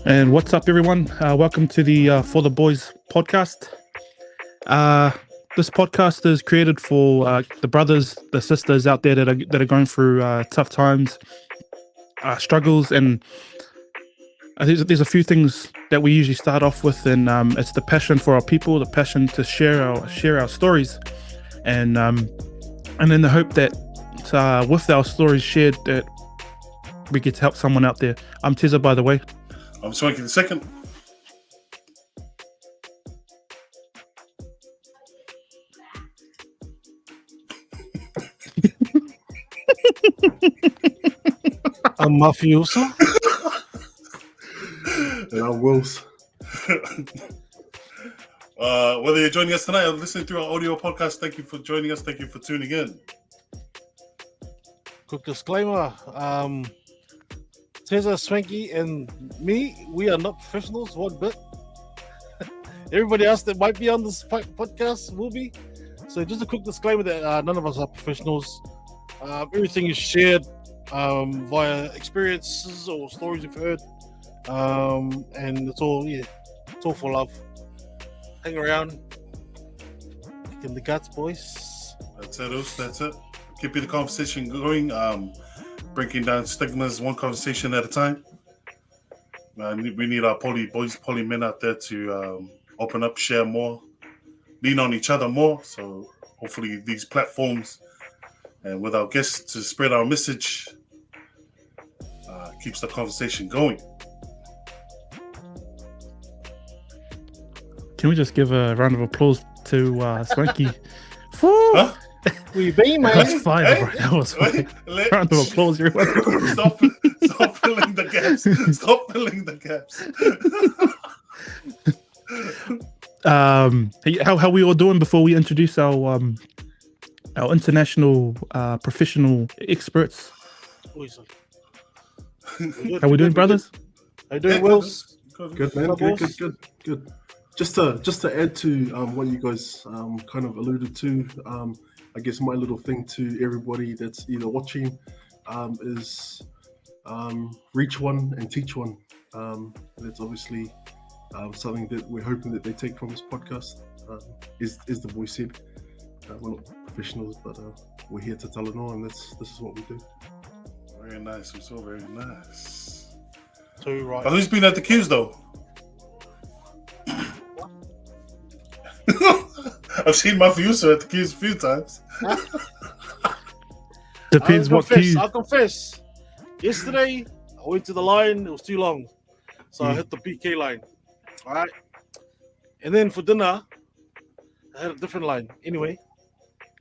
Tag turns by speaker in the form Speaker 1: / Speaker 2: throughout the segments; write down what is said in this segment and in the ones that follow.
Speaker 1: And what's up, everyone? Welcome to the For the Boys podcast. This podcast is created for the brothers, the sisters out there that are going through tough times, struggles, and there's a few things that we usually start off with, and it's the passion for our people, the passion to share our stories, and in the hope that with our stories shared, that we get to help someone out there. I'm Tizza, by the way.
Speaker 2: I'm Swanky the second.
Speaker 3: I'm Mafioso.
Speaker 4: And I'm Wills.
Speaker 2: Whether you're joining us tonight or listening through our audio podcast, thank you for joining us. Thank you for tuning in.
Speaker 3: Quick disclaimer. Teza, Swanky, and me, we are not professionals one bit. Everybody else that might be on this podcast will be. So just a quick disclaimer that none of us are professionals. Everything is shared via experiences or stories we've heard. And it's all for love. Hang around. Kick in the guts, boys.
Speaker 2: That's it. Keeping the conversation going. Breaking down stigmas one conversation at a time. We need our poly men out there to open up, share more, lean on each other more. So hopefully these platforms and with our guests to spread our message keeps the conversation going.
Speaker 1: Can we just give a round of applause to Swanky? Huh?
Speaker 3: We be, man.
Speaker 1: That's fire, bro. That was fire. Round of applause, everyone.
Speaker 2: Stop filling the gaps. Stop filling the gaps.
Speaker 1: How we all doing before we introduce our international professional experts? How we doing, brothers?
Speaker 3: How you doing, Wills?
Speaker 4: Good, man. Good. Just to add to what you guys kind of alluded to, I guess my little thing to everybody that's either watching is reach one and teach one. That's obviously something that we're hoping that they take from this podcast. Is the voice said, we're not professionals, but we're here to tell it all, and this is what we do.
Speaker 2: Very nice. We're so very nice.
Speaker 3: Too right.
Speaker 2: But who's been at the queues though? I've seen Mafioso at the queues a few times.
Speaker 1: Depends what queue.
Speaker 3: I'll confess. Yesterday, I went to the line. It was too long. So I hit the PK line. All right. And then for dinner, I had a different line. Anyway,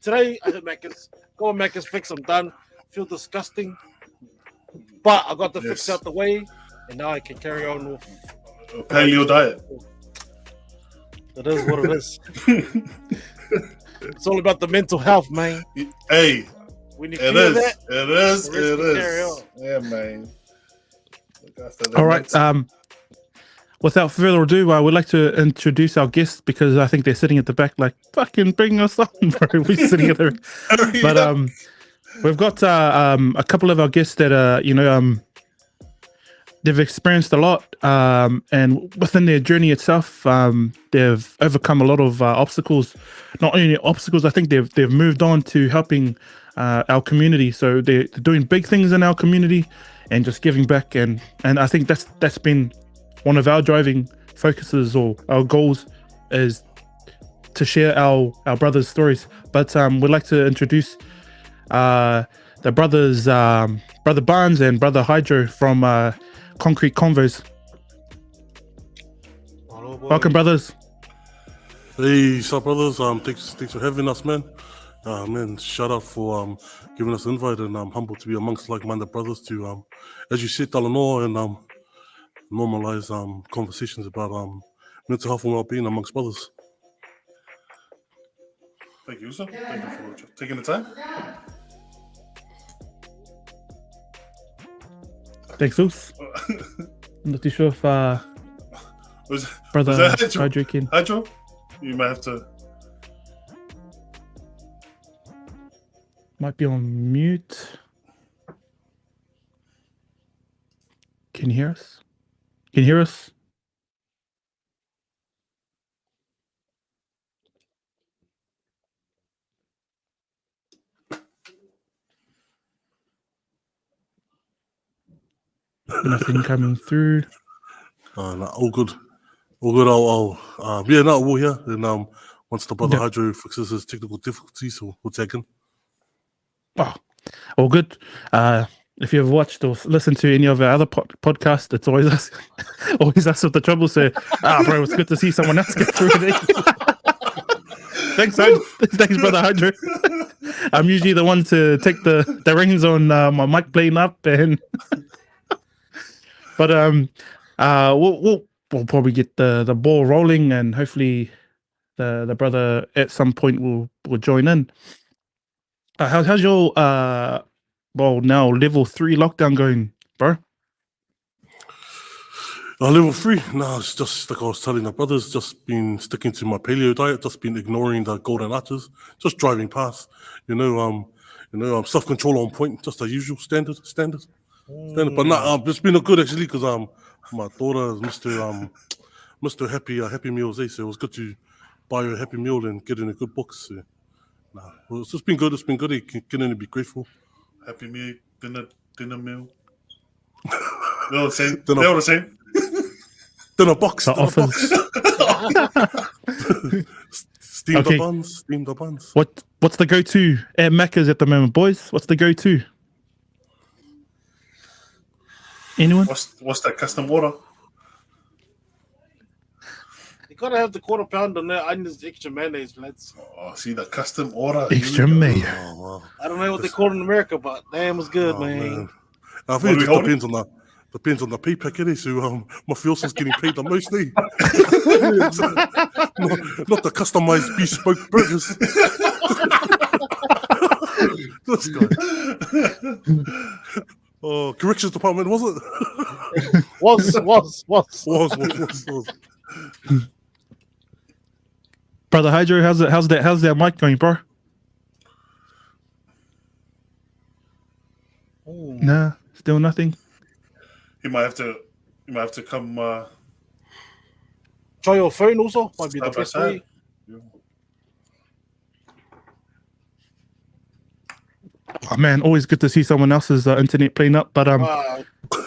Speaker 3: today I hit Macca's. Go on Macca's, fix. I'm done. Feel disgusting. But I got the fix out the way. And now I can carry on with
Speaker 2: paleo diet.
Speaker 3: It is what it is. It's all about the mental health, man.
Speaker 2: Hey,
Speaker 3: when you
Speaker 2: it is. Yeah, man.
Speaker 1: All right. Without further ado, I would like to introduce our guests because I think they're sitting at the back, like fucking bring us on, bro. We're sitting at the. But we've got a couple of our guests that they've experienced a lot, and within their journey itself, they've overcome a lot of obstacles. Not only obstacles, I think they've moved on to helping our community. So they're doing big things in our community and just giving back. And I think that's been one of our driving focuses or our goals, is to share our brothers' stories. But we'd like to introduce the brothers, Brother Barnes and Brother Hydro from CONCRETEKONVOs.
Speaker 3: Hello, boy.
Speaker 1: Welcome, brothers.
Speaker 5: Hey, sup, brothers? Thanks for having us, man. Man, shout out for giving us an invite, and I'm humbled to be amongst like-minded brothers to, as you said, Talanoa, and normalize conversations about mental health and well-being amongst brothers.
Speaker 2: Thank you, sir. Thank you for taking the time.
Speaker 1: Thanks, Zeus. I'm not too sure if
Speaker 2: Was
Speaker 1: brother
Speaker 2: that Hydro?
Speaker 1: Hydro can.
Speaker 2: Hydro? You might have to.
Speaker 1: Might be on mute. Can you hear us? Can you hear us? Nothing coming through.
Speaker 5: No, all good. All good. We'll hear. And once the brother
Speaker 1: Yeah.
Speaker 5: Hydro fixes his technical difficulties, we'll take him.
Speaker 1: Oh, all good. If you've watched or listened to any of our other podcasts, it's always us, always us with the trouble. So, bro, it's good to see someone else get through it. Thanks, thanks, brother Hydro. I'm usually the one to take the reins on my mic playing up, and but we'll probably get the ball rolling, and hopefully the brother at some point will join in. How's your now level 3 lockdown going, bro?
Speaker 5: Level 3, no, it's just like I was telling the brothers, just been sticking to my paleo diet, just been ignoring the golden arches, just driving past, self-control on point, just the usual standard. But no, it's been good actually, because my daughter is Mr. Happy Meals, so it was good to buy her a Happy Meal and get in a good book. So, it's just been good. It's been good. You can only be grateful.
Speaker 2: Happy meal, dinner meal. They're all the same.
Speaker 5: Dinner-
Speaker 2: They're all the same.
Speaker 5: Dinner box.
Speaker 1: The offers.
Speaker 5: Steam
Speaker 1: Okay.
Speaker 5: the buns.
Speaker 1: What's the go-to at Macca's at the moment, boys? What's the go-to? Anyone?
Speaker 2: What's that custom order?
Speaker 3: You gotta have the quarter pound on there, onions, extra mayonnaise, lads.
Speaker 2: Oh, see the custom order.
Speaker 1: Extra mayo.
Speaker 5: Oh, wow.
Speaker 3: I don't know what they call it in America, but damn, was good, man.
Speaker 5: I
Speaker 2: What
Speaker 5: think
Speaker 2: are
Speaker 5: it
Speaker 2: we
Speaker 5: just depends on the pay packet. So Mafioso's getting paid the most. Not the customized bespoke burgers. This guy. Oh, corrections department, was it? Was.
Speaker 1: Brother Hydro, how's that mic going, bro? Nah, still nothing.
Speaker 2: You might have to come
Speaker 3: Try your phone also, might be the
Speaker 2: side by
Speaker 3: best way.
Speaker 2: side.
Speaker 1: Oh man, always good to see someone else's internet playing up. But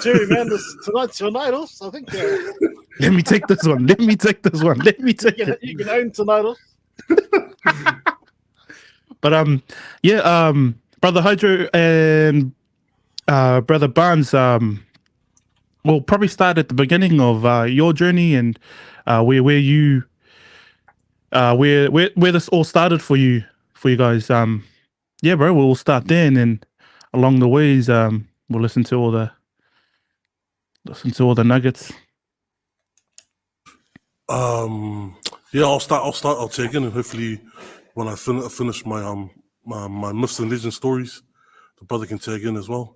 Speaker 3: Terry, man, tonight's your night, also. I think
Speaker 1: let me take this one. Let me take this one. Let me take it.
Speaker 3: you can own tonight, also.
Speaker 1: But Brother Hydro and Brother Barnes, we'll probably start at the beginning of your journey and where this all started for you guys. Yeah, bro, we'll start there, and then along the ways, we'll listen to all the nuggets.
Speaker 5: I'll start. I'll take in, and hopefully, when I finish my my myths and legend stories, the brother can take in as well.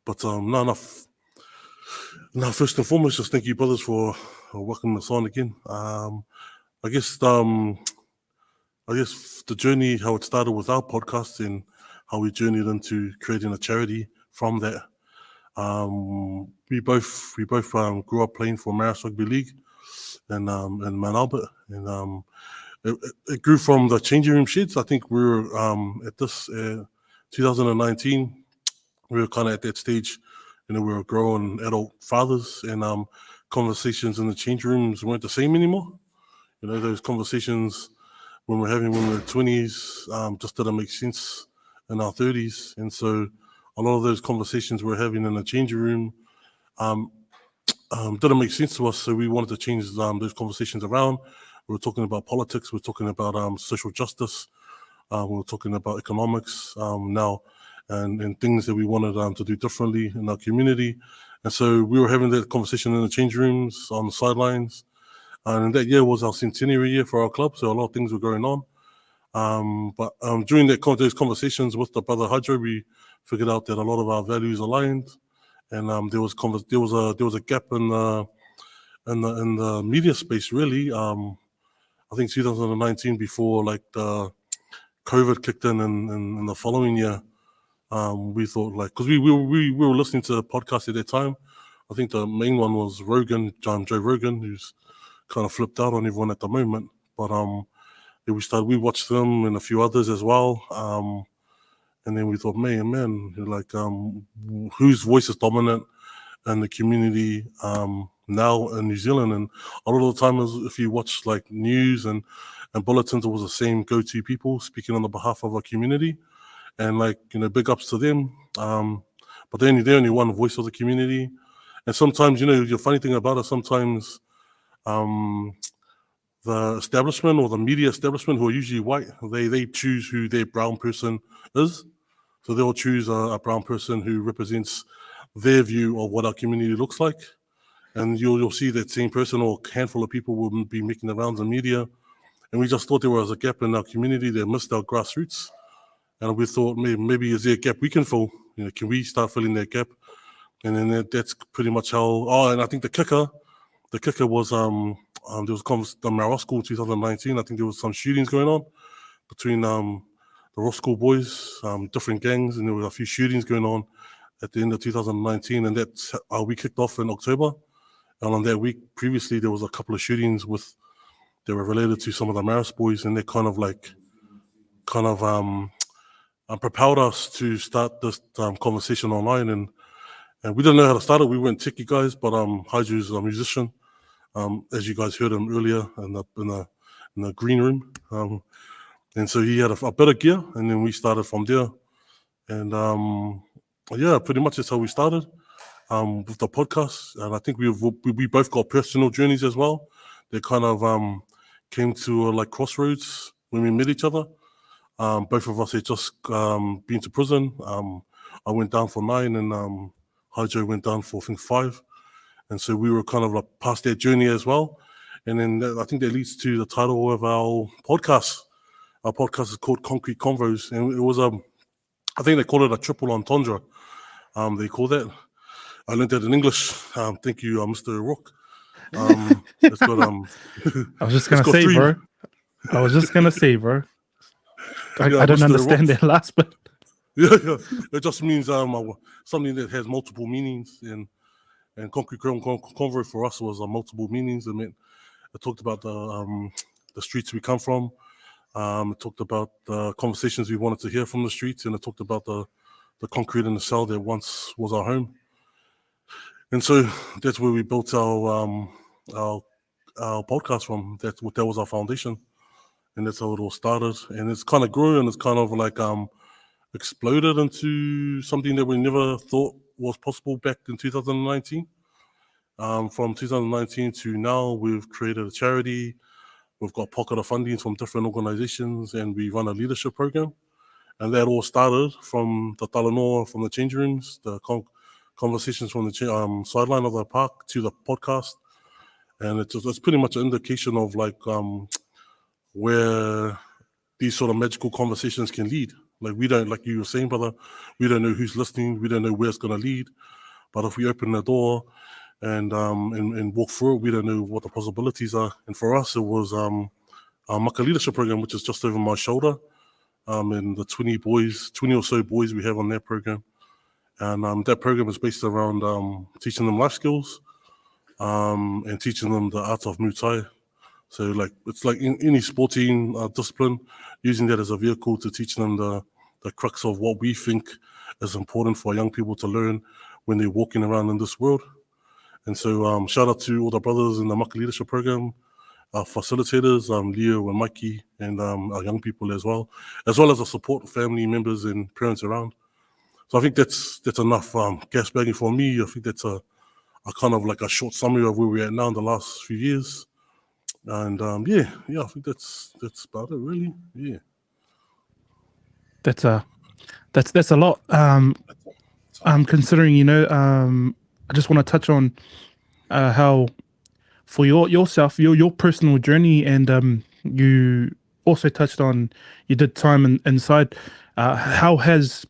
Speaker 5: But first and foremost, just thank you, brothers, for welcoming us on again. I guess the journey, how it started with our podcast and how we journeyed into creating a charity from that. We both grew up playing for Maris Rugby League and Mount Albert, and it grew from the changing room sheds. I think we were at this 2019. We were kind of at that stage, we were grown adult fathers, and conversations in the change rooms weren't the same anymore. Those conversations when we were 20s just didn't make sense in our 30s, and so a lot of those conversations we're having in the changing room didn't make sense to us, so we wanted to change those conversations around. We were talking about politics, we were talking about social justice, we were talking about economics now, and things that we wanted to do differently in our community. And so we were having that conversation in the change rooms, on the sidelines. And that year was our centenary year for our club, so a lot of things were going on. But during those conversations with the brother Hydro, we figured out that a lot of our values aligned, and there was a gap in the media space, really. I think 2019, before like the COVID kicked in the following year, we thought, like, because we were listening to podcasts at that time. I think the main one was Rogan, Joe Rogan, who's kind of flipped out on everyone at the moment. But we watched them and a few others as well. And then we thought, man, like, whose voice is dominant in the community now in New Zealand? And a lot of the time, if you watch like news and bulletins, it was the same go-to people speaking on the behalf of our community. And like, big ups to them. But they're only one voice of the community. And sometimes, the funny thing about it, sometimes the establishment or the media establishment, who are usually white, they choose who their brown person is. So they'll choose a brown person who represents their view of what our community looks like. And you'll see that same person or a handful of people will be making the rounds in media. And we just thought there was a gap in our community that missed our grassroots. And we thought, maybe is there a gap we can fill? Can we start filling that gap? And then that's pretty much how. Oh, and I think the kicker was there was the Marosco in 2019. I think there was some shootings going on between the Roscoe boys, different gangs, and there were a few shootings going on at the end of 2019, and that's how we kicked off in October. And on that week previously, there was a couple of shootings that were related to some of the Maris boys, and they kind of propelled us to start this conversation online. And we didn't know how to start it. We weren't techie guys, but Hydro's a musician, as you guys heard him earlier in the green room. And so he had a bit of gear, and then we started from there. And pretty much that's how we started with the podcast. And I think we both got personal journeys as well. They kind of came to like crossroads when we met each other. Both of us had just been to prison. I went down for 9, and Hydro went down for, I think, 5. And so we were kind of like past that journey as well. And then I think that leads to the title of our podcast. Our podcast is called Concrete Convos. And it was, I think they call it a triple entendre. They call that. I learned that in English. Thank you, Mr. Rook. It's got,
Speaker 1: I was just going to say,
Speaker 5: 3.
Speaker 1: bro. I don't understand that last bit.
Speaker 5: Yeah. It just means something that has multiple meanings. And Concrete Convo for us was multiple meanings. It talked about the streets we come from. It talked about the conversations we wanted to hear from the streets, and it talked about the concrete in the cell that once was our home. And so that's where we built our podcast from. That was our foundation, and that's how it all started. And it's kind of grew, and it's kind of like exploded into something that we never thought was possible back in 2019. From 2019 to now, we've created a charity. We've got pocket of funding from different organizations, and we run a leadership program. And that all started from the talanoa, from the change rooms, the conversations from the sideline of the park to the podcast. And it's pretty much an indication of like where these sort of magical conversations can lead. Like we don't, like you were saying, brother, we don't know who's listening. We don't know where it's going to lead. But if we open the door and walk through it, we don't know what the possibilities are. And for us, it was our Maka Leadership Program, which is just over my shoulder. And the 20 or so boys we have on that program. And that program is based around teaching them life skills and teaching them the art of Muay Thai. So like it's like in any sporting discipline, using that as a vehicle to teach them the crux of what we think is important for young people to learn when they're walking around in this world. And so shout out to all the brothers in the Maka Leadership Program, our facilitators, Leo and Mikey, and our young people as well as the support family members and parents around. So I think that's enough gas bagging for me. I think that's a kind of like a short summary of where we're at now in the last few years. And yeah, I think that's about it, really. Yeah.
Speaker 1: That's a lot. Considering, I just want to touch on how for yourself, your personal journey, and you also touched on you did time inside. How has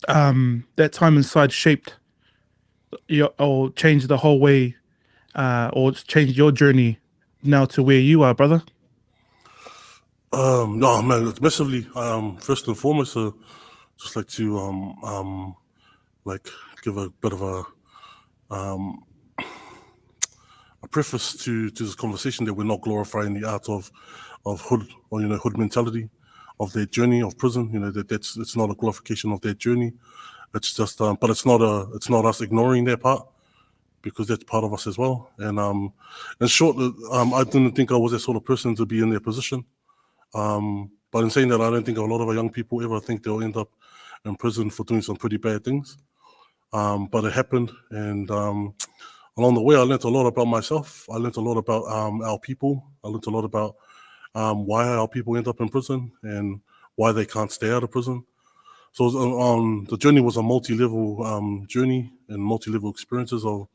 Speaker 1: that time inside shaped or changed the whole way, or changed your journey now to where you are, brother?
Speaker 5: No, man, it's massively. First and foremost, just like to like give a bit of a preface to this conversation that we're not glorifying the art of hood, or hood mentality, of their journey of prison. It's not a glorification of their journey. It's just but it's not us ignoring their part, because that's part of us as well. And in short, I didn't think I was that sort of person to be in their position. But in saying that, I don't think a lot of our young people ever think they'll end up in prison for doing some pretty bad things. But it happened, and along the way, I learned a lot about myself. I learned a lot about our people. I learned a lot about why our people end up in prison and why they can't stay out of prison. So the journey was a multi-level journey and multi-level experiences on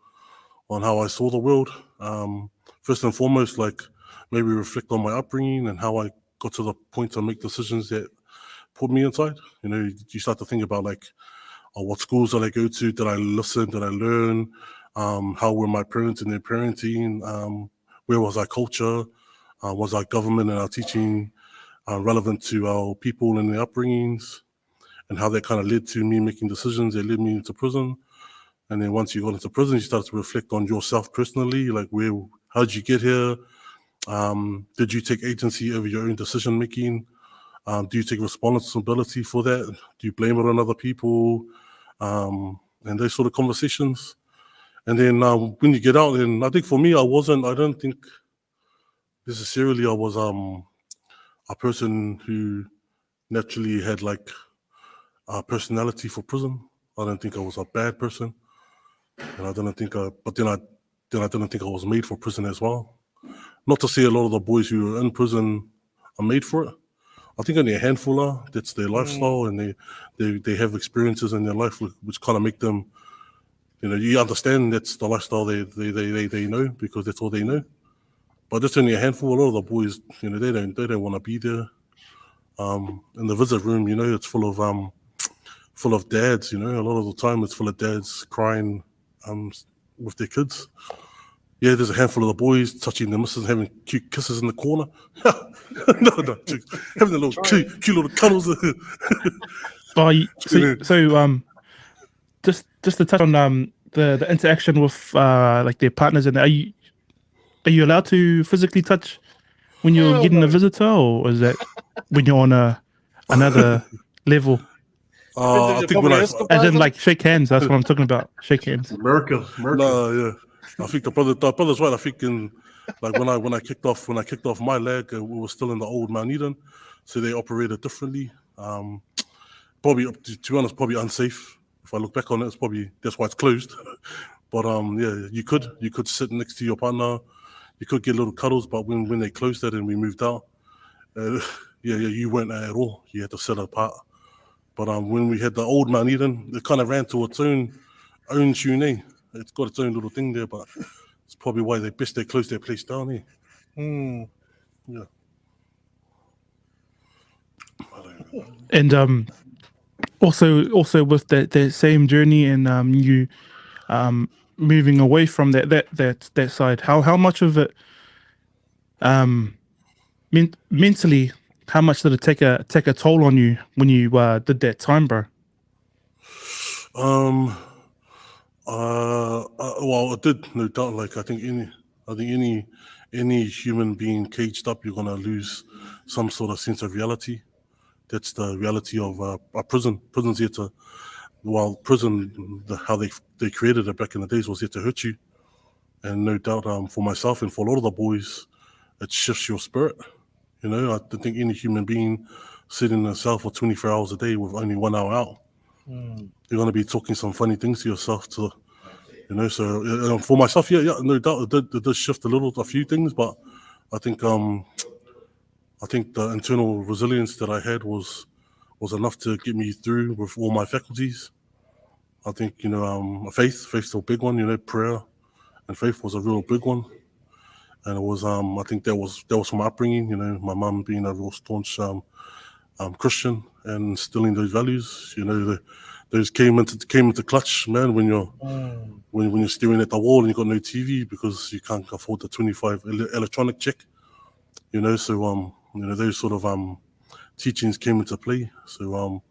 Speaker 5: how I saw the world. First and foremost, like maybe reflect on my upbringing and how I got to the point to make decisions that put me inside. You start to think about like, what schools did I go to? Did I listen? Did I learn? How were my parents in their parenting? Where was our culture? Was our government and our teaching relevant to our people and their upbringings? And how that kind of led to me making decisions that led me into prison. And then once you got into prison, you start to reflect on yourself personally, like how did you get here? Did you take agency over your own decision making? Do you take responsibility for that? Do you blame it on other people? And those sort of conversations. And then when you get out, and I think for me, I don't think necessarily I was a person who naturally had like a personality for prison. I don't think I was a bad person. And I didn't think but then I didn't think I was made for prison as well. Not to say a lot of the boys who are in prison are made for it. I think only a handful are. That's their lifestyle, and they have experiences in their life which kind of make them, you understand that's the lifestyle they know, because that's all they know. But that's only a handful. A lot of the boys, they don't want to be there. In the visit room, it's full of dads. A lot of the time it's full of dads crying with their kids. Yeah, there's a handful of the boys touching their missus, having cute kisses in the corner. no, having a little cute little cuddles.
Speaker 1: Just to touch on the interaction with like their partners, and are you allowed to physically touch when you're getting a visitor, or is that when you're on another level?
Speaker 5: I think
Speaker 1: as in like shake hands. That's what I'm talking about. Shake hands.
Speaker 4: America.
Speaker 5: No, yeah. I think the brother's right. I think when I kicked off my leg, we were still in the old Mount Eden, so they operated differently. Probably, to be honest, probably unsafe. If I look back on it, it's probably that's why it's closed. But yeah, you could sit next to your partner, you could get little cuddles. But when they closed that and we moved out, you weren't there at all. You had to sit apart. But when we had the old Mount Eden, it kind of ran to its own tune. It's got its own little thing there, but it's probably why they closed their place down here. Yeah.
Speaker 1: And also with that same journey, and you moving away from that side, how much of it mentally, how much did it take a toll on you when you did that time, bro?
Speaker 5: Well, it did, no doubt. Like I think any human being caged up, you're gonna lose some sort of sense of reality. That's the reality of a prison. Prison's here to, how they created it back in the days was here to hurt you. And no doubt, for myself and for a lot of the boys, it shifts your spirit. I don't think any human being sitting in a cell for 24 hours a day with only 1 hour out, you're going to be talking some funny things to yourself to So for myself, no doubt it does shift a few things, but I think the internal resilience that I had was enough to get me through with all my faculties. I think faith's a big one. Prayer and faith was a real big one, and it was I think that was from my upbringing. My mum being a real staunch Christian and instilling those values. Those came into clutch, man. When you're staring at the wall and you got no TV because you can't afford the 25 electronic check. So those sort of teachings came into play. So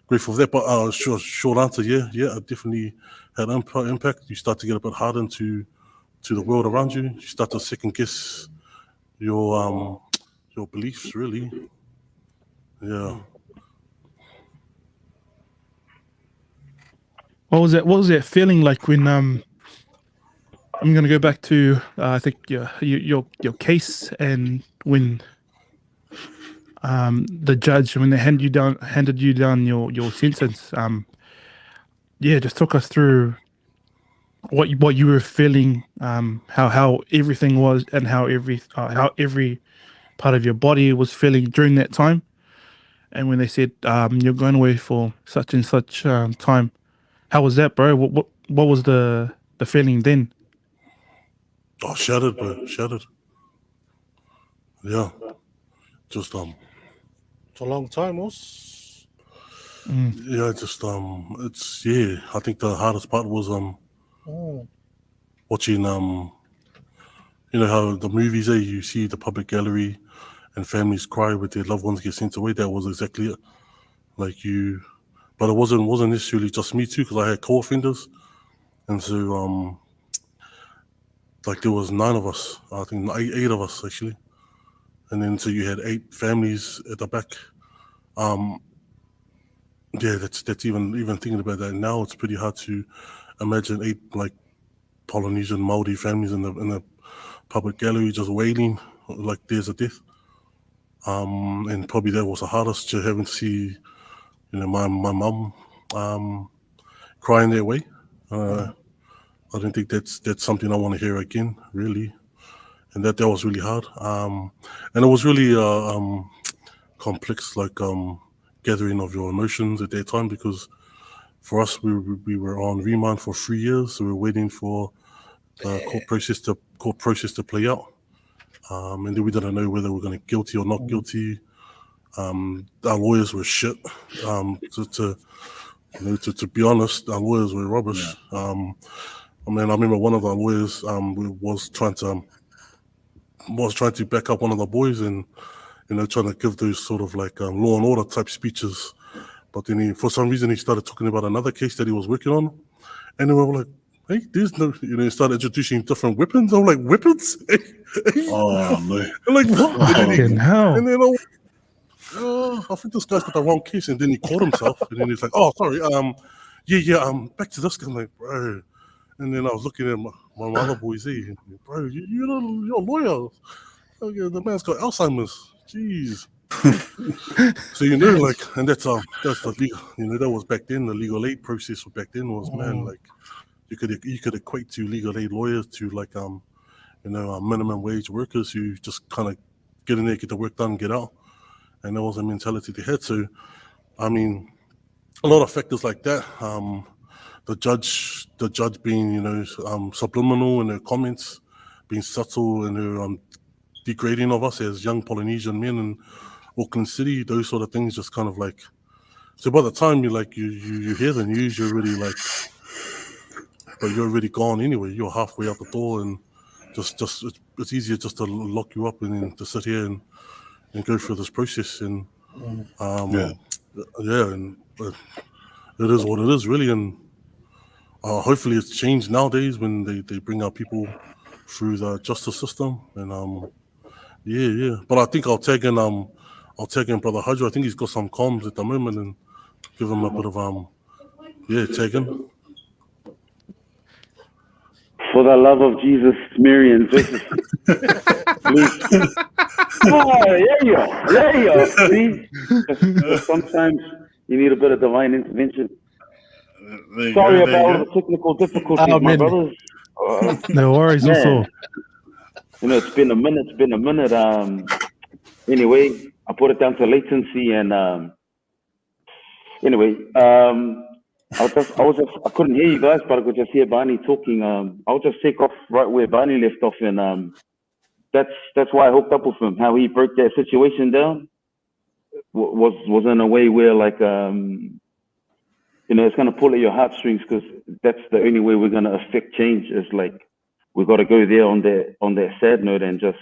Speaker 5: grateful for that. But short answer, I definitely had impact. You start to get a bit hardened to the world around you. You start to second guess your beliefs, really. Yeah.
Speaker 1: What was that feeling like when I'm going to go back to I think your case, and when the judge, when they handed you down your sentence, just took us through what you were feeling, how everything was, and how every part of your body was feeling during that time. And when they said you're going away for such and such time, how was that, bro? What was the feeling then?
Speaker 5: Oh, shattered, bro. Shattered. Yeah. Just
Speaker 3: It's a long time, Os.
Speaker 5: Yeah, just I think the hardest part was watching how the movies there you see the public gallery and families cry with their loved ones get sent away. That was exactly it. But it wasn't necessarily just me too, because I had co-offenders, and so there was 9 of us. I think 8 of us actually, and then so you had 8 families at the back. That's even thinking about that now. It's pretty hard to imagine 8 Polynesian Maori families in the public gallery just wailing like there's a death. And probably that was the hardest, to having to see, my mum crying that way. I don't think that's something I want to hear again, really. And that was really hard. And it was really complex, gathering of your emotions at that time, because for us, we were on remand for 3 years, so we were waiting for the court process to play out. And then we didn't know whether we were going to guilty or not guilty. Our lawyers were shit. To be honest, our lawyers were rubbish. Yeah. I remember one of our lawyers was trying to back up one of the boys, and trying to give those sort of law and order type speeches. But then for some reason he started talking about another case that he was working on, and then we were like, hey, there's no, he started introducing different weapons. I'm like, weapons?
Speaker 2: Oh, no.
Speaker 5: I'm like, what?
Speaker 1: Fucking hell.
Speaker 5: And then I think this guy's got the wrong case, and then he caught himself, and then he's like, oh, sorry, back to this guy. I'm like, bro. And then I was looking at my other boys, hey, bro, you're a lawyer. Okay, the man's got Alzheimer's. Jeez. So and that's the legal, that was back then. The legal aid process back then was you could equate to legal aid lawyers to minimum wage workers who just kind of get in there, get the work done, get out, and that was the mentality they had. So, a lot of factors like that. The judge being subliminal in her comments, being subtle in her degrading of us as young Polynesian men in Auckland City. Those sort of things just kind of so by the time you hear the news, you're already but you're already gone anyway. You're halfway out the door, and just it's easier just to lock you up and then to sit here and go through this process. And and it is what it is, really. And hopefully it's changed nowadays when they bring out people through the justice system. And but I think I'll tag in Brother Hydro. I think he's got some comms at the moment, and give him a bit of tag in.
Speaker 6: For the love of Jesus, Marion, this is there you go. See, sometimes you need a bit of divine intervention.
Speaker 2: There you
Speaker 6: Sorry
Speaker 2: go, there
Speaker 6: about
Speaker 2: you
Speaker 6: all
Speaker 2: go.
Speaker 6: the technical difficulties,
Speaker 3: Oh,
Speaker 6: my
Speaker 3: man.
Speaker 6: brothers.
Speaker 1: No worries,
Speaker 6: Man.
Speaker 1: also.
Speaker 6: You know, it's been a minute. Anyway, I put it down to latency, and anyway, I couldn't hear you guys, but I could just hear Barney talking. I'll just take off right where Barney left off, and that's why I hooked up with him. How he broke that situation down was in a way where, like, you know, it's gonna pull at your heartstrings, because that's the only way we're gonna affect change. Is like, we got to go there on that sad note and just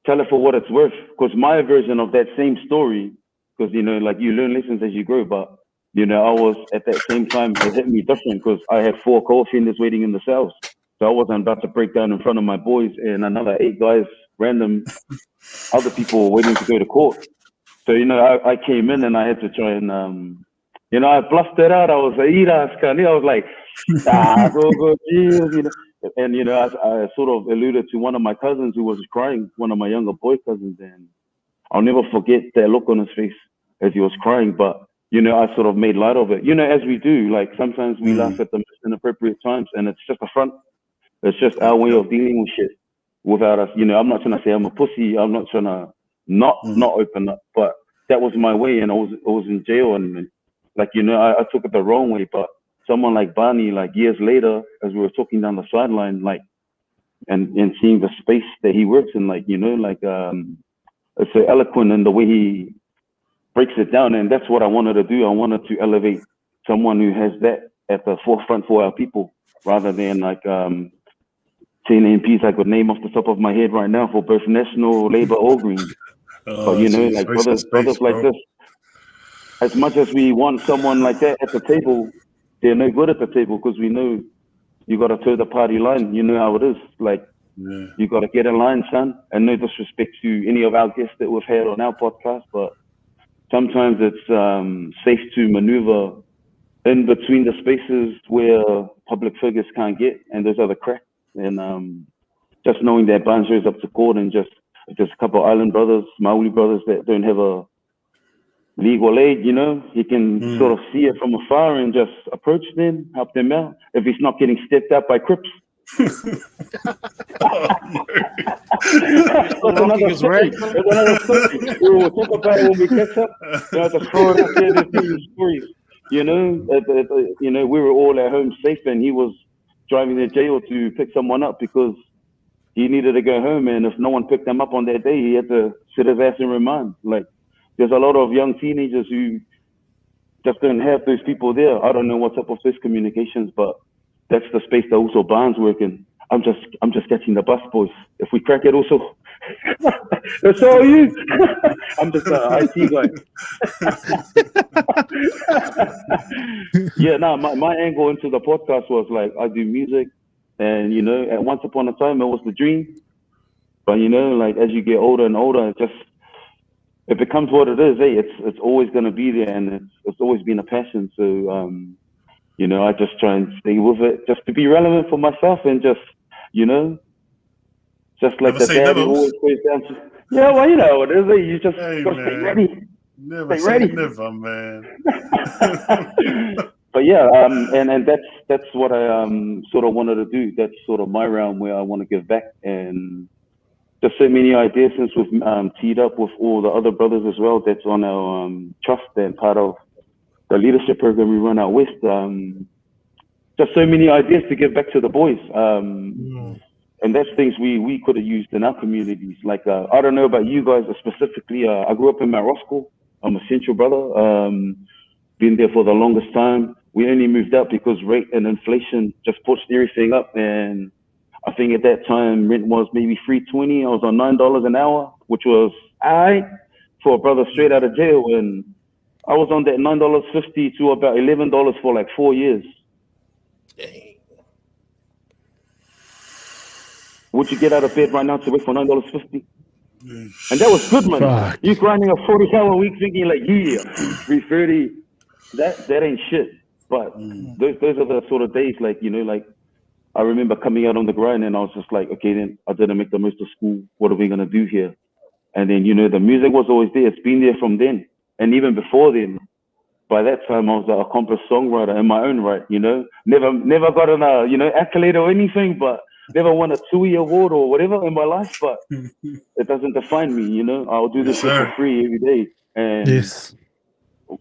Speaker 6: tell it for what it's worth. Because my version of that same story, because, you know, like, you learn lessons as you grow, but, you know, I was at that same time, it hit me different, because I had 4 co-offenders waiting in the cells. So I wasn't about to break down in front of my boys and another 8 guys, random other people waiting to go to court. So, you know, I came in and I had to try and, you know, I bluffed it out. I was like, I was like, go, Jesus, you know. And, you know, I sort of alluded to one of my cousins who was crying, one of my younger boy cousins, and I'll never forget that look on his face as he was crying. But, you know, I sort of made light of it. You know, as we do, like, sometimes we laugh at the most inappropriate times, and it's just a front. It's just our way of dealing with shit without us. You know, I'm not trying to say I'm a pussy. I'm not trying to not open up, but that was my way, and I was in jail, and like, you know, I took it the wrong way. But someone like Barney, like, years later, as we were talking down the sideline, like, and seeing the space that he works in, like, you know, like, it's so eloquent in the way he breaks it down, and that's what I wanted to do. I wanted to elevate someone who has that at the forefront for our people, rather than like 10 MPs I could name off the top of my head right now for both National, Labour, or Green. But, you know, like, brothers like this, as much as we want someone like that at the table, they're no good at the table, because we know you got to toe the party line. You know how it is. Like, you got to get in line, son. And no disrespect to any of our guests that we've had on our podcast, but sometimes it's safe to maneuver in between the spaces where public figures can't get, and those are the cracks. And just knowing that Barnes shows up to court, and just, if there's a couple of island brothers, Maori brothers that don't have a legal aid, you know, he can sort of see it from afar and just approach them, help them out, if he's not getting stepped out by Crips. That's another story. We will talk about it when we catch up. You know, the story, there's stories. You know, we were all at home safe, and he was driving to jail to pick someone up because he needed to go home, and if no one picked him up on that day, he had to sit his ass in remand. Like, there's a lot of young teenagers who just don't have those people there. I don't know what's up with this communications, but that's the space that also Barnes work in. I'm just catching the bus, boys. If we crack it also, that's all you. I'm just an IT guy. Yeah, no, my angle into the podcast was like, I do music, and, you know, at once upon a time it was the dream. But, you know, like, as you get older and older, it becomes what it is. It's always going to be there, and it's always been a passion. So, you know, I just try and stay with it, just to be relevant for myself, and just, you know, just like the dad who always goes down to, yeah, well, you know what it is. You just gotta stay ready.
Speaker 2: Never say never, man.
Speaker 6: But yeah, and that's what I sort of wanted to do. That's sort of my realm where I want to give back, and just so many ideas since we've teed up with all the other brothers as well. That's on our trust and part of the leadership program we run out west. Just so many ideas to give back to the boys. And that's things we could have used in our communities. Like, I don't know about you guys specifically. I grew up in Mount Roscoe. I'm a Central brother. Been there for the longest time. We only moved out because rate and inflation just pushed everything up. And I think at that time, rent was maybe $3.20. I was on $9 an hour, which was alright for a brother straight out of jail. And I was on that $9.50 to about $11 for like 4 years.
Speaker 3: Dang.
Speaker 6: Would you get out of bed right now to wait for $9.50? And that was good money.
Speaker 1: Fuck.
Speaker 6: You grinding a 40-hour week thinking like, yeah, 330. That ain't shit. But those are the sort of days, like, you know, like, I remember coming out on the grind, and I was just like, okay, then I didn't make the most of school. What are we gonna do here? And then, you know, the music was always there. It's been there from then, and even before then. by that time I was an accomplished songwriter in my own right, you know. Never got an accolade or anything, but never won a TUI award or whatever in my life, but it doesn't define me, you know. I'll do this shit for free every day. And
Speaker 1: Yes.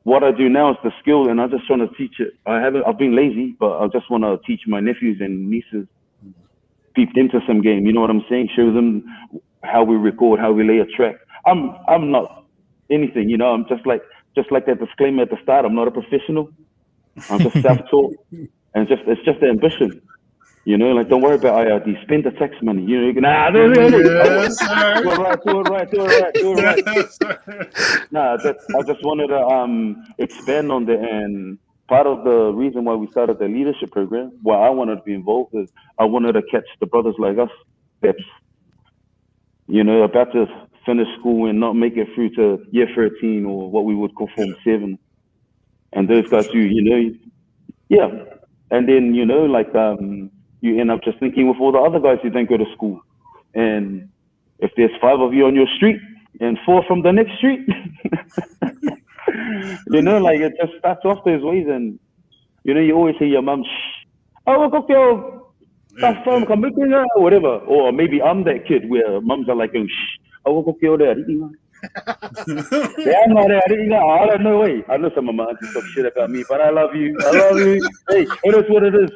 Speaker 6: what I do now is the skill, and I just want to teach it. I've been lazy, but I just want to teach my nephews and nieces, peep into some game, you know what I'm saying? Show them how we record, how we lay a track. I'm not anything, you know. I'm just like that disclaimer at the start. I'm not a professional. I'm just self-taught, and it's just the ambition, you know. Like, don't worry about IRD. Spend the tax money, you know. Do it right. Nah, I just wanted to expand on that. And part of the reason why we started the leadership program, why I wanted to be involved, is I wanted to catch the brothers like us that's, you know, about to finish school and not make it through to year 13 or what we would call Form 7. And those guys who, you know, yeah. And then, you know, like, you end up just thinking with all the other guys who don't go to school. And if there's 5 of you on your street and 4 from the next street, you know, like, it just starts off those ways. And, you know, you always hear your mum, shh, oh, whatever. Or maybe I'm that kid where mums are like, oh, shh, yeah, I'm not there. I don't know. Way. I know some of my aunties talk shit about me, but I love you. Hey, it is what it is.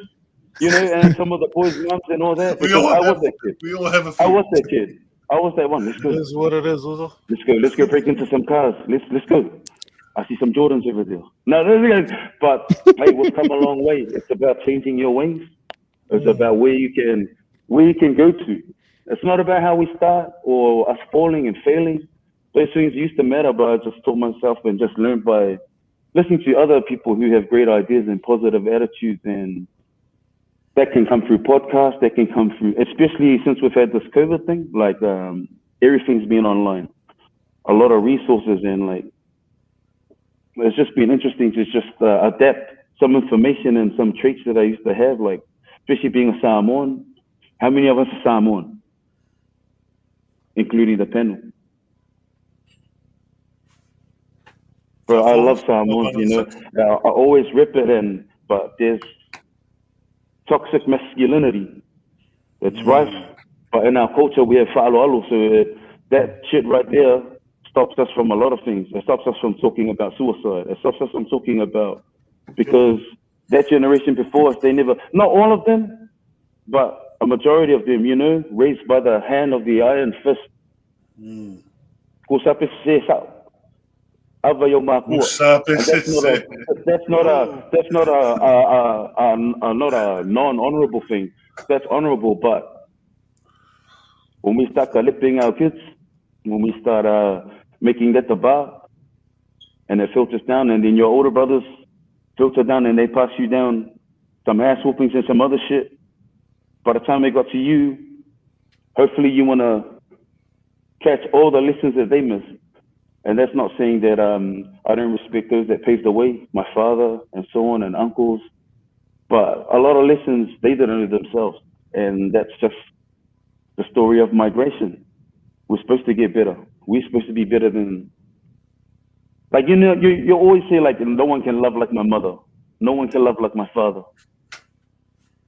Speaker 6: You know, and some of the boys' moms and all that.
Speaker 2: We all
Speaker 6: I was that kid.
Speaker 2: We all have a few.
Speaker 6: I was that kid. I was that one. Let's go.
Speaker 3: It is what it is, Uzo.
Speaker 6: Let's go break into some cars. Let's go. I see some Jordans over there. No, but hey, we've come a long way. It's about changing your ways. It's about where you can go to. It's not about how we start or us falling and failing. Those things used to matter, but I just taught myself and just learned by listening to other people who have great ideas and positive attitudes. And that can come through podcasts, that can come through, especially since we've had this COVID thing, like everything's been online. A lot of resources, and like, it's just been interesting to just adapt some information and some traits that I used to have, like, especially being a Samoan. How many of us are Samoan? Including the panel. Bro, I love Samoans, you know. I always rip it but there's toxic masculinity. It's rife. But in our culture, we have fa'aloalo, so that shit right there stops us from a lot of things. It stops us from talking about suicide. It stops us from talking about, because that generation before us, they never, not all of them, but a majority of them, you know, raised by the hand of the iron fist. That's not a non-honorable thing. That's honorable, but when we start clipping our kids, when we start making that the bar, and it filters down, and then your older brothers filter down and they pass you down some ass whoopings and some other shit. By the time they got to you, hopefully you want to catch all the lessons that they missed. And that's not saying that I don't respect those that paved the way, my father and so on, and uncles. But a lot of lessons they didn't know themselves. And that's just the story of migration. We're supposed to get better. We're supposed to be better than, like, you know, you always say, like, no one can love like my mother. No one can love like my father.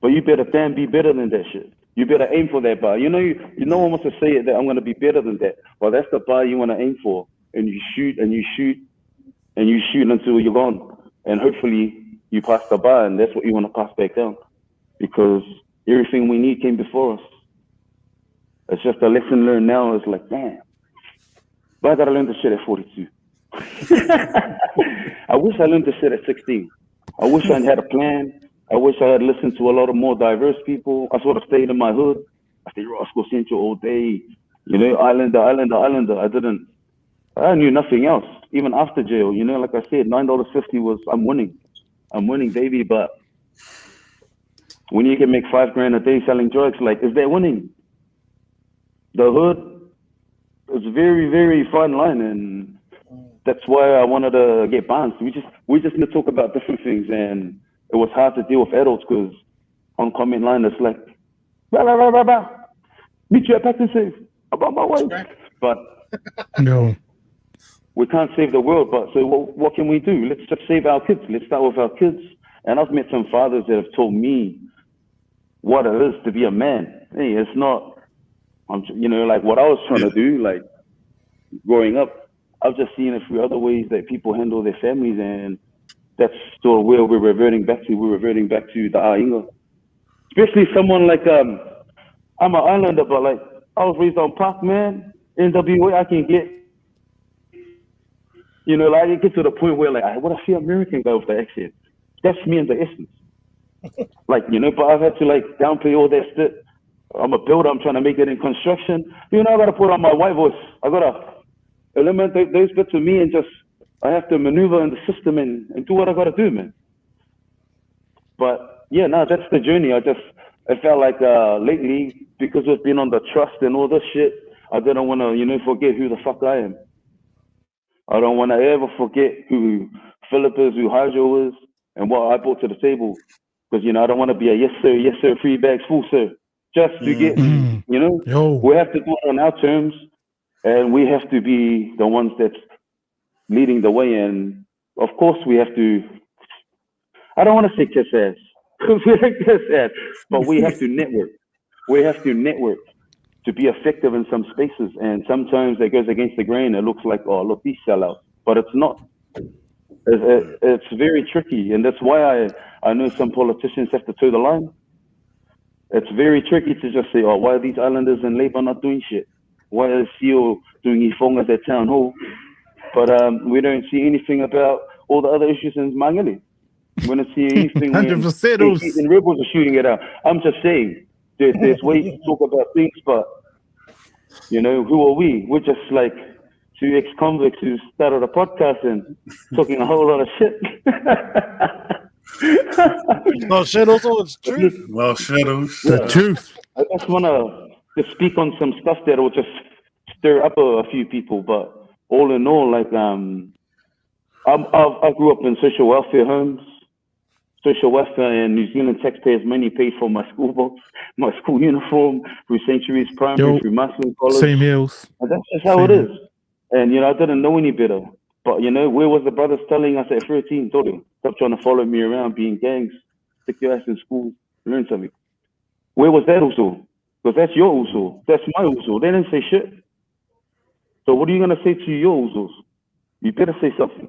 Speaker 6: But you better damn be better than that shit. You better aim for that bar. You know, no one wants to say it that I'm going to be better than that. Well, that's the bar you want to aim for. And you shoot and you shoot and you shoot until you're gone. And hopefully you pass the bar, and that's what you want to pass back down. Because everything we need came before us. It's just a lesson learned now. It's like, damn, but I got to learn this shit at 42. I wish I learned this shit at 16. I wish I had a plan. I wish I had listened to a lot of more diverse people. I sort of stayed in my hood. I stayed Roscoe Central all day. You know, Islander. I knew nothing else, even after jail. You know, like I said, $9.50 was, I'm winning, baby. But when you can make $5,000 a day selling drugs, like, is that winning? The hood is very, very fine line, and that's why I wanted to get bonds. We just need to talk about different things, and it was hard to deal with adults because on comment line it's like, blah, blah, blah, blah, blah. Meet you at Pack and Save. I'm on my way. But
Speaker 1: no.
Speaker 6: we can't save the world, but so what can we do? Let's just save our kids. Let's start with our kids. And I've met some fathers that have told me what it is to be a man. Hey, it's not, like what I was trying to do, like growing up. I've just seen a few other ways that people handle their families, and that's sort of where we're reverting back to. We're reverting back to the Ainga. Especially someone like, I'm an islander, but like, I was raised on Park, man. NWA, I can get, like it gets to the point where like, what I feel American guy with the accent. That's me in the essence. Like, but I've had to like downplay all that stuff. I'm a builder, I'm trying to make it in construction. I gotta put on my white voice. I gotta eliminate those bits of me and just, I have to maneuver in the system and do what I gotta do, man. But yeah, no, that's the journey. I felt like lately, because we've been on the trust and all this shit, I didn't want to, forget who the fuck I am. I don't want to ever forget who Philip is, who Hydro is, and what I brought to the table. Because, I don't want to be a yes, sir, 3 bags full, sir. Just to get, we have to do it on our terms, and we have to be the ones that's leading the way. And, of course, we have to, I don't want to say kiss ass, because we don't kiss ass, but we have to network. We have to network to be effective in some spaces. And sometimes that goes against the grain. It looks like, oh, look, these sellouts. But it's not. It's very tricky. And that's why I know some politicians have to toe the line. It's very tricky to just say, oh, why are these islanders in Labour not doing shit? Why is CEO doing ifonga at their town hall? But we don't see anything about all the other issues in Mangili. We don't see anything
Speaker 1: 100%.
Speaker 6: when rebels are shooting it out. I'm just saying, there's ways to talk about things, but, who are we? We're just like 2 ex-convicts who started a podcast and talking a whole lot of shit.
Speaker 3: No shadows, it's truth.
Speaker 2: Well, shadows.
Speaker 1: The truth.
Speaker 6: I just want to speak on some stuff that will just stir up a few people, but all in all, like, I grew up in social welfare homes. Social welfare and New Zealand taxpayers money paid for my school books, my school uniform, through Centuries Primary, through Muslim College.
Speaker 1: Same hills.
Speaker 6: And that's just how it is. And, I didn't know any better. But, where was the brothers telling us at 13, Tori, stop trying to follow me around, being gangs, stick your ass in school, learn something. Where was that also? Because that's your also. That's my also. They didn't say shit. So what are you going to say to your usos? You better say something.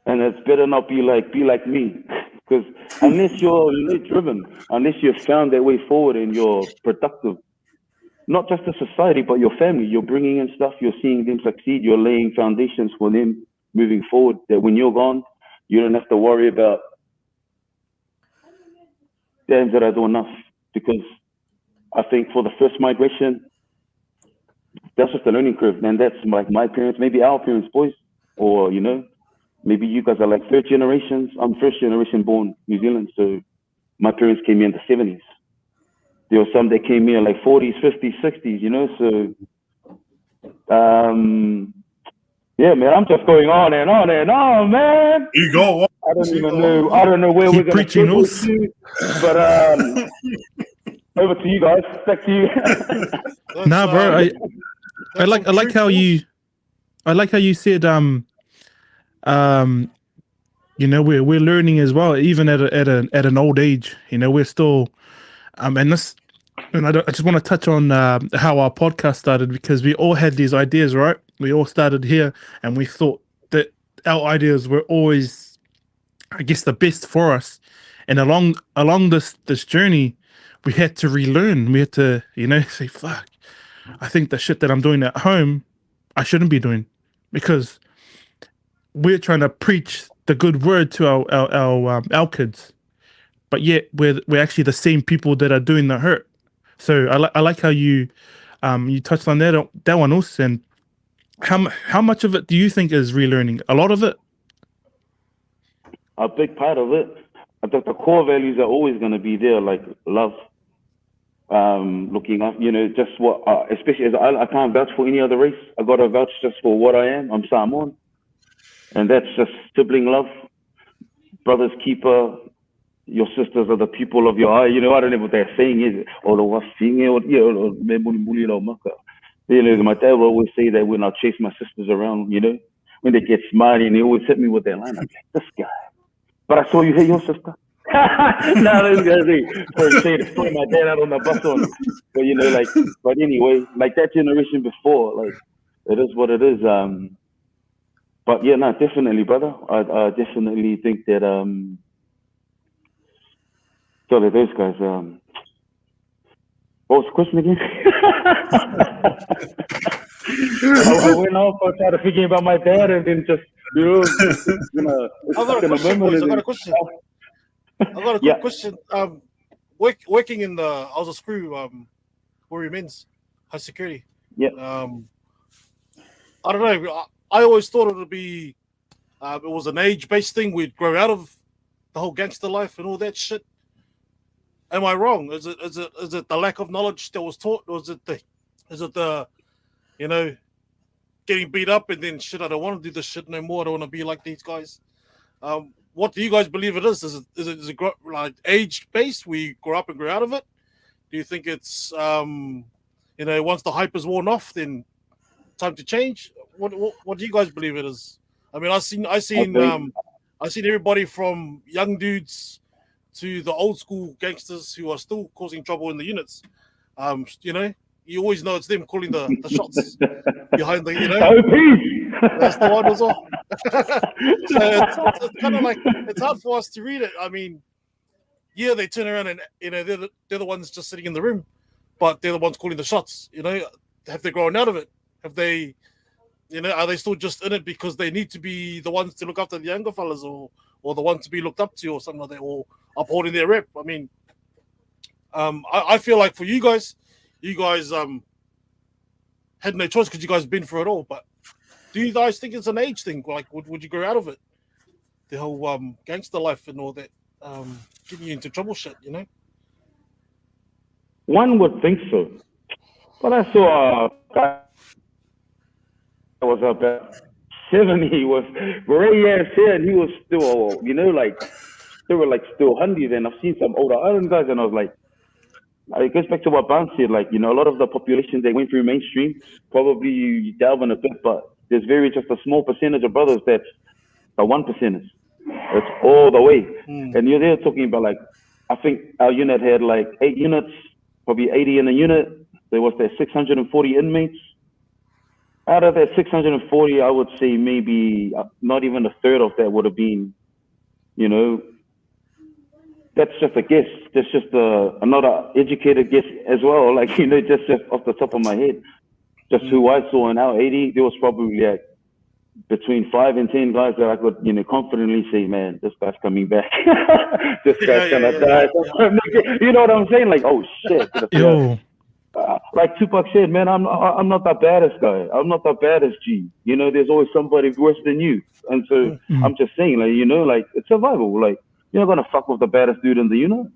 Speaker 6: And it's better not be like me. Because unless you're driven, unless you've found that way forward and you're productive, not just the society, but your family, you're bringing in stuff, you're seeing them succeed, you're laying foundations for them moving forward, that when you're gone, you don't have to worry about, damn, did I do enough? Because I think for the first migration, that's just a learning curve, man. That's like my parents, maybe our parents, boys, or, maybe you guys are like 3rd generations. I'm 1st generation born New Zealand, so my parents came here in the 70s. There were some that came here like 40s, 50s, 60s, so yeah, man, I'm just going on and on and on, man.
Speaker 2: You go on.
Speaker 6: I don't know where we're gonna take this to, but over to you guys. Back to you.
Speaker 1: Nah, bro, I like how you said we're learning as well, even at an old age. We're still and I just want to touch on how our podcast started, because we all had these ideas, right? We all started here, and we thought that our ideas were always, I guess, the best for us. And along this journey, we had to relearn. We had to, say, fuck, I think the shit that I'm doing at home, I shouldn't be doing, because we're trying to preach the good word to our kids, but yet we're actually the same people that are doing the hurt. So I like how you touched on that one also. And how much of it do you think is relearning? A lot of it.
Speaker 6: A big part of it. I think the core values are always going to be there, like love, looking up, just what, especially as I can't vouch for any other race. I got to vouch just for what I am. I'm Samoan. And that's just sibling love. Brother's keeper. Your sisters are the pupil of your eye. I don't know what they're saying is. You know, my dad will always say that when I chase my sisters around, you know, when they get smiley, and they always hit me with that line. I'm like, this guy. But I saw you hit your sister. No, this guy's throwing my dad out on the bus on. But you know, like, but anyway, like that generation before, like, it is what it is. But yeah, no, definitely, brother. I definitely think that sorry, those guys. What was the question again? I went off. I started thinking about my dad, and then just
Speaker 3: I got a question, boys. I got a question. Quick question. Working in I was a screw, Warrior Men's high security.
Speaker 6: Yeah.
Speaker 3: I don't know. I always thought it would be, it was an age-based thing. We'd grow out of the whole gangster life and all that shit. Am I wrong? Is it the lack of knowledge that was taught, or is it the you know, getting beat up and then shit? I don't want to do this shit no more. I don't want to be like these guys. What do you guys believe it is? Is it like age-based? We grow up and grow out of it. Do you think it's you know, once the hype is worn off, then time to change? What do you guys believe it is? I mean, I seen everybody from young dudes to the old school gangsters who are still causing trouble in the units. You know, you always know it's them calling the shots behind the, you know. That's the one as well. So it's kind of like, it's hard for us to read it. I mean, yeah, they turn around and, you know, they're the ones just sitting in the room, but they're the ones calling the shots. You know, have they grown out of it? Have they, you know, are they still just in it because they need to be the ones to look after the younger fellas, or the ones to be looked up to, or something like that, or upholding their rep? I mean, I feel like for you guys had no choice because you guys been through it all. But do you guys think it's an age thing? Like, would you grow out of it? The whole gangster life and all that, getting you into trouble shit, you know?
Speaker 6: One would think so. But I saw a guy that was about 70. He was gray ass hair, and he was still, you know, like, they were like still hungry. Then I've seen some older island guys, and I was like, it goes back to what Bounce said. Like, you know, a lot of the population, they went through mainstream. Probably you delve in a bit, but there's just a small percentage of brothers that's the 1%ers. It's all the way. And you're there talking about, like, I think our unit had like 8 units, probably 80 in a unit. There was that 640 inmates. Out of that 640, I would say maybe not even a third of that would have been, you know, that's just a guess. That's just another educated guess as well. Like, you know, just off the top of my head, just who I saw in our 80, there was probably like between 5 and 10 guys that I could, you know, confidently say, man, this guy's coming back. This guy's gonna die. You know what I'm saying? Like, oh shit. Like Tupac said, man, I'm not the baddest guy. I'm not the baddest G. You know, there's always somebody worse than you. And so I'm just saying, like, you know, like, it's survival. Like, you're not gonna fuck with the baddest dude in the unit.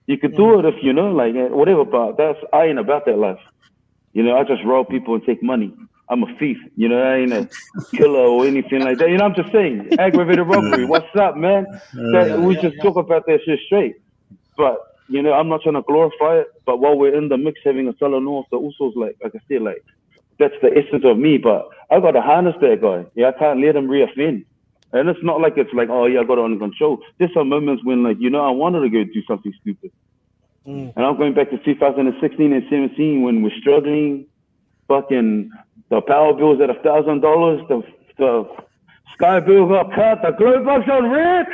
Speaker 6: You could do it if, you know, like, whatever, but I ain't about that life. You know, I just rob people and take money. I'm a thief, you know, I ain't a killer or anything like that. You know, I'm just saying, aggravated robbery. What's up, man? We just talk about that shit straight. But, you know, I'm not trying to glorify it, but while we're in the mix having a solo north, the Usos, like I said, like, that's the essence of me, but I got to harness that guy. Yeah, I can't let him reoffend. And it's not like it's like, oh yeah, I got it under control. There's some moments when, like, you know, I wanted to go do something stupid. And I'm going back to 2016 and 17 when we're struggling, fucking the power bill's at $1,000, the sky bill got cut, the glow box on red.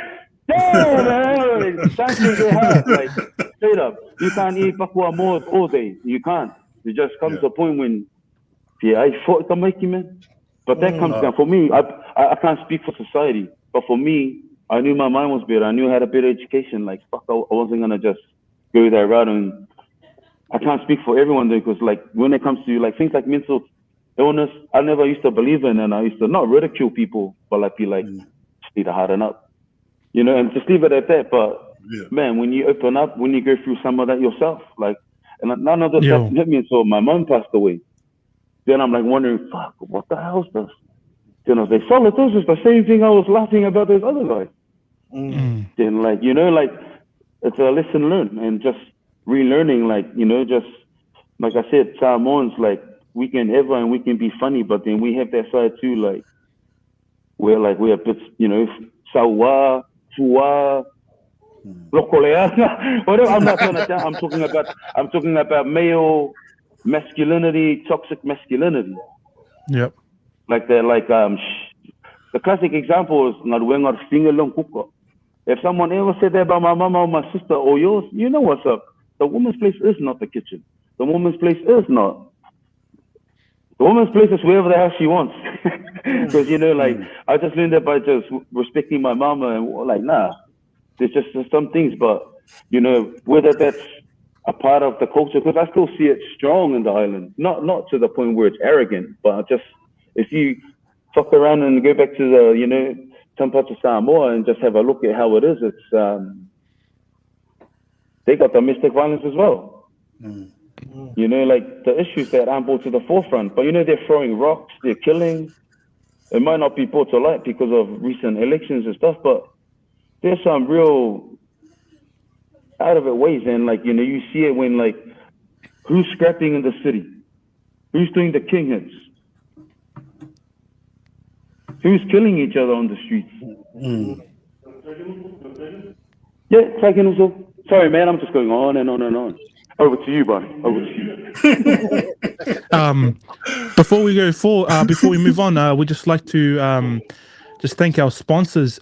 Speaker 6: Damn, man, something get hard. Like, straight up, you can't eat bakwa more all day. You can't. It just comes to a point when, I fought the Mikey, man. But that comes down, for me, I can't speak for society, but for me, I knew my mind was better. I knew I had a better education. Like, fuck, I wasn't going to just go that route. And I can't speak for everyone though, because, like, when it comes to, like, things like mental illness, I never used to believe in, and I used to not ridicule people, but like, be like, just need to harden up, you know, and just leave it at that. But man, when you open up, when you go through some of that yourself, like, and none of this stuff hit me until my mom passed away. Then I'm like wondering, fuck, what the hell's this? Then I was like, solid, this is the same thing I was laughing about those other guys. Then, like, you know, like, it's a lesson learned, and just relearning, like, you know, just like I said, Samoans, like, weekend ever, and we can be funny, but then we have that side too, like we're a bit, sawa, fua, lokolea, whatever. I'm not gonna. I'm talking about male masculinity, toxic masculinity.
Speaker 1: Yep.
Speaker 6: Like the classic example is ngadwengar fingerlong kuko. If someone ever said that about my mama or my sister or yours, you know what's up. The woman's place is not the kitchen. The woman's place is not. The woman's place is wherever the hell she wants. Because, I just learned that by just respecting my mama and there's just some things, but, whether that's a part of the culture, because I still see it strong in the island. Not to the point where it's arrogant, but just if you fuck around and go back to the, some parts of Samoa and just have a look at how it is, it's they got domestic violence as well. The issues that aren't brought to the forefront, but they're throwing rocks, they're killing. It might not be brought to light because of recent elections and stuff, but there's some real out of it ways, and you see it when who's scrapping in the city, who's doing the king hits, who's killing each other on the streets. Yeah, taking also. Sorry, man, I'm just going on and on and on. Over to you, buddy. Over to you.
Speaker 1: Before we go before we move on, we'd just like to just thank our sponsors.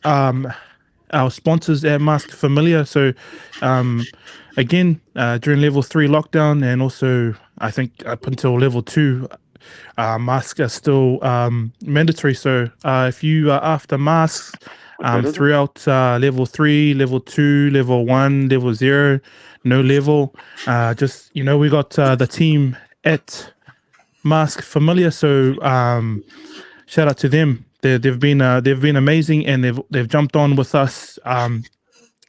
Speaker 1: Our sponsors at Mask Familiar. So, again, during level 3 lockdown, and also I think up until level 2, masks are still mandatory. So, if you are after masks throughout level 3, level 2, level 1, level 0, no level, just we got the team at Mask Familiar. So, shout out to them. They've been amazing, and they've jumped on with us and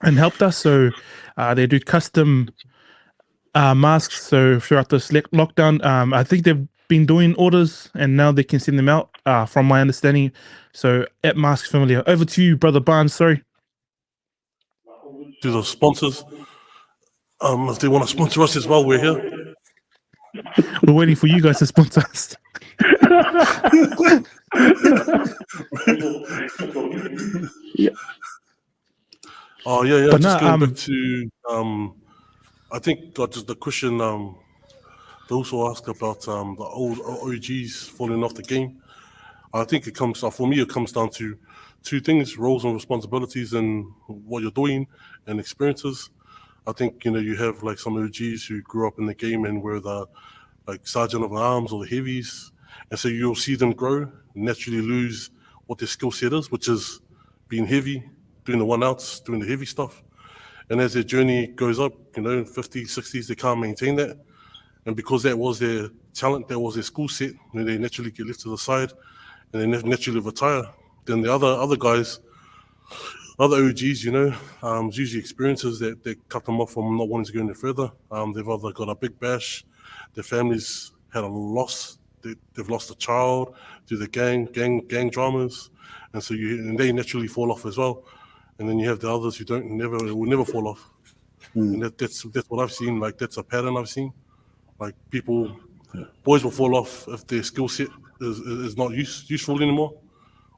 Speaker 1: helped us. So they do custom masks. So throughout this lockdown, I think they've been doing orders, and now they can send them out. From my understanding, so at Mask Familiar. Over to you, Brother Barnes. Sorry.
Speaker 5: To the sponsors, if they want to sponsor us as well, we're here.
Speaker 1: We're waiting for you guys to sponsor us.
Speaker 6: Yeah.
Speaker 5: Oh yeah.
Speaker 1: But
Speaker 5: just going back to I think just the question they also asked about the old OGs falling off the game. I think it comes down to two things: roles and responsibilities, and what you're doing, and experiences. I think you have some OGs who grew up in the game and were the sergeant of arms or the heavies, and so you'll see them grow, naturally lose what their skill set is, which is being heavy, doing the 1-outs, doing the heavy stuff. And as their journey goes up, 50s, 60s, they can't maintain that. And because that was their talent, that was their skill set, they naturally get left to the side and they naturally retire. Then the other guys, other OGs, usually experiences that cut them off from not wanting to go any further. They've either got a big bash, their families had a loss, they've lost a child due to gang dramas, and so they naturally fall off as well. And then you have the others who will never fall off. And that's what I've seen. That's a pattern I've seen. Boys will fall off if their skill set is not useful anymore,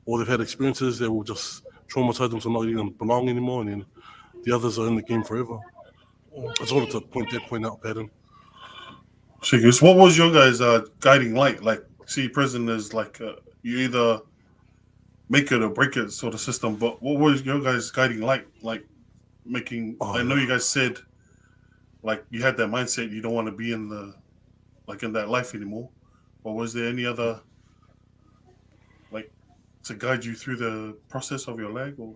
Speaker 5: or they've had experiences that will just traumatize them to not even belong anymore, and then the others are in the game forever. I just wanted to point out pattern.
Speaker 2: Shigus, what was your guys' guiding light? See, prison is you either make it or break it sort of system, but what was your guys' guiding light? I know you guys said you had that mindset you don't want to be in in that life anymore, or was there any other to guide you through the process of your leg? Or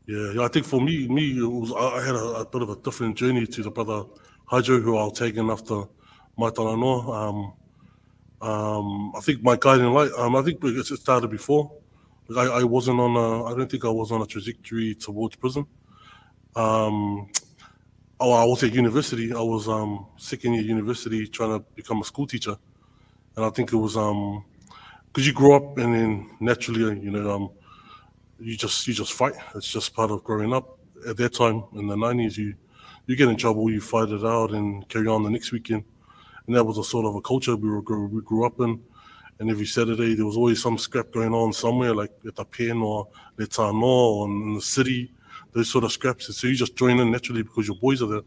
Speaker 5: yeah, I think for me it was, I had a bit of a different journey to the brother Hydro, who I'll take in after my talanoa. I think my guiding light, I think it started before. I wasn't I don't think I was on a trajectory towards prison. I was at university. I was second year university trying to become a school teacher. And I think it was because you grow up and then naturally, you just fight. It's just part of growing up. At that time in the 90s, you get in trouble, you fight it out and carry on the next weekend. And and that was a sort of a culture we grew up in. And every Saturday there was always some scrap going on somewhere, like at the pen or Le Tano or in the city, those sort of scraps. And so you just join in naturally because your boys are there.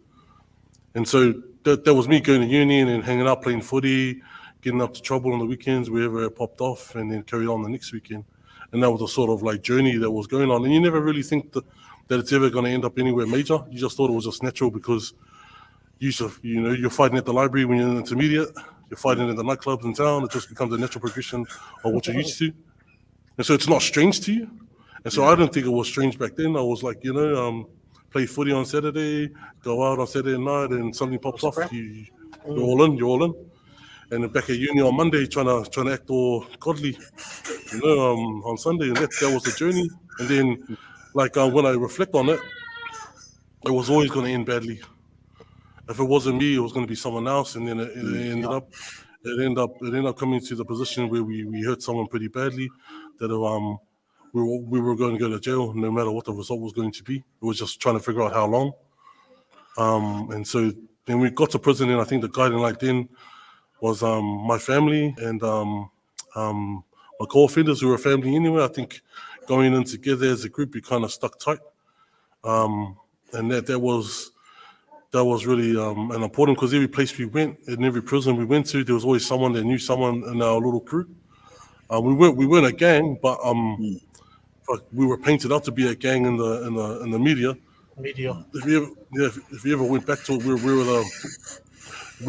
Speaker 5: And so that was me going to uni and then hanging out, playing footy, getting up to trouble on the weekends, wherever it popped off, and then carried on the next weekend. And that was a sort of like journey that was going on. And you never really think that it's ever going to end up anywhere major. You just thought it was just natural because you're fighting at the library when you're in intermediate, you're fighting in the nightclubs in town. It just becomes a natural progression of what you're used to. And so it's not strange to you. And so I didn't think it was strange back then. I was like, play footy on Saturday, go out on Saturday night, and something pops off. You're all in. And then back at uni on Monday, trying to act all godly, on Sunday, and that was the journey. And then, when I reflect on it, it was always going to end badly. If it wasn't me, it was going to be someone else, and then it ended up coming to the position where we hurt someone pretty badly, that we were going to go to jail no matter what the result was going to be. It was just trying to figure out how long. And so then we got to prison, and I think the guiding light then was my family and my co-offenders who were family anyway. I think going in together as a group, we kind of stuck tight. And that was really an important, because every place we went, in every prison we went to, there was always someone that knew someone in our little crew. We weren't a gang, but we were painted out to be a gang in the media. If you ever went back to it, we were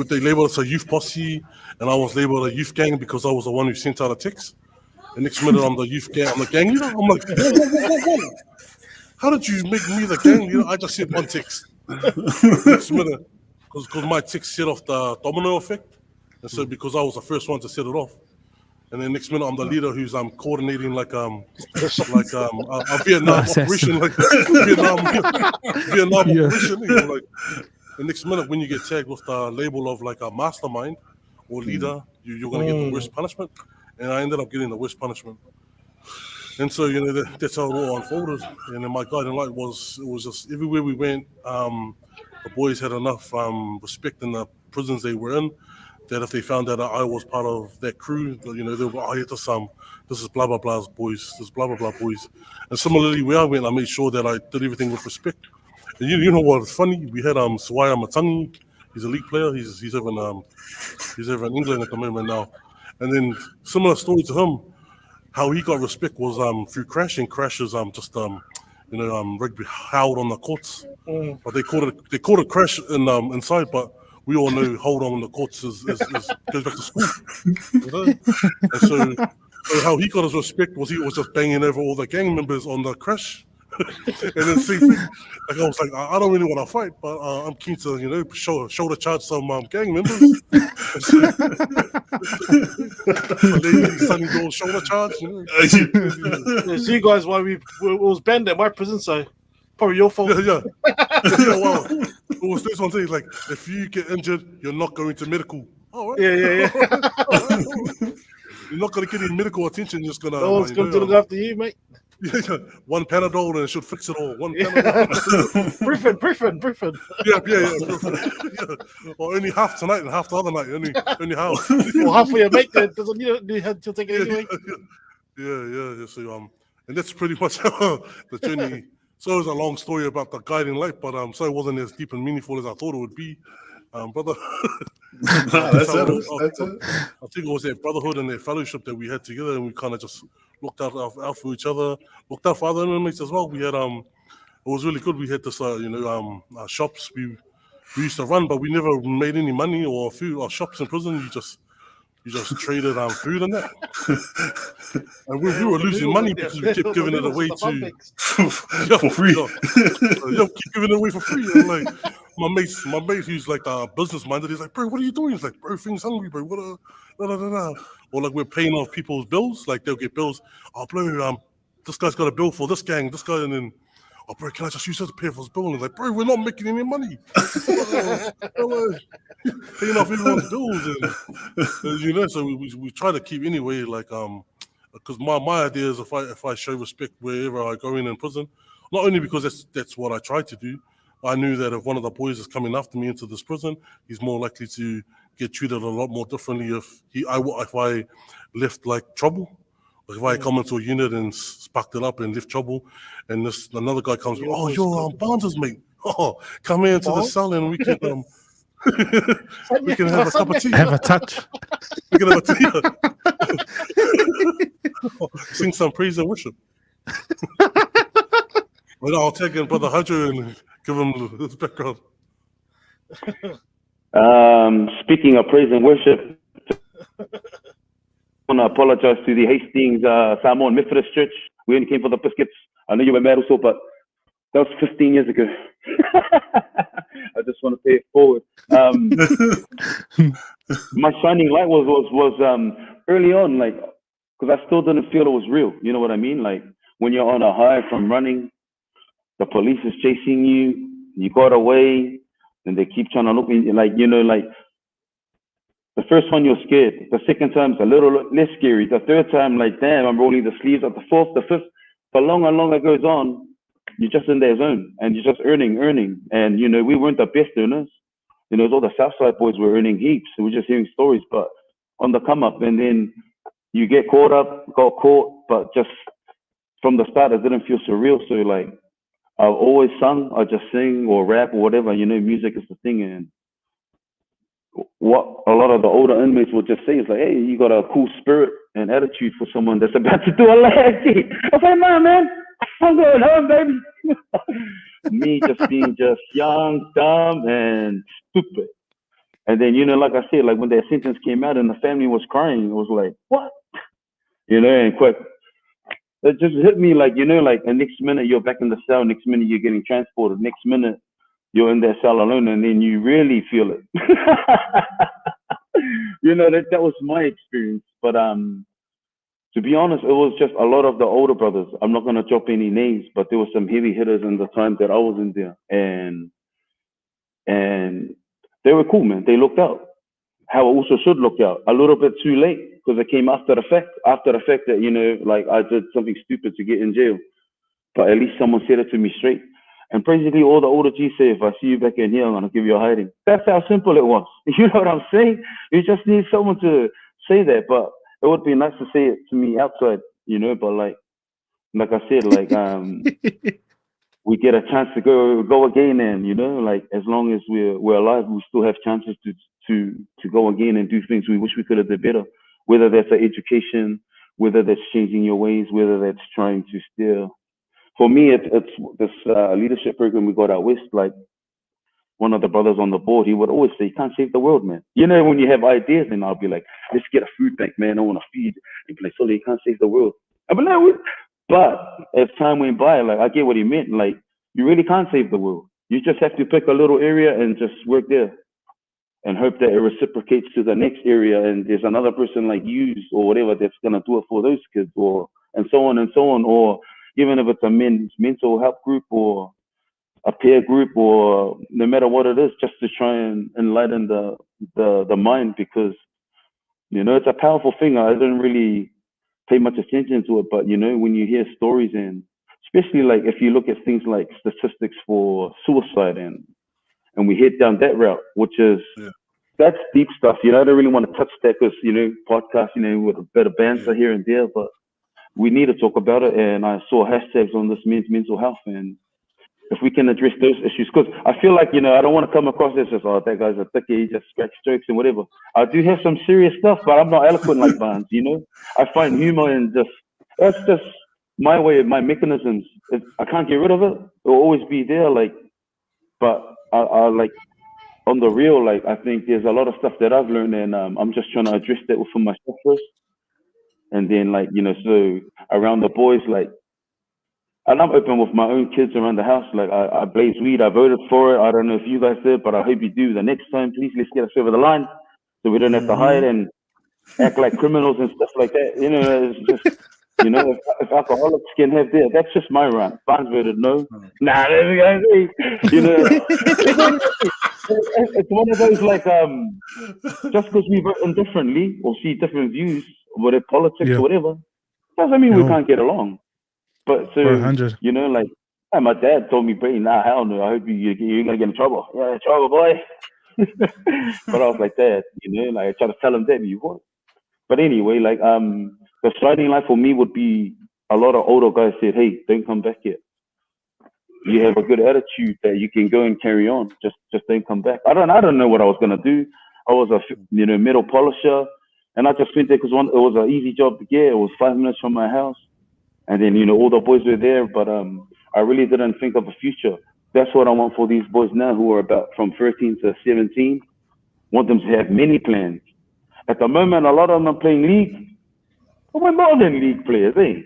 Speaker 5: they labeled us a youth posse, and I was labeled a youth gang because I was the one who sent out a text. And next minute I'm the youth gang, I'm the gang leader. I'm like, whoa. How did you make me the gang leader? I just sent one text. Next minute, because my text set off the domino effect. And so because I was the first one to set it off. And then next minute I'm the leader who's coordinating like a Vietnam operation, like Vietnam operation. The next minute when you get tagged with the label of like a mastermind or leader, you're going to get the worst punishment. And I ended up getting the worst punishment. And so, that's how it all unfolded. And then my guiding light was just everywhere we went, the boys had enough respect in the prisons they were in, that if they found out that I was part of that crew, they were, this is blah, blah, blah's boys, this is blah, blah, blah boys. And similarly, where I went, I made sure that I did everything with respect. And you know what's funny? We had Swaya Matangi. He's a league player. He's over in England at the moment now. And then similar story to him, how he got respect was through crashing. Crashes rugby howled on the courts. But they called it crash inside, but we all know hold on the courts goes back to school. And so how he got his respect was he was just banging over all the gang members on the crash. And then same thing, I was like, I don't really want to fight, but I'm keen to, shoulder charge some gang members. Sunny girl shoulder charge.
Speaker 3: So you guys, why it was banned at my prison, so probably your fault.
Speaker 5: Yeah, wow. It was this one thing, like, if you get injured, you're not going to medical. Oh, right.
Speaker 3: Yeah.
Speaker 5: You're not going to get any medical attention. You're just going to.
Speaker 3: No one's going to look after you, mate.
Speaker 5: One Panadol and it should fix it all. One Panadol.
Speaker 3: Briefing.
Speaker 5: Yeah. Or only half tonight and half the other night. Only half.
Speaker 3: Well, half for your mate then. Doesn't you have to take it anyway?
Speaker 5: Yeah. So and that's pretty much the journey. So it was a long story about the guiding light, but so it wasn't as deep and meaningful as I thought it would be, brother.
Speaker 2: That's it.
Speaker 5: I think it was that brotherhood and that fellowship that we had together, and we kind of just looked out for each other, looked out for other inmates as well. We had it was really good. We had this shops we used to run, but we never made any money or food or shops in prison. You just traded food and that, and we were losing money because we kept giving it away for free. Keep giving it away for free. And like my mate who's like business minded, he's like, bro, what are you doing? He's like, bro, things hungry, bro. What? Or like we're paying off people's bills. Like they'll get bills. Oh, bro, this guy's got a bill for this gang, this guy, and then, oh, bro, can I just use that to pay for his bill? And like, bro, we're not making any money. Paying off everyone's bills, and so we try to keep anyway, like because my idea is if I show respect wherever I go in prison, not only because that's what I try to do. I knew that if one of the boys is coming after me into this prison, he's more likely to get treated a lot more differently if I left like trouble. Like if I come into a unit and sparked it up and left trouble, and another guy comes, oh, you're Barnes' mate. Oh, come here into the cell and we can we can have a cup of tea.
Speaker 1: Have a touch.
Speaker 5: We can have a tea. Sing some praise and worship. Well, I'll take in Brother Hydro and give him his background.
Speaker 6: Speaking of praise and worship, I want to apologize to the Hastings Samoan Methodist Church. We only came for the biscuits. I know you were mad also, but that was 15 years ago. I just want to pay it forward. My shining light was early on, like, because I still didn't feel it was real. You know what I mean? Like when you're on a high from running, the police is chasing you, you got away, and they keep trying to look in, like, you know, like the first one you're scared, the second time's a little less scary, the third time, like, damn, I'm rolling the sleeves up, the fourth, the fifth, the longer and longer it goes on, you're just in their zone and you're just earning. And, you know, we weren't the best earners. You know, all the Southside boys were earning heaps. So we're just hearing stories, but on the come up, and then you get got caught, but just from the start, it didn't feel surreal. So like, I've always sung, I just sing or rap or whatever, you know, music is the thing. And what a lot of the older inmates would just say is like, hey, you got a cool spirit and attitude for someone that's about to do a lag. I say, nah, man, I'm going home, baby. Me just being just young, dumb, and stupid. And then, you know, like I said, like when that sentence came out and the family was crying, it was like, what? You know, and quick. It just hit me like, you know, like the next minute you're back in the cell, next minute you're getting transported, next minute you're in that cell alone, and then you really feel it. You know, that was my experience. But to be honest, it was just a lot of the older brothers. I'm not going to drop any names, but there were some heavy hitters in the time that I was in there. And they were cool, man. They looked out. How I also should look out. A little bit too late, because it came after the fact that, you know, like I did something stupid to get in jail. But at least someone said it to me straight. And basically all the older G's say, if I see you back in here, I'm going to give you a hiding. That's how simple it was. You know what I'm saying? You just need someone to say that. But it would be nice to say it to me outside, you know, but like I said, like, we get a chance to go again, and, you know, like as long as we're alive, we still have chances to go again and do things we wish we could have done better. Whether that's an education, whether that's changing your ways, whether that's trying to steer. For me, it's this leadership program we got out west. Like one of the brothers on the board, he would always say, "You can't save the world, man." You know, when you have ideas, and I'll be like, "Let's get a food bank, man. I want to feed." He'd be like, "So you can't save the world." I'd be like, but as time went by, like I get what he meant. Like you really can't save the world. You just have to pick a little area and just work there, and hope that it reciprocates to the next area, and there's another person like you or whatever that's gonna do it for those kids, or and so on, or even if it's a mental health group or a peer group, or no matter what it is, just to try and enlighten the mind, because, you know, it's a powerful thing. I didn't really pay much attention to it, but, you know, when you hear stories, and especially like if you look at things like statistics for suicide, and we head down that route, which is, that's deep stuff. You know, I don't really want to touch that because, you know, podcast, you know, with a bit of banter here and there, but we need to talk about it. And I saw hashtags on this men's mental health, and if we can address those issues, because I feel like, you know, I don't want to come across as just, oh, that guy's a thickie, he just scratch jokes and whatever. I do have some serious stuff, but I'm not eloquent like Barnes, you know. I find humor in that's just my way, my mechanisms. I can't get rid of it. It'll always be there, like, but I like, on the real, like, I think there's a lot of stuff that I've learned, and I'm just trying to address that for myself first. And then, like, you know, so around the boys, like, and I'm open with my own kids around the house. Like, I blaze weed. I voted for it. I don't know if you guys did, but I hope you do. The next time, please, let's get us over the line so we don't have to hide and act like criminals and stuff like that. You know, it's just, you know, if alcoholics can have that, that's just my rant. Barnes voted no. Nah, there we go. You know, it's one of those, like, just because we vote indifferently or see different views, whether politics or whatever, doesn't mean we can't get along. But so,
Speaker 1: 100.
Speaker 6: you know, like, my dad told me, "Brady, nah, hell no. I hope you're gonna get in trouble. Yeah, trouble, boy." But I was like, Dad, like I try to tell him that, you what? But anyway, like the starting line for me would be a lot of older guys said, hey, don't come back yet. You have a good attitude that you can go and carry on. Just don't come back. I don't know what I was gonna do. I was a metal polisher, and I just went there because it was an easy job to get. It was 5 minutes from my house, and then all the boys were there. But I really didn't think of a future. That's what I want for these boys now, who are about from 13 to 17. Want them to have many plans. At the moment, a lot of them are playing league. But we're more than league players, eh?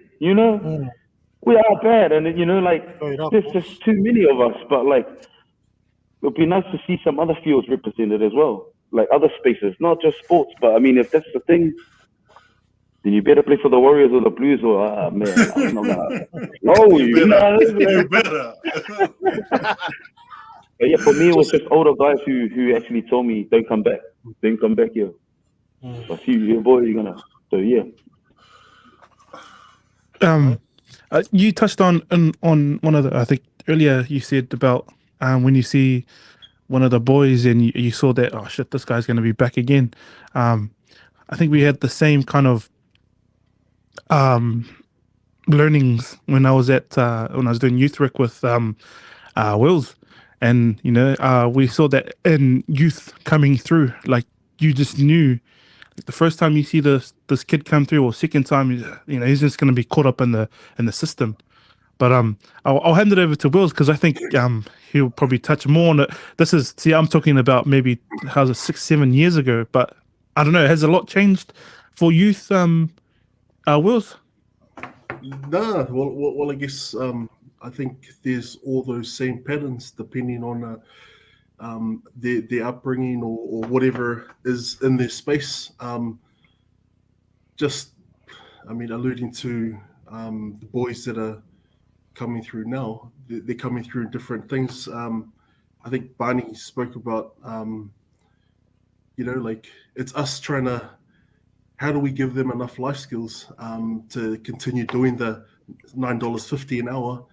Speaker 6: We are bad, and like there's just too many of us. But like, it'd be nice to see some other fields represented as well, like other spaces, not just sports. But I mean, if that's the thing, then you better play for the Warriors or the Blues, or man, I'm not gonna. No,
Speaker 2: You better.
Speaker 6: But yeah, for me, it was just older guys who actually told me, don't come back here. I see you, boy, you're gonna. So yeah.
Speaker 1: You touched on one of the, I think earlier you said about when you see one of the boys and you saw that, oh shit, this guy's going to be back again. I think we had the same kind of learnings when I was doing youth work with Wills, and we saw that in youth coming through, like you just knew. The first time you see this kid come through, or second time, he's just going to be caught up in the system. But I'll hand it over to Wills because I think he'll probably touch more on it. I'm talking about maybe how's it 6-7 years ago, but I don't know. Has a lot changed for youth, Wills?
Speaker 4: No, well, I guess I think there's all those same patterns depending on their upbringing or whatever is in their space. Alluding to the boys that are coming through now, they're coming through different things. I think Barney spoke about, like it's us trying to, how do we give them enough life skills to continue doing the $9.50 an hour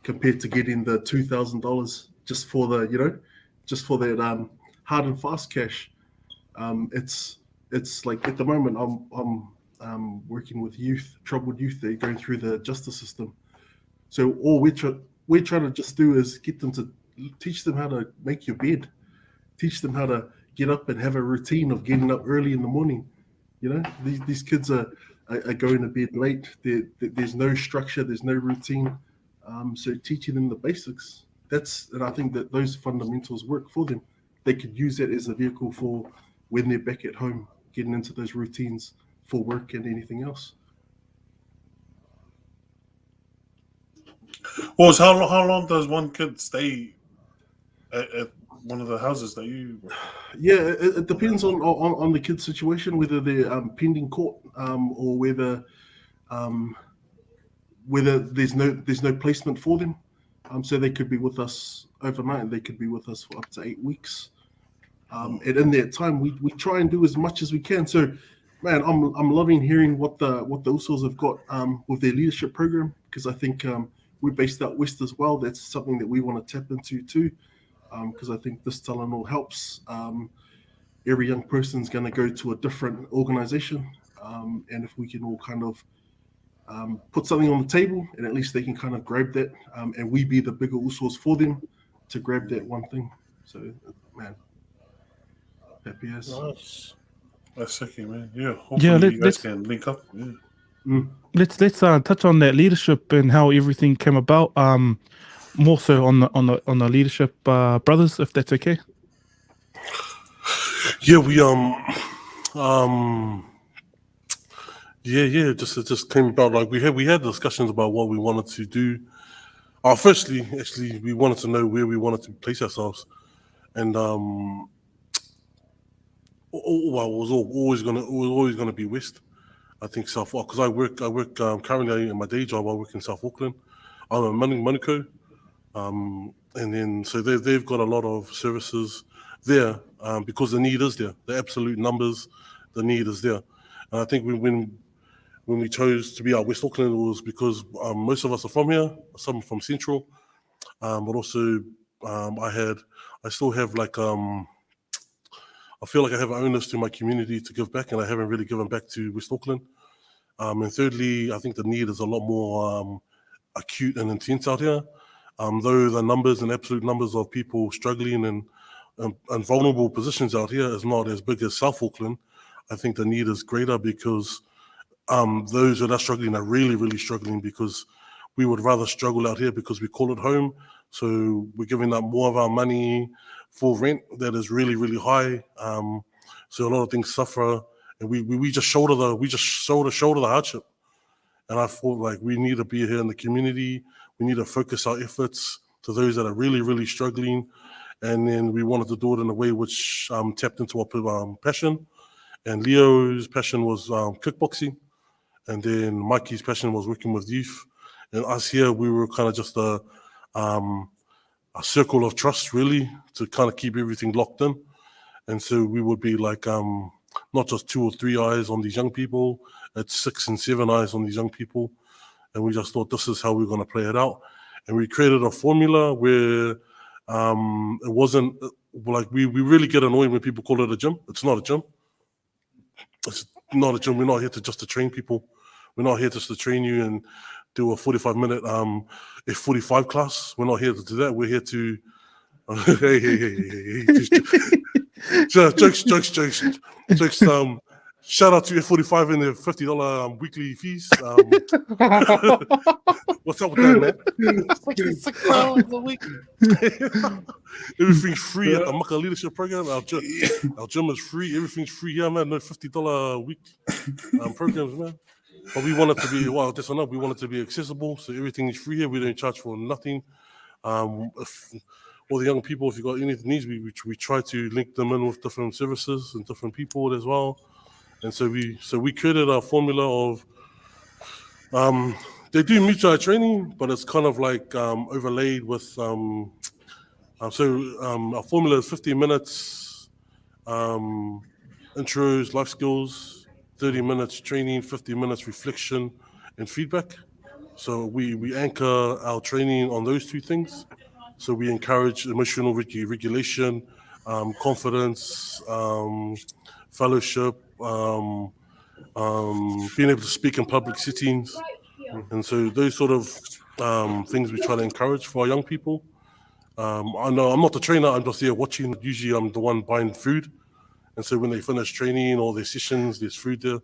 Speaker 4: compared to getting the $2,000 just for the, just for that hard and fast cash. It's like at the moment I'm working with troubled youth. They're going through the justice system. So all we're trying to just do is get them to teach them how to make your bed, teach them how to get up and have a routine of getting up early in the morning. These kids are going to bed late. There's no structure, there's no routine. So teaching them the basics. And I think that those fundamentals work for them. They could use that as a vehicle for when they're back at home, getting into those routines for work and anything else.
Speaker 2: Well, so how long does one kid stay at one of the houses that you?
Speaker 4: Yeah, it depends on the kid's situation, whether they're pending court or whether there's no placement for them. So they could be with us overnight, and they could be with us for up to 8 weeks. And in that time, we try and do as much as we can. So, man, I'm loving hearing what the Usos have got with their leadership program, because I think we're based out west as well. That's something that we want to tap into too, because I think this Talanoa helps. Every young person's going to go to a different organization, and if we can all kind of put something on the table, and at least they can kind of grab that, and we be the bigger Usos for them to grab that one thing. So, man, happy as.
Speaker 3: Nice.
Speaker 2: That's sick, man. Yeah, hopefully you guys can link up. Yeah.
Speaker 1: Let's touch on that leadership and how everything came about. More so on the leadership, brothers, if that's okay.
Speaker 5: Yeah, we it just came about. Like we had discussions about what we wanted to do. Firstly, actually, we wanted to know where we wanted to place ourselves, and it was always gonna be West. I think South, because I work currently in my day job. I work in South Auckland. I'm in Manukau, and then so they've got a lot of services there because the need is there. The absolute numbers, the need is there, and I think when we chose to be out West Auckland, it was because most of us are from here, some from Central, but also I still have like I feel like I have an onus to my community to give back, and I haven't really given back to West Auckland. And thirdly, I think the need is a lot more acute and intense out here. Though the numbers and absolute numbers of people struggling and vulnerable positions out here is not as big as South Auckland, I think the need is greater because those that are struggling are really, really struggling, because we would rather struggle out here because we call it home. So we're giving up more of our money for rent that is really, really high. So a lot of things suffer, and we just shoulder the hardship. And I thought, like, we need to be here in the community. We need to focus our efforts to those that are really, really struggling. And then we wanted to do it in a way which tapped into our passion. And Leo's passion was kickboxing. And then Mikey's passion was working with youth. And us here, we were kind of just a circle of trust, really, to kind of keep everything locked in. And so we would be like not just 2 or 3 eyes on these young people, it's 6 and 7 eyes on these young people. And we just thought this is how we're going to play it out. And we created a formula where it wasn't like we really get annoyed when people call it a gym. It's not a gym. It's not a gym. We're not here to train people. We're not here just to train you and do a 45-minute F45 class. We're not here to do that. We're here to jokes. Shout out to F45 and their $50 weekly fees. What's up with that, man?
Speaker 3: 66 hours a week.
Speaker 5: Everything's free at the Maka Leadership Program. Our gym is free. Everything's free here, man. No $50 a week programs, man. But we want it to be, well, this or not, we want it to be accessible. So everything is free here. We don't charge for nothing. If all the young people, if you've got anything needs, we try to link them in with different services and different people as well. And so we created a formula of they do mutual training, but it's kind of like overlaid with our formula is 15 minutes intros, life skills, 30 minutes training, 50 minutes reflection and feedback. So we anchor our training on those 2 things. So we encourage emotional regulation, confidence, fellowship, being able to speak in public settings. And so those sort of things we try to encourage for our young people. I know I'm not the trainer, I'm just here watching. Usually I'm the one buying food. And so when they finish training or their sessions, there's food there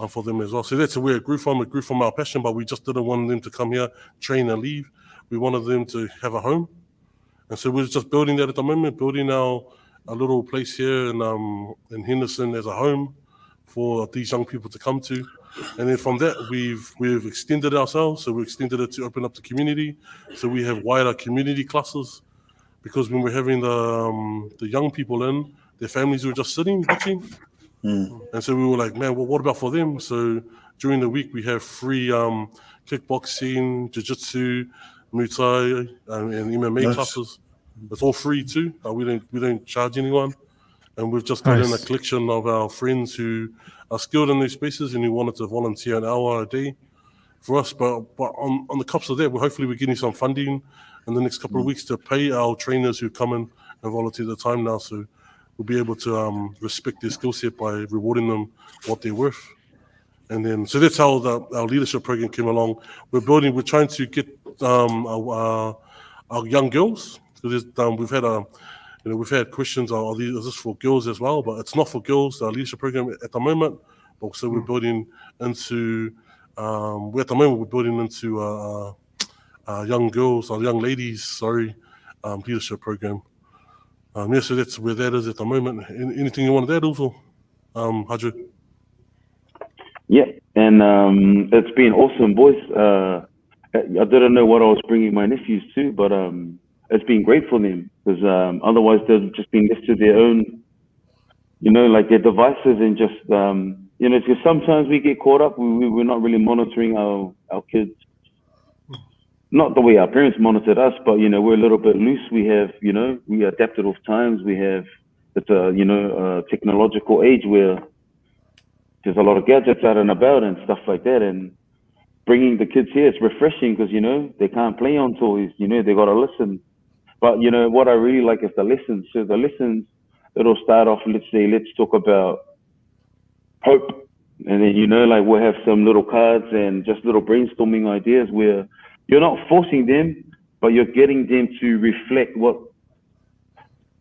Speaker 5: for them as well. So that's where it grew from. It grew from our passion, but we just didn't want them to come here, train and leave. We wanted them to have a home. And so we're just building that at the moment, building a little place here in Henderson as a home for these young people to come to. And then from that, we've extended ourselves. So we extended it to open up the community. So we have wider community classes, because when we're having the young people in, their families were just sitting, watching. And so we were like, man, well, what about for them? So during the week, we have free kickboxing, jiu-jitsu, Muay Thai, and MMA classes. It's all free too. We don't charge anyone. And we've just got in a collection of our friends who are skilled in these spaces and who wanted to volunteer an hour a day for us. But on the cups of that, hopefully we're getting some funding in the next couple of weeks to pay our trainers who come in and volunteer the time now. So we'll be able to respect their skill set by rewarding them what they're worth. And then, so that's how our leadership program came along. We're trying to get our young girls. So we've had questions, is this for girls as well? But it's not for girls, our leadership program at the moment. But so we're building into, we're building into young girls, or young ladies, leadership program. So that's where that is at the moment. Anything you want to add also, Hadra?
Speaker 6: Yeah, and it's been awesome, boys. I didn't know what I was bringing my nephews to, but it's been great for them, because otherwise they've just been left to their own, like their devices, and just, because sometimes we get caught up, we're not really monitoring our kids. Not the way our parents monitored us, but, we're a little bit loose. We have, we adapted with times. It's a technological age where there's a lot of gadgets out and about and stuff like that. And bringing the kids here, it's refreshing, because, they can't play on toys, they got to listen. But, what I really like is the lessons. So the lessons, it'll start off. Let's talk about hope, and then like we'll have some little cards and just little brainstorming ideas where you're not forcing them, but you're getting them to reflect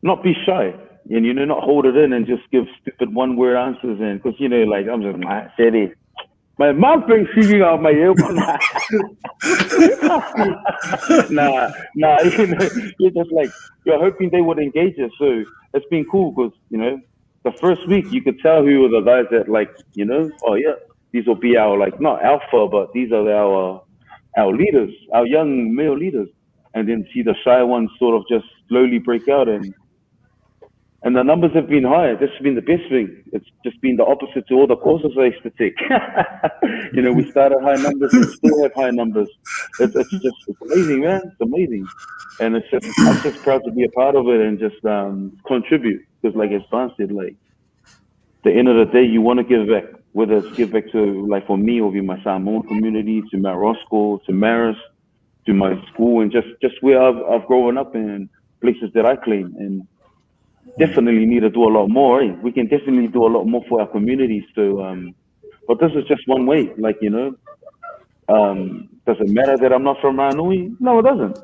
Speaker 6: not be shy, and not hold it in and just give stupid one-word answers. And because like I'm just steady. My mouth ain't singing out my ear. nah. You're just like you're hoping they would engage us. So it's been cool because the first week you could tell who were the guys that like oh yeah, these will be our like not alpha, but these are our leaders, our young male leaders, and then see the shy ones sort of just slowly break out and the numbers have been high. This has been the best thing. It's just been the opposite to all the courses I used to take. We started high numbers and still have high numbers. It's amazing, man. It's amazing. And I'm just proud to be a part of it and just contribute. Because like as Van said, like the end of the day, you want to give back. Whether it's give back to, like for me, or be my Samoan community, to my Roscoe, to Maris, to my school, and just where I've grown up in places that I claim. And definitely need to do a lot more. Eh? We can definitely do a lot more for our communities. So, but this is just one way. Like does it matter that I'm not from Ranui? No, it doesn't.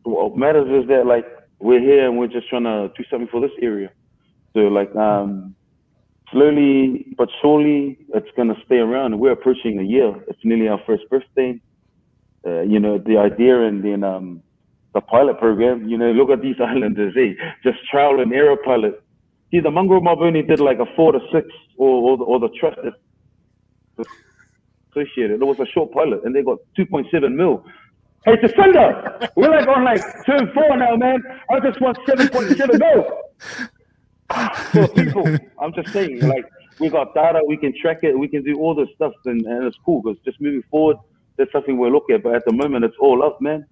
Speaker 6: What matters is that like we're here and we're just trying to do something for this area. So like slowly but surely, it's gonna stay around. And we're approaching a year. It's nearly our first birthday. The idea, and then the pilot program, look at these islanders, just trial and error pilot. See, the Mongrel Mob only did like a 4 to 6 or the trusted associated. It was a short pilot and they got 2.7 mil. Hey, Defender, we're like on like turn 4 now, man. I just want 7.7 mil. For people, I'm just saying, like, we got data, we can track it, we can do all this stuff, and it's cool because just moving forward, that's something we're looking at. But at the moment, it's all up, man.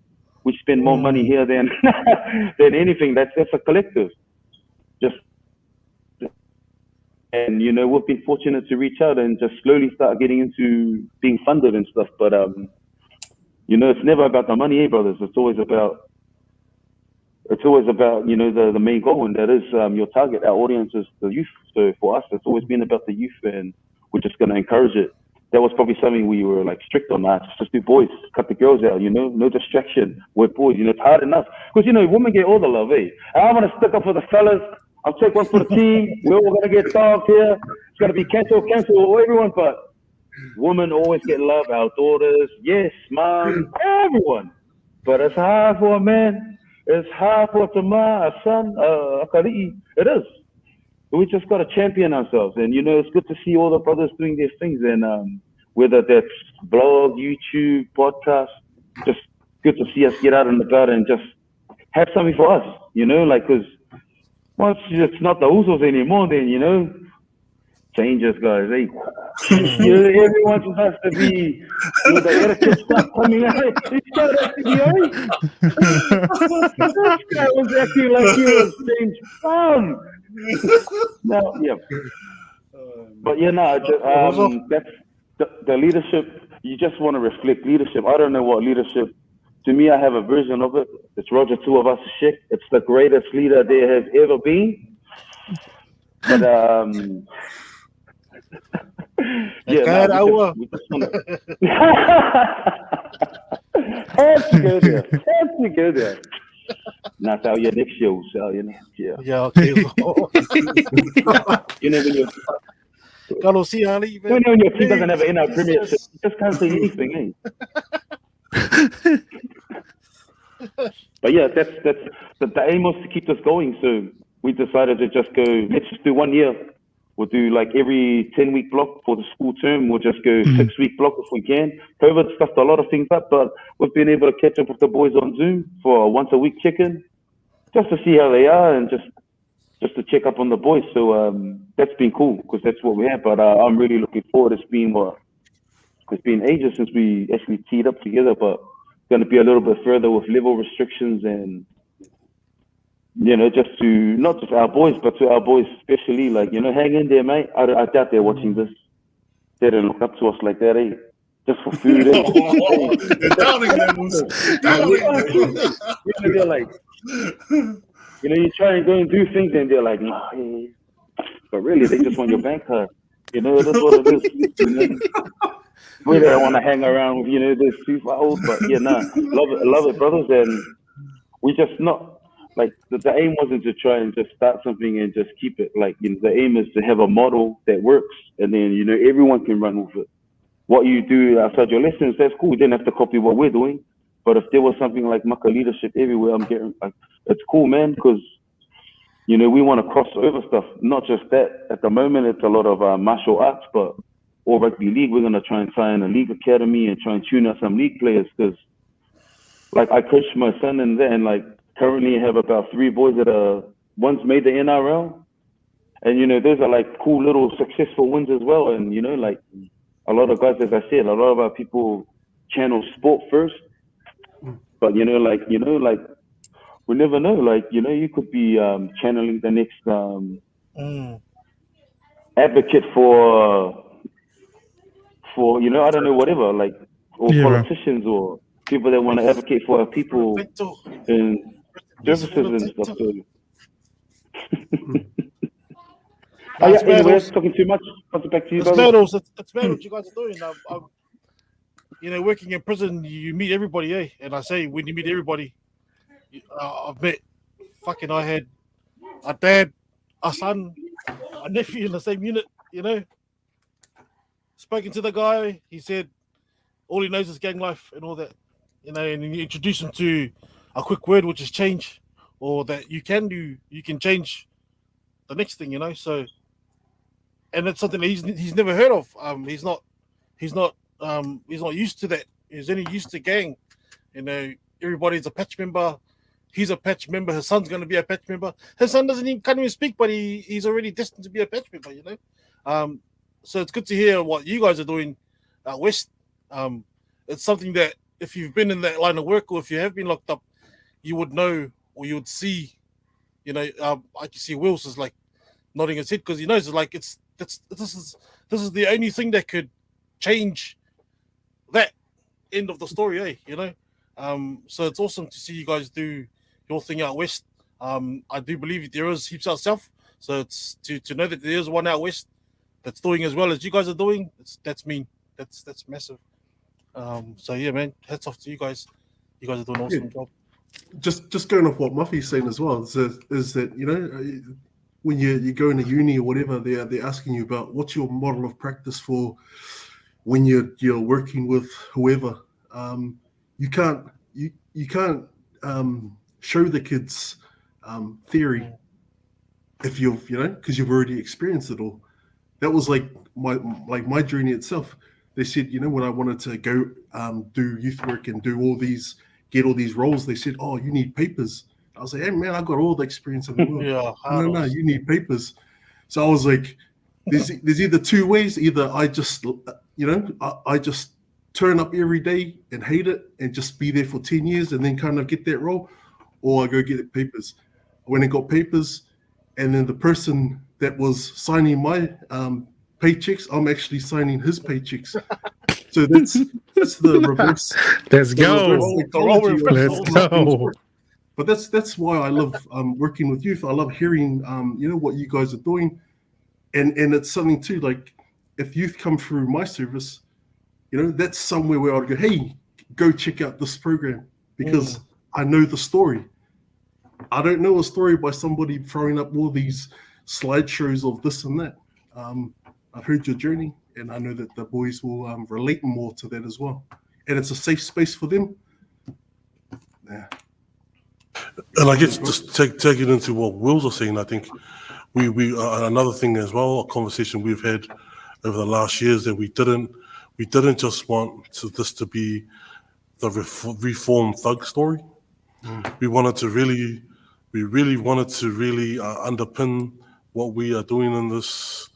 Speaker 6: We spend more money here than anything. That's a collective. And we've been fortunate to reach out and just slowly start getting into being funded and stuff. But it's never about the money, brothers. It's always about the main goal, and that is your target. Our audience is the youth. So for us, it's always been about the youth, and we're just gonna encourage it. That was probably something we were like strict on. Just do boys, cut the girls out, no distraction. We're boys, it's hard enough. Because, women get all the love, eh? I want to stick up for the fellas. I'll take one for the team. We're all going to get dogged here. It's going to be cancel, everyone. But women always get love. Our daughters, yes, mom, everyone. But it's hard for a man. It's hard for a son, a kari'i. It is. We just got to champion ourselves. And, it's good to see all the brothers doing their things. And whether that's blog, YouTube, podcast, just good to see us get out and about and just have something for us, because once it's not the Usos anymore, then, changes, guys. Hey, everyone just has to be, the etiquette stuff coming out. This guy was acting like he was James Bond. No, yeah. But that's the leadership. You just want to reflect leadership. I don't know what leadership. To me, I have a version of it. It's Roger Tuivasa-Sheck. It's the greatest leader there has ever been. But we just want to. Have to go there. Not out your next show, so
Speaker 3: Yeah, okay.
Speaker 6: When you're
Speaker 3: Carlos, see, Ali,
Speaker 6: when your team doesn't have an in-out premiership, you just can't say anything, eh? But yeah, that's the aim was to keep us going. So we decided to just go. Let's just do 1 year. We'll do like every 10-week block for the school term. We'll just go 6-week block if we can. COVID stuffed a lot of things up, but we've been able to catch up with the boys on Zoom for a once-a-week check-in, just to see how they are and just to check up on the boys. So that's been cool because that's what we have. But I'm really looking forward. It's been ages since we actually teed up together, but it's going to be a little bit further with level restrictions and. Just to not just our boys, but to our boys especially, like, hang in there, mate. I doubt they're watching this. They don't look up to us like that, eh? Just for food.
Speaker 2: They're doubting them.
Speaker 6: They're like, You know, you try and go and do things, and they're like, nah, but really, they just want your bank card. You know, that's what it is. You know, we don't want to hang around with, you know, this FIFA old, but yeah, nah, love it, brothers, and we just not like the aim wasn't to try and just start something and just keep it. Like, you know, the aim is to have a model that works, and then, you know, everyone can run with it. What you do outside your lessons, that's cool. You didn't have to copy what we're doing, but if there was something like Maka leadership everywhere, I'm getting like, it's cool, man, because you know, we want to cross over stuff. Not just that. At the moment, it's a lot of martial arts, but or rugby league. We're going to try and sign a league academy and try and tune out some league players, because, like, I coach my son in there, and like currently I have about 3 boys that are once made the NRL, and you know, those are like cool little successful wins as well. And you know, like a lot of guys, as I said, a lot of our people channel sport first, but you know, like we never know. Like, you know, you could be channeling the next advocate for you know, I don't know, whatever, like, or politicians or people that want to advocate for our people and services and stuff. So. Anyway, talking too much. Pass it back to you,
Speaker 3: it's mad what you guys are doing. You know, working in prison, you meet everybody, eh? And I say, when you meet everybody, I've met I had a dad, a son, a nephew in the same unit, you know. Spoken to the guy, he said all he knows is gang life and all that, you know, and you introduce him to a quick word, which is change, or that you can change the next thing, you know. So, and it's something that he's never heard of. He's not used to that. He's only used to gang, you know. Everybody's a patch member. He's a patch member. His son's going to be a patch member. His son can't even speak, but he's already destined to be a patch member, you know. So it's good to hear what you guys are doing out west. It's something that if you've been in that line of work, or if you have been locked up, you would know, or you would see, you know. I can see Wills is like nodding his head, because he knows, like, this is the only thing that could change that end of the story, eh? You know. So it's awesome to see you guys do your thing out west. I do believe there is heaps out south, so it's to know that there is one out west that's doing as well as you guys are doing. That's massive. So yeah, man, hats off to you guys. You guys are doing an awesome job.
Speaker 4: Just going off what Muffy's saying as well, is that, you know, when you go into uni or whatever, they're asking you about what's your model of practice for when you're working with whoever. You can't show the kids theory if you've, you know, because you've already experienced it all. That was like my journey itself. They said, you know, when I wanted to go do youth work and get all these roles, they said, oh, you need papers. I was like, hey man, I got all the experience in the world. No, you need papers. So I was like, there's either 2 ways. Either I just, you know, I just turn up every day and hate it and just be there for 10 years and then kind of get that role, or I go get papers. I went and got papers, and then the person that was signing my paychecks, I'm actually signing his paychecks. So that's the reverse.
Speaker 1: Let's go. Let's go.
Speaker 4: But that's why I love working with youth. I love hearing you know, what you guys are doing, and it's something too. Like, if youth come through my service, you know, that's somewhere where I'd go, hey, go check out this program, because I know the story. I don't know a story by somebody throwing up all these slideshows of this and that. I've heard your journey, and I know that the boys will relate more to that as well. And it's a safe space for them. Yeah.
Speaker 5: And I guess just take it into what Wills are saying. I think we another thing as well, a conversation we've had over the last years, that we didn't just want this to be the reform thug story. We really wanted to underpin what we are doing in this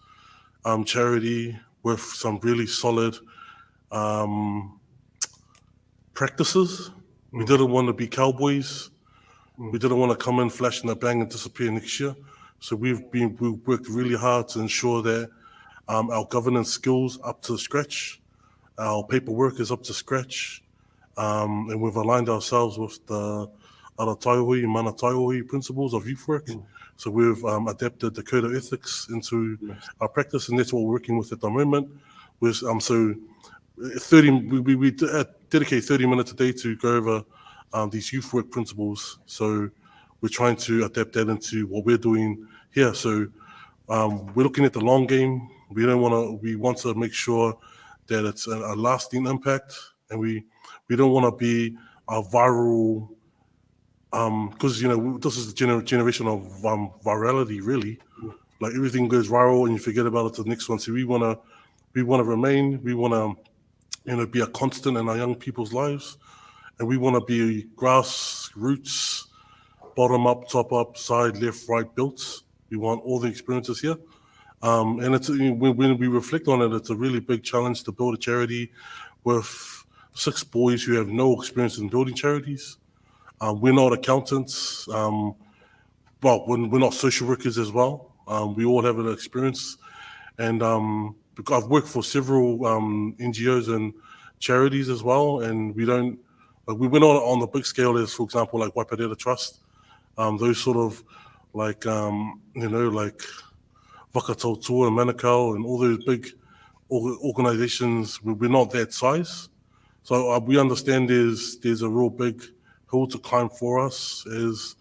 Speaker 5: charity with some really solid practices. We didn't want to be cowboys. We didn't want to come in, flash and a bang, and disappear next year. So we worked really hard to ensure that our governance skills up to scratch, our paperwork is up to scratch, and we've aligned ourselves with the Ara Taihui, Mana Taihui principles of youth work. So we've adapted the code of ethics into our practice, and that's what we're working with at the moment. With so 30, we dedicate 30 minutes a day to go over these youth work principles. So we're trying to adapt that into what we're doing here. So we're looking at the long game. We want to make sure that it's a lasting impact, and we don't want to be a viral, because this is the generation of virality, really. Like everything goes viral and you forget about it to the next one. So we want to remain. We want to be a constant in our young people's lives, and we want to be grassroots, bottom up, top up, side, left, right built. We want all the experiences here. And it's when we reflect on it, it's a really big challenge to build a charity with 6 boys who have no experience in building charities. We're not accountants. Well, we're not social workers as well. We all have an experience. And because I've worked for several NGOs and charities as well, and we're not on the big scale as, for example, like Waipareta Trust. Those sort of like Whakatautua and Manukau and all those big organizations, we're not that size. So we understand there's a real big hill to climb for us as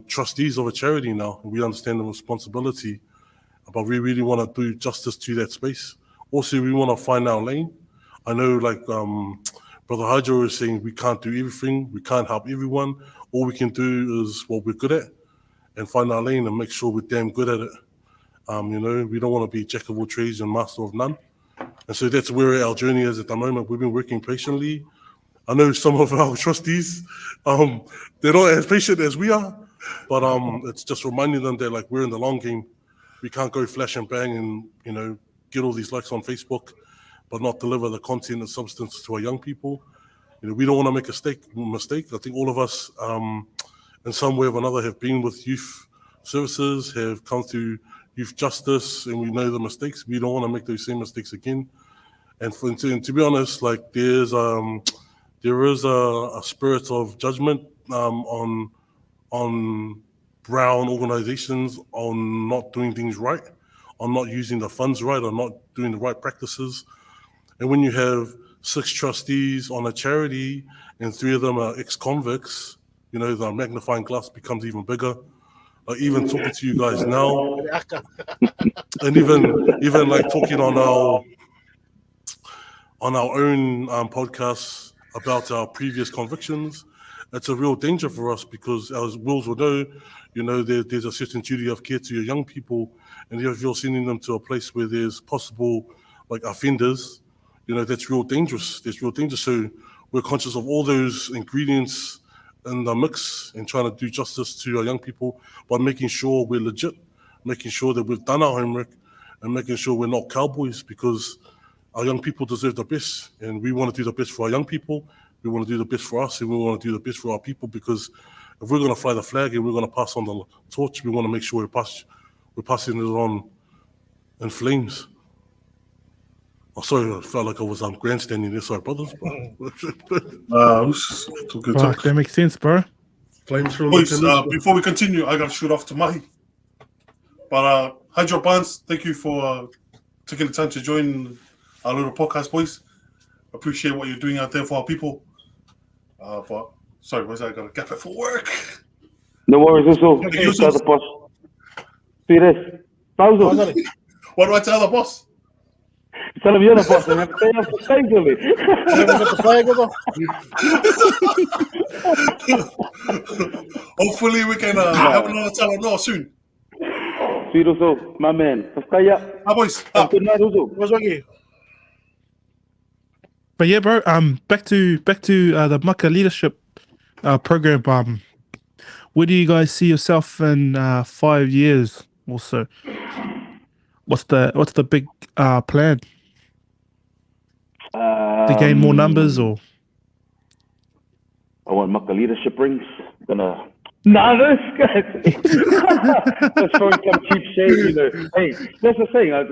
Speaker 5: trustees of a charity now. We understand the responsibility, but we really want to do justice to that space. Also, we want to find our lane. I know, like Brother Hydro is saying, we can't do everything. We can't help everyone. All we can do is what we're good at and find our lane and make sure we're damn good at it. We don't want to be jack of all trades and master of none. And so that's where our journey is at the moment. We've been working patiently. I know some of our trustees, they're not as patient as we are, but it's just reminding them that like we're in the long game. We can't go flash and bang and get all these likes on Facebook, but not deliver the content and substance to our young people. We don't want to make a mistake. I think all of us, in some way or another, have been with youth services, have come through youth justice, and we know the mistakes. We don't want to make those same mistakes again. And to be honest, like there is a spirit of judgment on brown organizations on not doing things right, on not using the funds right, on not doing the right practices. And when you have 6 trustees on a charity and 3 of them are ex-convicts, the magnifying glass becomes even bigger. Like even talking to you guys now, and even like talking on our own podcasts about our previous convictions, it's a real danger for us because, as Wills will know, there's a certain duty of care to your young people, and if you're sending them to a place where there's possible like offenders, that's real dangerous. That's real dangerous. So we're conscious of all those ingredients in the mix and trying to do justice to our young people by making sure we're legit, making sure that we've done our homework, and making sure we're not cowboys, because our young people deserve the best, and we want to do the best for our young people. We want to do the best for us, and we want to do the best for our people, because if we're going to fly the flag and we're going to pass on the torch, we want to make sure we're passing it on in flames. Oh, sorry, I felt like I was grandstanding there. Sorry, brothers.
Speaker 2: Good talk.
Speaker 1: That makes sense, bro.
Speaker 4: Flames from
Speaker 2: Boys, before we continue, I got to shoot off to Mahi. But Hydro Barnes, thank you for taking the time to join our little podcast, boys. Appreciate what you're doing out there for our people. But sorry, boys, I got to get back for work.
Speaker 6: No worries, also. The boss. See this.
Speaker 2: What do I tell the boss?
Speaker 6: Tell him you're the boss and have to stay up to stay to me.
Speaker 2: Hopefully we can have another time no soon.
Speaker 6: See you also, my man.
Speaker 2: Boys.
Speaker 6: Good night, also.
Speaker 1: But yeah, bro. Back to the Maka leadership program. Where do you guys see yourself in 5 years or so? What's the big plan? To gain more numbers, or?
Speaker 6: I want Maka leadership rings. This guy. Just throwing some cheap shade, Hey, that's the thing. I'm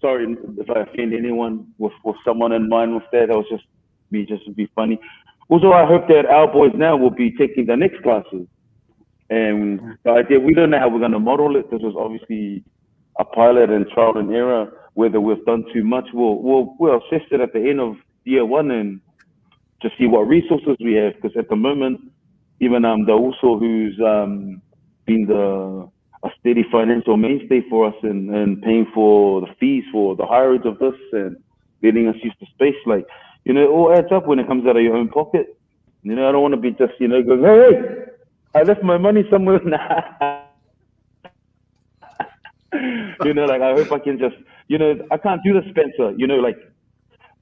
Speaker 6: sorry if I offend anyone with someone in mind with that. That was just me, just to be funny. Also, I hope that our boys now will be taking the next classes. And the idea, we don't know how we're going to model it. This is obviously a pilot and trial and error. Whether we've done too much, we'll assess it at the end of year one and just see what resources we have. Because at the moment, even the also who's been a steady financial mainstay for us and paying for the fees for the hirage of this and getting us used to space, like, you know, it all adds up when it comes out of your own pocket. You know, I don't want to be just, you know, going, hey, I left my money somewhere. You know, like, I hope I can just, you know, I can't do this, Spencer. You know, like,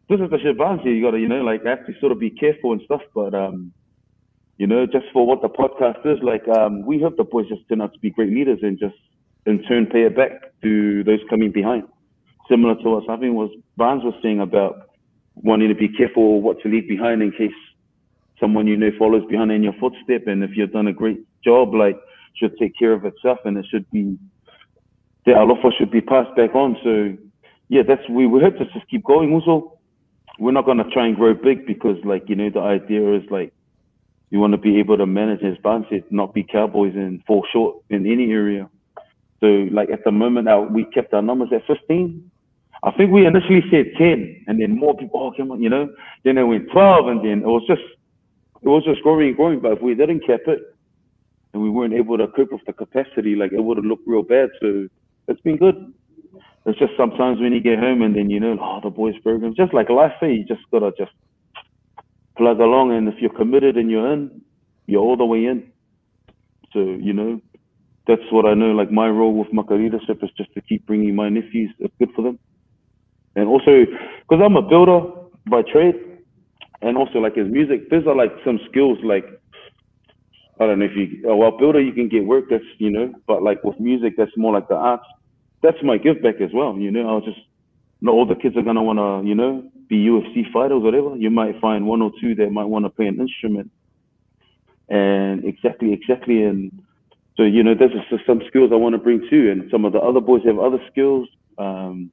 Speaker 6: this is the shit balance here. You got to, you know, like, I have to sort of be careful and stuff. But, you know, just for what the podcast is, like, we hope the boys just turn out to be great leaders and just, in turn, pay it back to those coming behind. Similar to what something was Barnes was saying about wanting to be careful what to leave behind in case someone you know follows behind in your footstep. And if you've done a great job, like, should take care of itself, and it should be, the alofa should be passed back on. So, yeah, that's, we hope to just keep going. Also, we're not going to try and grow big because, like, you know, the idea is, like, you want to be able to manage, as Barnes said, not be cowboys and fall short in any area. So, like, at the moment, we kept our numbers at 15. I think we initially said 10, and then more people, oh, come on, you know. Then it went 12, and then it was just growing and growing. But if we didn't cap it, and we weren't able to cope with the capacity, like, it would have looked real bad. So it's been good. It's just sometimes when you get home and then, you know, oh, the boys program, just like life, you just gotta just plug along, and if you're committed and you're in, you're all the way in. So, you know, that's what I know, like, my role with Maka leadership is just to keep bringing my nephews, it's good for them. And also, because I'm a builder by trade, and also, like, as music, these are, like, some skills, like, I don't know if you, well, builder, you can get work, that's, you know, but, like, with music, that's more like the arts. That's my give back as well, you know. I'll just, not all the kids are going to want to, you know, be UFC fighters or whatever. You might find one or two that might want to play an instrument. And exactly. And so, you know, there's just some skills I want to bring too. And some of the other boys have other skills,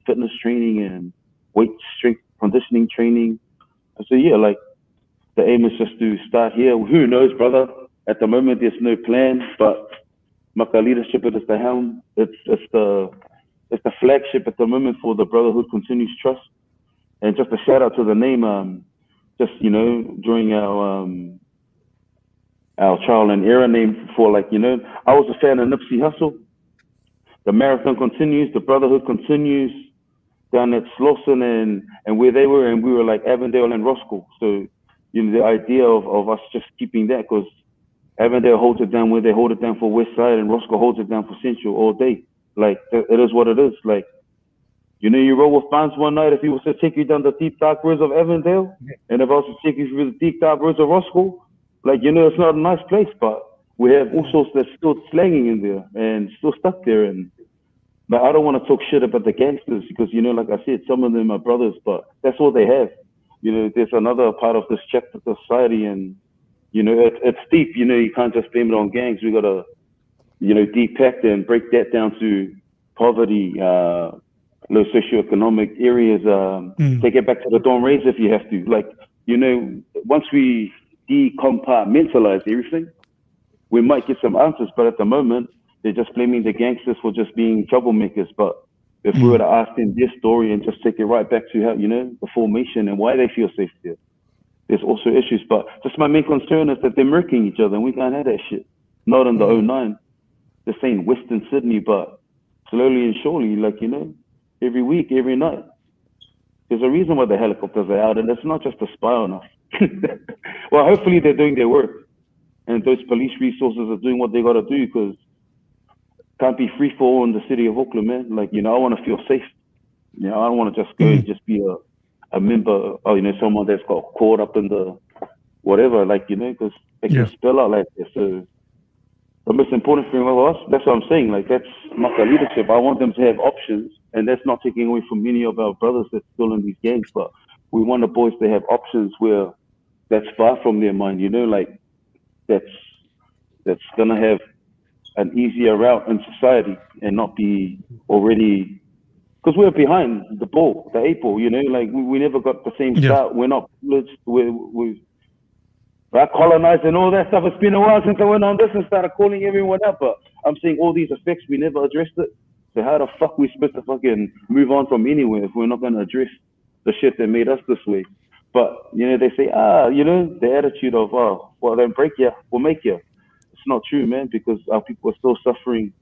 Speaker 6: fitness training and weight strength conditioning training. So, yeah, like, the aim is just to start here. Who knows, brother? At the moment, there's no plan, but Maka leadership is the helm. It's the flagship at the moment for the Brotherhood Continues Trust. And just a shout out to the name, just, you know, during our trial and error name for, like, you know, I was a fan of Nipsey Hussle. The marathon continues, the Brotherhood continues down at Slauson and where they were, and we were like Avondale and Roscoe. So, you know, the idea of us just keeping that, because Avondale holds it down where they hold it down for West Side, and Roscoe holds it down for Central all day. Like, it is what it is. Like, you know, you roll with Barnes one night, if he was to take you down the deep dark roads of Avondale, and if I was to take you through the deep dark roads of Roscoe, like, you know, it's not a nice place, but we have all sorts that's still slanging in there and still stuck there. And but I don't want to talk shit about the gangsters because, you know, like I said, some of them are brothers, but that's all they have. You know, there's another part of this chapter of society, and, you know, it's deep. You know, you can't just blame it on gangs. We got to, you know, depack and break that down to poverty, low socioeconomic areas, take it back to the Dawn Rays if you have to. Like, you know, once we decompartmentalize everything, we might get some answers, but at the moment, they're just blaming the gangsters for just being troublemakers. But if we were to ask them their story and just take it right back to how, you know, the formation and why they feel safe there, there's also issues. But just my main concern is that they're murking each other, and we can't have that shit. Not in the 09. They're saying Western Sydney, but slowly and surely, like, you know, every week, every night. There's a reason why the helicopters are out, and it's not just to spy on us. Well, hopefully they're doing their work, and those police resources are doing what they got to do, because can't be free for all in the city of Auckland, man. Like, you know, I want to feel safe. You know, I don't want to just go and just be a member, or, you know, someone that's got caught up in the whatever, like, you know, because they can spill out like this. So the most important thing of us, that's what I'm saying, like, that's Maka leadership. I want them to have options, and that's not taking away from many of our brothers that's still in these gangs, but we want the boys to have options where that's far from their mind, you know, like, that's gonna have an easier route in society and not be already, because we're behind the ball, the 8 ball, you know, like, we never got the same start. We're not privileged. Right, colonized and all that stuff. It's been a while since I went on this and started calling everyone up, but I'm seeing all these effects. We never addressed it. So how the fuck we supposed to fucking move on from anywhere if we're not going to address the shit that made us this way? But, you know, they say, the attitude of, well, don't break you, we'll make you. It's not true, man, because our people are still suffering.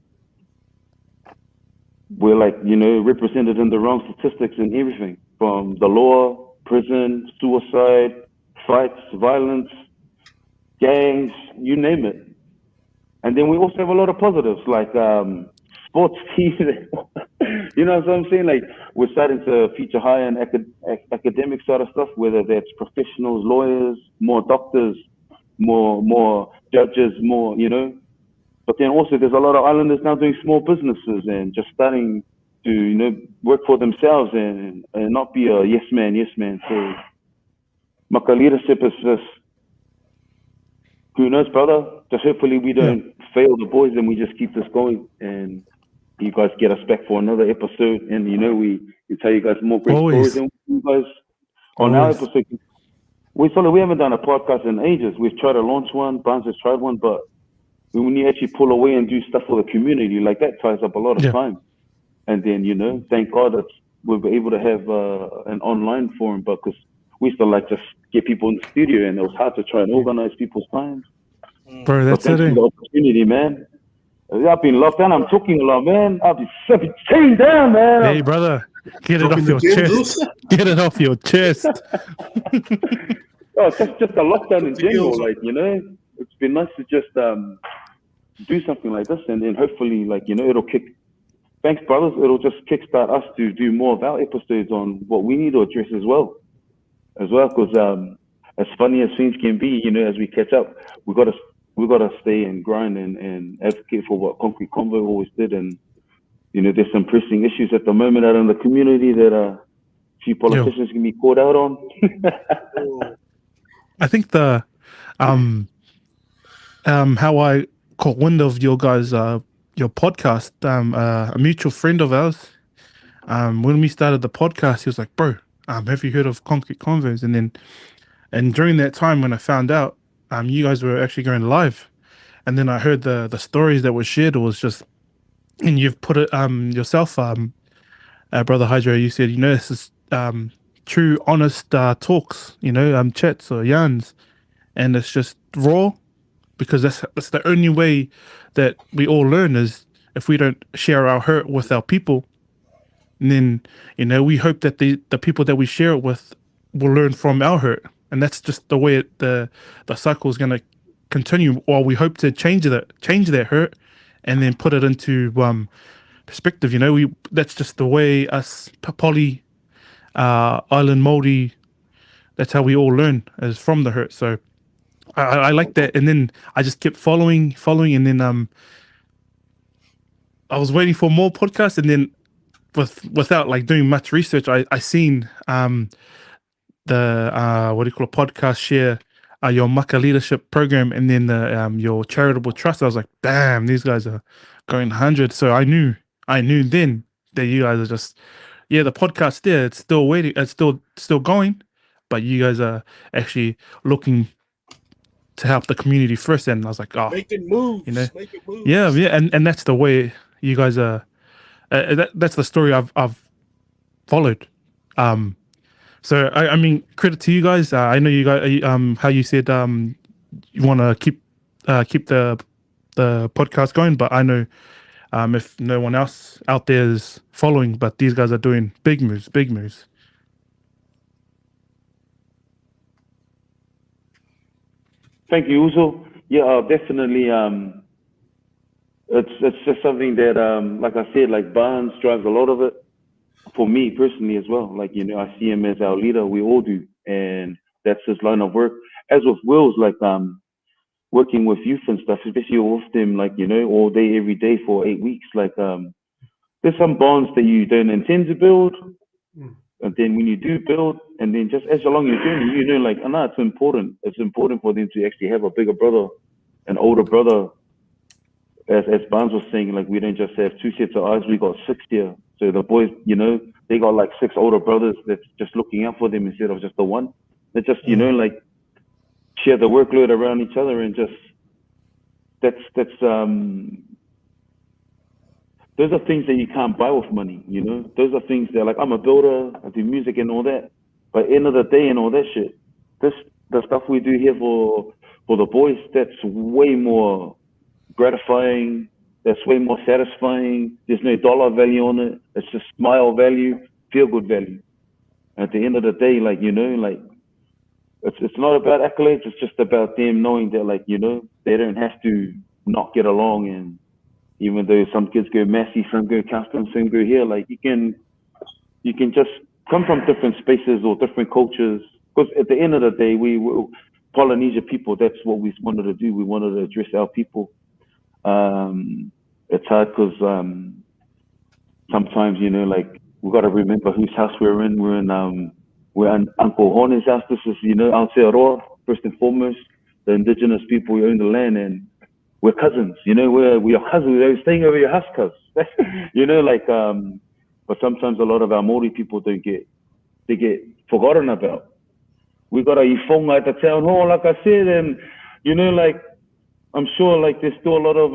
Speaker 6: We're like, you know, represented in the wrong statistics and everything, from the law, prison, suicide, fights, violence, gangs, you name it. And then we also have a lot of positives, like sports teams. You know what I'm saying? Like, we're starting to feature higher in academic side of stuff, whether that's professionals, lawyers, more doctors, more judges, more, you know. But then also there's a lot of islanders now doing small businesses and just starting to, you know, work for themselves and not be a yes man. So Maka leadership is just, who knows, brother? Just hopefully we don't fail the boys and we just keep this going and you guys get us back for another episode. And, you know, we tell you guys more great stories and you guys on our episode. We haven't done a podcast in ages. We've tried to launch one. Barnes has tried one, but when you actually pull away and do stuff for the community, like that ties up a lot of time. And then, you know, thank God that we'll be able to have an online forum, but because we used to like just get people in the studio and it was hard to try and organize people's time.
Speaker 1: Bro, that's it.
Speaker 6: The opportunity, man. I've been locked down. I'm talking a lot, man. I've been chained down, man.
Speaker 1: Hey, brother, get it off your chest. Get it off your chest.
Speaker 6: It's just a lockdown in general, like, you know. It's been nice to just do something like this, and then hopefully, like, you know, thanks, brothers, it'll just kickstart us to do more of our episodes on what we need to address as well, because as funny as things can be, you know, as we catch up, we gotta stay and grind and advocate for what Concrete Convo always did, and, you know, there's some pressing issues at the moment out in the community that a few politicians can be caught out on.
Speaker 1: I think the how I caught wind of your guys' your podcast, a mutual friend of ours, when we started the podcast, he was like, bro, have you heard of Concrete Convos? And during that time when I found out you guys were actually going live, and then I heard the stories that were shared, it was just, and you've put it yourself, Brother Hydro, you said, you know, this is true, honest talks, you know, chats or yarns, and it's just raw, because that's the only way that we all learn, is if we don't share our hurt with our people. And then, you know, we hope that the people that we share it with will learn from our hurt, and that's just the way the cycle is going to continue. While we hope to change that hurt, and then put it into perspective. You know, that's just the way us poly island Māori, that's how we all learn, is from the hurt. So I like that. And then I just kept following, and then I was waiting for more podcasts, and then without like doing much research, I seen the what do you call a podcast share your Maka leadership program, and then the your charitable trust. I was like, damn, these guys are going 100. So I knew then that you guys are just, the podcast there, it's still waiting, it's still going, but you guys are actually looking to help the community first. And I was like,
Speaker 3: making moves,
Speaker 1: you know,
Speaker 3: making moves.
Speaker 1: yeah, and that's the way you guys are. That's the story I've followed. So I mean, credit to you guys. I know you guys. How you said you want to keep the podcast going, but I know if no one else out there is following, but these guys are doing big moves.
Speaker 6: Thank you, Uzo. Yeah, definitely. It's just something that, like I said, like Barnes drives a lot of it. For me personally as well, like, you know, I see him as our leader. We all do, and that's his line of work. As with Will's, like working with youth and stuff, especially with them, like, you know, all day, every day for 8 weeks. Like, there's some bonds that you don't intend to build, and then when you do build, and then just as along your journey, you know, like, it's important. It's important for them to actually have a bigger brother, an older brother. As Barnes was saying, like, we don't just have 2 sets of eyes, we got 6 here. So the boys, you know, they got like 6 older brothers that's just looking out for them instead of just the one. They're just, you know, like share the workload around each other, and just that's those are things that you can't buy with money, you know. Those are things that, like, I'm a builder, I do music and all that, but end of the day and all that shit, the stuff we do here for the boys, that's way more gratifying, that's way more satisfying. There's no dollar value on it. It's just smile value, feel good value. At the end of the day, like, you know, like, it's not about accolades, it's just about them knowing that, like, you know, they don't have to not get along. And even though some kids go Massey, some go custom, some go here, like, you can just come from different spaces or different cultures. Because at the end of the day, we Polynesia people, that's what we wanted to do. We wanted to address our people. It's hard because sometimes, you know, like, we got to remember whose house we're in. We're in Uncle Horne's house. This is, you know, Aotearoa, first and foremost, the indigenous people who own the land, and we're cousins, you know, we are cousins. We're staying over your house, cuz. You know, like, but sometimes a lot of our Māori people they get forgotten about. We got a iwhonga at the town hall, like I said, and, you know, like, I'm sure, like, there's still a lot of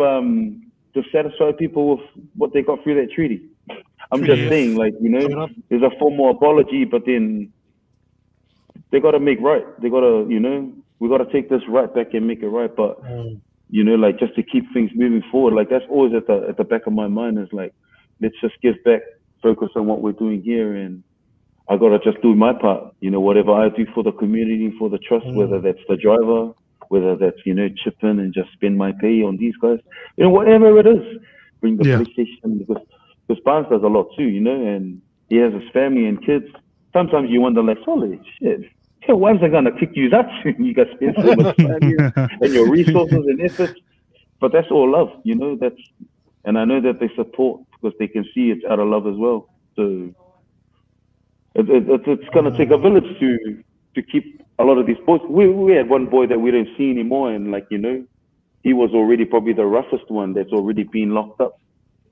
Speaker 6: dissatisfied people with what they got through that treaty. I'm just saying, like, you know, there's a formal apology, but then they got to make right. They got to, you know, we got to take this right back and make it right. But, you know, like, just to keep things moving forward, like, that's always at the back of my mind is, like, let's just give back, focus on what we're doing here, and I got to just do my part. You know, whatever I do for the community, for the trust, whether that's the driver, whether that's, you know, chip in and just spend my pay on these guys, you know, whatever it is, bring the PlayStation, because Barnes does a lot too, you know, and he has his family and kids. Sometimes you wonder, like, holy shit, your wives are gonna kick you out soon. You got to spend so much time and your resources and efforts, but that's all love, you know. And I know that they support because they can see it's out of love as well. So it's gonna take a village to keep a lot of these boys. We had one boy that we don't see anymore, and, like, you know, he was already probably the roughest one that's already been locked up.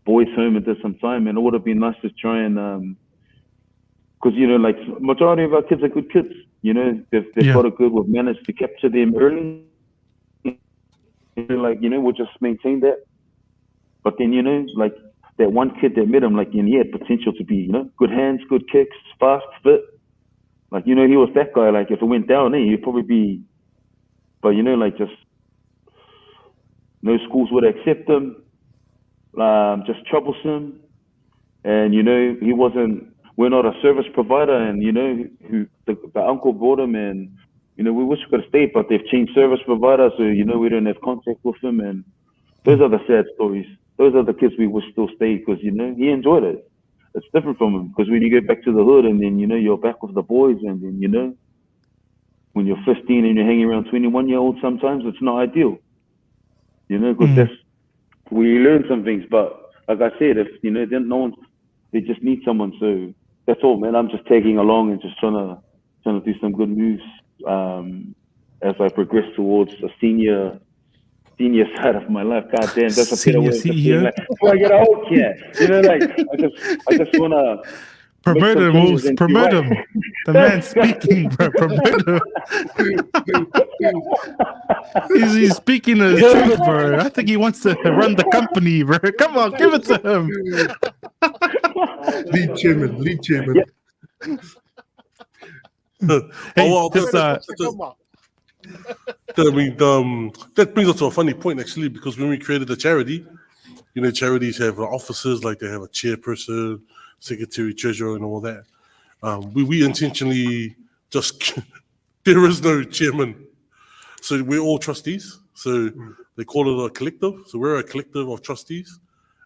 Speaker 6: Boys home at some time, and it would have been nice to try and because, you know, like, majority of our kids are good kids, you know, they've got a good, we've managed to capture them early, like, you know, we'll just maintain that. But then, you know, like, that one kid that met him, like, and he had potential to be, you know, good hands, good kicks, fast, fit, like, you know, he was that guy. Like, if it went down, he'd probably be, but, you know, like, just no schools would accept him. Just troublesome, and, you know, we're not a service provider, and, you know, the uncle brought him, and, you know, we wish we could have stayed, but they've changed service provider, so, you know, we don't have contact with him, and those are the sad stories. Those are the kids we wish still stayed, because, you know, he enjoyed it. It's different from him, because when you get back to the hood, and then, you know, you're back with the boys, and then, you know, when you're 15 and you're hanging around 21-year-olds, sometimes it's not ideal, you know, because we learn some things, but like I said, if, you know, then no one, they just need someone. So that's all, man. I'm just tagging along and just trying to do some good moves as I progress towards a senior side of my life. God damn, that's a better way of saying, like, before I get old, you know, like, I just wanna
Speaker 1: promote him, Wolves. Promote him. The man speaking, bro. Promote him. He's speaking the truth, bro. I think he wants to run the company, bro. Come on, give it to him.
Speaker 4: Lead chairman.
Speaker 5: That brings us to a funny point, actually, because when we created the charity, you know, charities have offices, like they have a chairperson, secretary, treasurer, and all that. We intentionally just there is no chairman, so we're all trustees. So they call it a collective. So we're a collective of trustees,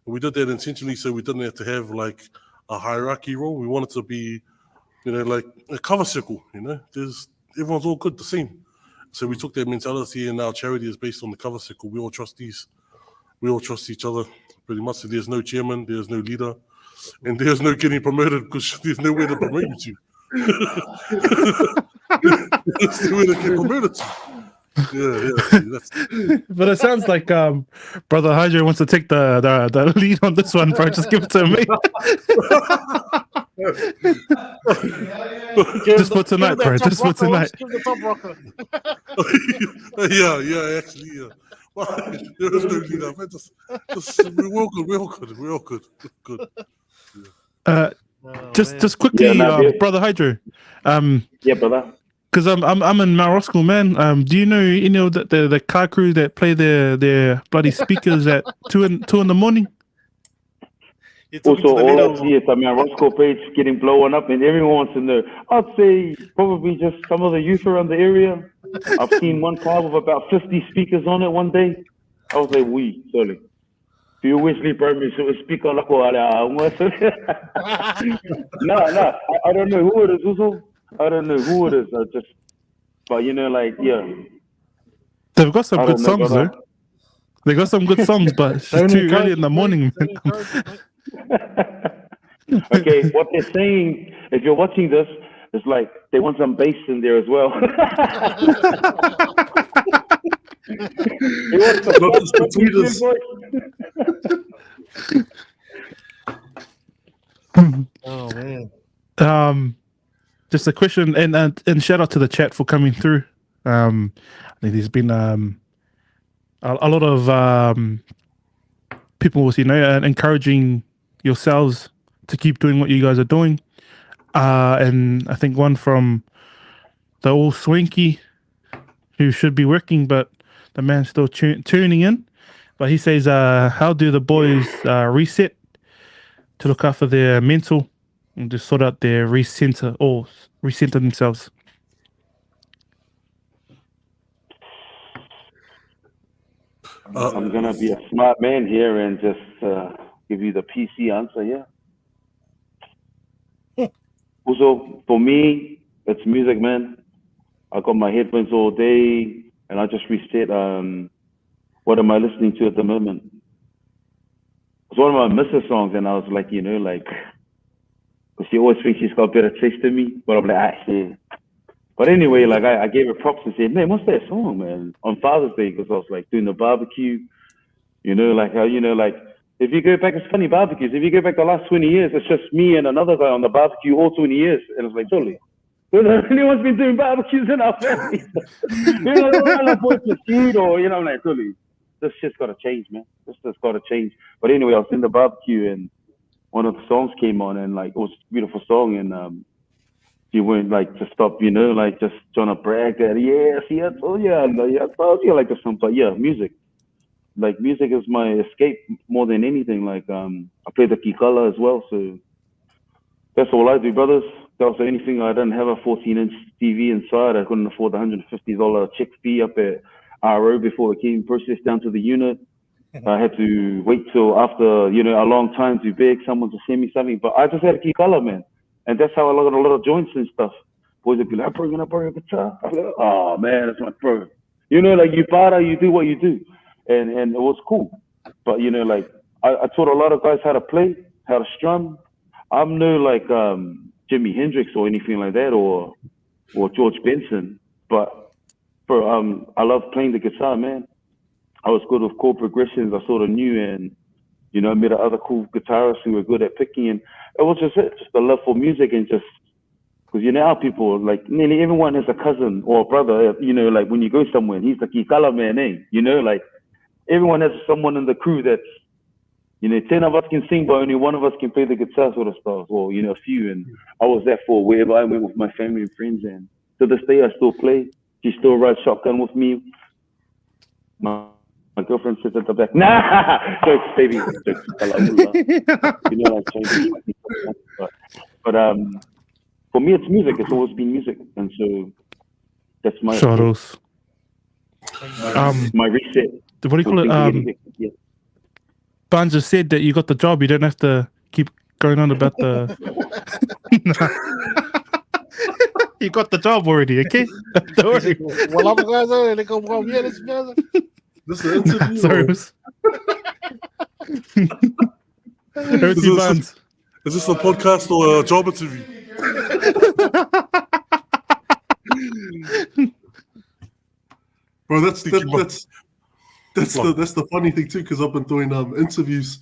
Speaker 5: and we did that intentionally so we didn't have to have, like, a hierarchy role. We wanted to be, you know, like a cover circle. You know, everyone's all good, the same. So we took that mentality, and our charity is based on the cover circle. We're all trustees. We all trust each other pretty much. So there's no chairman, there's no leader. And there's no getting promoted because there's nowhere to promote you to. There's nowhere to get promoted to. Yeah.
Speaker 1: But it sounds like Brother Hydro wants to take the lead on this one, bro. Just give it to me. Just for tonight, bro. Just for tonight.
Speaker 3: Give the top rocker.
Speaker 5: yeah, actually, yeah. Well, there is no leader, man. Just, we're all good.
Speaker 1: Just quickly, brother Hydro.
Speaker 6: Yeah, brother.
Speaker 1: Because I'm in Marosco, man. Do you know any of the car crew that play their bloody speakers at 2 in the morning?
Speaker 6: Also, all I see is Roscoe page getting blown up, and everyone wants to know. I'd say probably just some of the youth around the area. I've seen one car with about 50 speakers on it one day. I was like, sorry. Do you wish me primary so speaker like No, I don't know who it is, also. I don't know who it is. But
Speaker 1: They've got some good songs, though. They got some good songs, but it's just too early in the morning.
Speaker 6: Okay, what they're saying, if you're watching this, it's like they want some bass in there as well.
Speaker 3: Oh man.
Speaker 1: Just a question, and shout out to the chat for coming through. I think there's been a lot of people, encouraging yourselves to keep doing what you guys are doing. And I think one from the old Swanky, who should be working, but the man's still tuning in. But he says, how do the boys reset to look after their mental and just sort out their recenter themselves?
Speaker 6: I'm gonna be a smart man here and just give you the PC answer. Yeah. Also, for me, it's music, man. I got my headphones all day, and I just reset. What am I listening to at the moment? It's one of my missus songs, and I was like, she always thinks she's got a better taste than me, but I'm like, yeah. But anyway, like I gave her props and said, man, what's that song, man? On Father's Day, because I was like doing the barbecue, if you go back, it's funny barbecues. If you go back the last 20 years, it's just me and another guy on the barbecue all 20 years. And it's like, totally. Anyone's been doing barbecues in our family. Like what's the food or, I'm like, totally. This shit's got to change, man. This just got to change. But anyway, I was in the barbecue and one of the songs came on and like, it was a beautiful song. And you weren't like to stop, just trying to brag that, I told you like the song. But yeah, music. Like music is my escape more than anything. Like I play the kikala as well, so that's all I do, brothers. That was anything. I didn't have a 14-inch TV inside. I couldn't afford the $150 check fee up at RO before it came processed down to the unit. I had to wait till after a long time to beg someone to send me something. But I just had a kikala, man, and that's how I got a lot of joints and stuff. Boys would be like, "I'm gonna borrow a guitar." I'm like, "Oh man, that's my bro." Like you para, you do what you do. And it was cool. But, I taught a lot of guys how to play, how to strum. I'm no like Jimi Hendrix or anything like that or George Benson. But, I love playing the guitar, man. I was good with chord progressions. I sort of knew and, I met other cool guitarists who were good at picking. And it was just a love for music and just, because how people, like nearly everyone has a cousin or a brother, like when you go somewhere, he's the kikala man, like, everyone has someone in the crew that's, 10 of us can sing, but only one of us can play the guitar sort of stuff, or, a few. And I was that for wherever I went with my family and friends. And to this day, I still play. She still rides shotgun with me. My girlfriend sits at the back. Nah! Jokes, baby. Jokes. But for me, it's music. It's always been music. And so that's my...
Speaker 1: Shadows.
Speaker 6: My reset.
Speaker 1: What do you call it? Barnes just said that you got the job. You don't have to keep going on about the. You got the job already, okay? Don't worry.
Speaker 3: Well, I'm guys over there. Go from here. This
Speaker 4: is an interview.
Speaker 1: Sorry.
Speaker 5: Is this a podcast or a job interview?
Speaker 4: Bro, that's the funny thing too, because I've been doing interviews,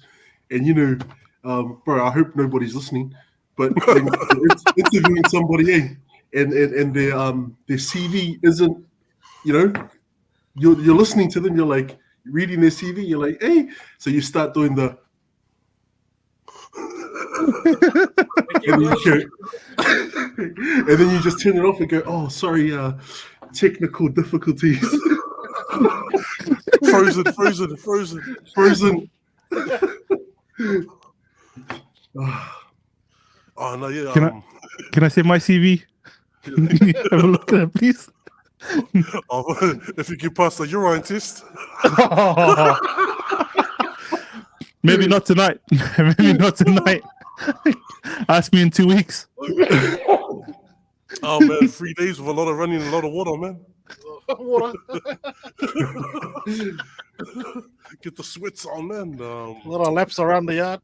Speaker 4: and bro, I hope nobody's listening, but interviewing somebody, and their CV isn't you know, you're listening to them. You're like reading their CV. You're like, hey, so you start doing the. And then you just turn it off and go, oh, sorry, technical difficulties.
Speaker 5: Frozen. Oh no, yeah.
Speaker 1: Can I say my CV? Have a look at it, please.
Speaker 5: If you can pass the urine-test.
Speaker 1: Maybe not tonight. Maybe not tonight. Ask me in 2 weeks.
Speaker 5: Oh man, 3 days with a lot of running and a lot of water, man.
Speaker 3: Water.
Speaker 5: Get the sweats on, man.
Speaker 3: A lot of laps around the yard.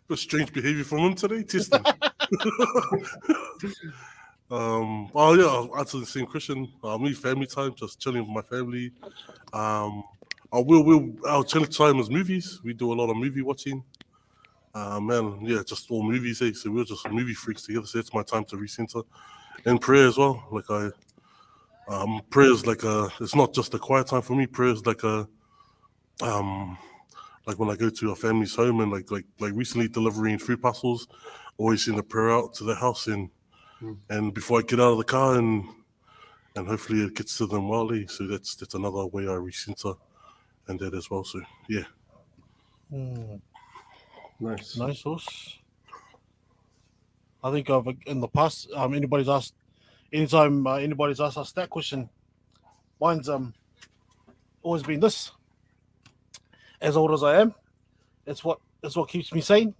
Speaker 5: Got strange behavior from him today, testing. Oh yeah, I'll answer the same question. Me, family time, just chilling with my family. Our chilling time is movies. We do a lot of movie watching. Man, yeah, just all movies. So we're just movie freaks together. So it's my time to recenter and prayer as well. Like prayer is like it's not just a quiet time for me. Prayer is like like when I go to a family's home and like recently delivering food parcels, always send a prayer out to the house and before I get out of the car and hopefully it gets to them wildly. So that's another way I recenter and that as well. So yeah.
Speaker 3: Nice horse. I think in the past, anytime anybody's asked us that question, mine's always been this. As old as I am, it's what keeps me sane.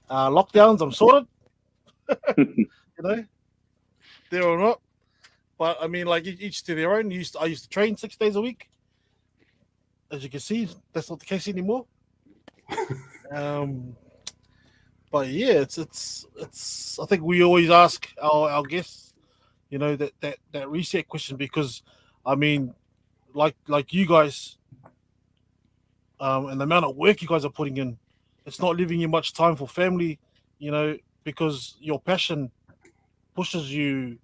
Speaker 3: Lockdowns, I'm sorted. You know, there or not. But I mean, like each to their own. I used to train 6 days a week. As you can see, that's not the case anymore. But yeah, it's. I think we always ask our guests, you know, that reset question because, I mean, like you guys, and the amount of work you guys are putting in, it's not leaving you much time for family, you know, because your passion pushes you.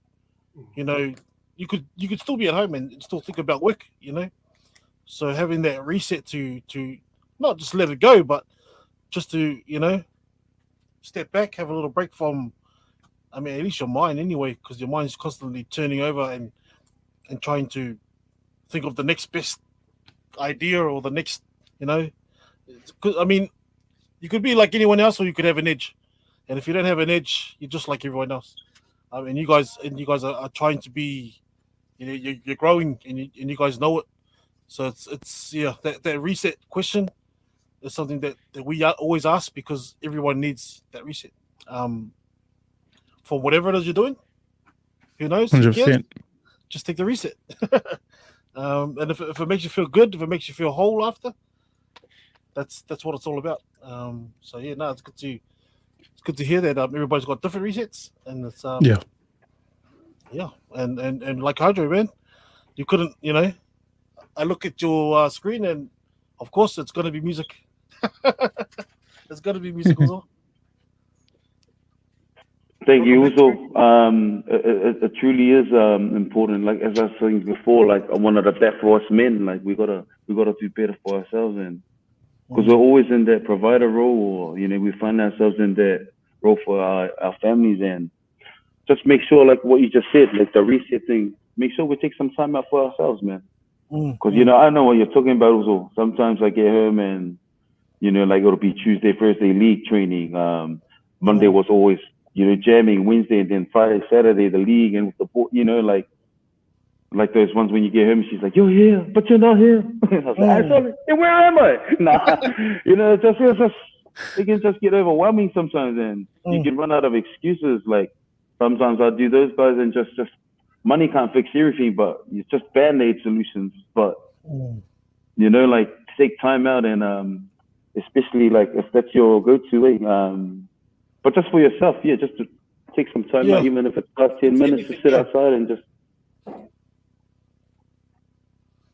Speaker 3: You know, you could still be at home and still think about work, you know. So having that reset to not just let it go, but just to, you know, step back, have a little break from, I mean, at least your mind anyway, because your mind's constantly turning over and trying to think of the next best idea or the next, you know. I mean, you could be like anyone else or you could have an edge. And if you don't have an edge, you're just like everyone else. I mean, you guys are trying to be, you know, you're growing and you guys know it. So it's yeah, that reset question is something that we always ask because everyone needs that reset. For whatever it is you're doing, who knows?
Speaker 1: 100%.
Speaker 3: Just take the reset. And if it makes you feel good, if it makes you feel whole after, that's what it's all about. So yeah, no, it's good to hear that everybody's got different resets, and it's yeah, and like Hydro, man, you couldn't, you know. I look at your screen, and of course, it's going to be music. It's going to be music as well.
Speaker 6: Thank you. Also, it truly is important. Like as I was saying before, like I'm one of the best for us men. Like we gotta do better for ourselves, and because we're always in that provider role, or you know, we find ourselves in that role for our families, and just make sure, like what you just said, like the reset thing. Make sure we take some time out for ourselves, man. Because you know, I know what you're talking about. Also, sometimes I get home and you know, like it'll be Tuesday, Thursday league training. Monday was always, you know, jamming. Wednesday and then Friday, Saturday the league, and with the board, you know, like those ones when you get home, she's like, "You're here, but you're not here." I was like, "I'm sorry, and where am I?" Nah, you know, it can just get overwhelming sometimes, and you can run out of excuses. Like sometimes I do those guys, and just money can't fix everything, but it's just band-aid solutions. But you know, like take time out, and especially like if that's your go-to way, but just for yourself, yeah, just to take some time out, even if it's past 10 minutes, to sit outside and just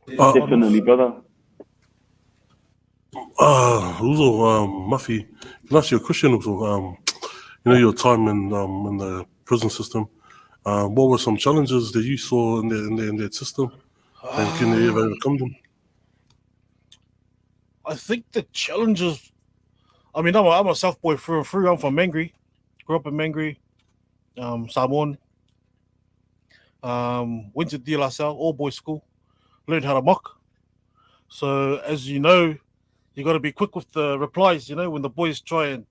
Speaker 6: definitely, brother.
Speaker 5: Also, Muffy, can I ask you a question? Also, you know, your time in the prison system. What were some challenges that you saw in that system, and can they ever overcome them?
Speaker 3: I think the challenges. I mean, I'm a South boy through and through. I'm from Mangere, grew up in Mangere, Samoan. Went to De La Salle, all boys school, learned how to mock. So as you know, you got to be quick with the replies. You know, when the boys try and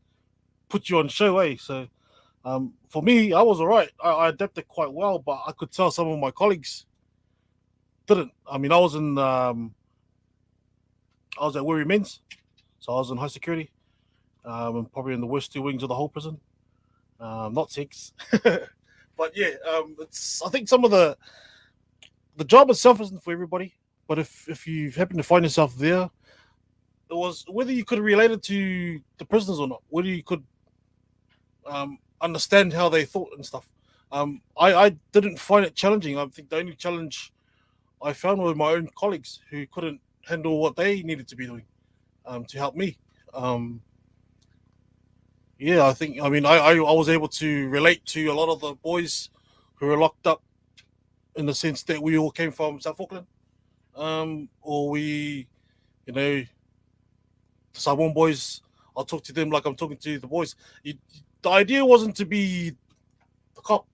Speaker 3: put you on show, eh? So for me, I was all right. I adapted quite well, but I could tell some of my colleagues didn't. I mean, I was at Weary Men's, so I was in high security, and probably in the worst two wings of the whole prison. Not six, but yeah, it's. I think some of the job itself isn't for everybody, but if you happen to find yourself there, it was whether you could relate it to the prisoners or not, whether you could understand how they thought and stuff. I didn't find it challenging. I think the only challenge I found were my own colleagues who couldn't handle what they needed to be doing to help me. Yeah, I think, I mean, I was able to relate to a lot of the boys who were locked up in the sense that we all came from South Auckland. Or we, you know, the Samoan boys, I'll talk to them like I'm talking to the boys. The idea wasn't to be the cop.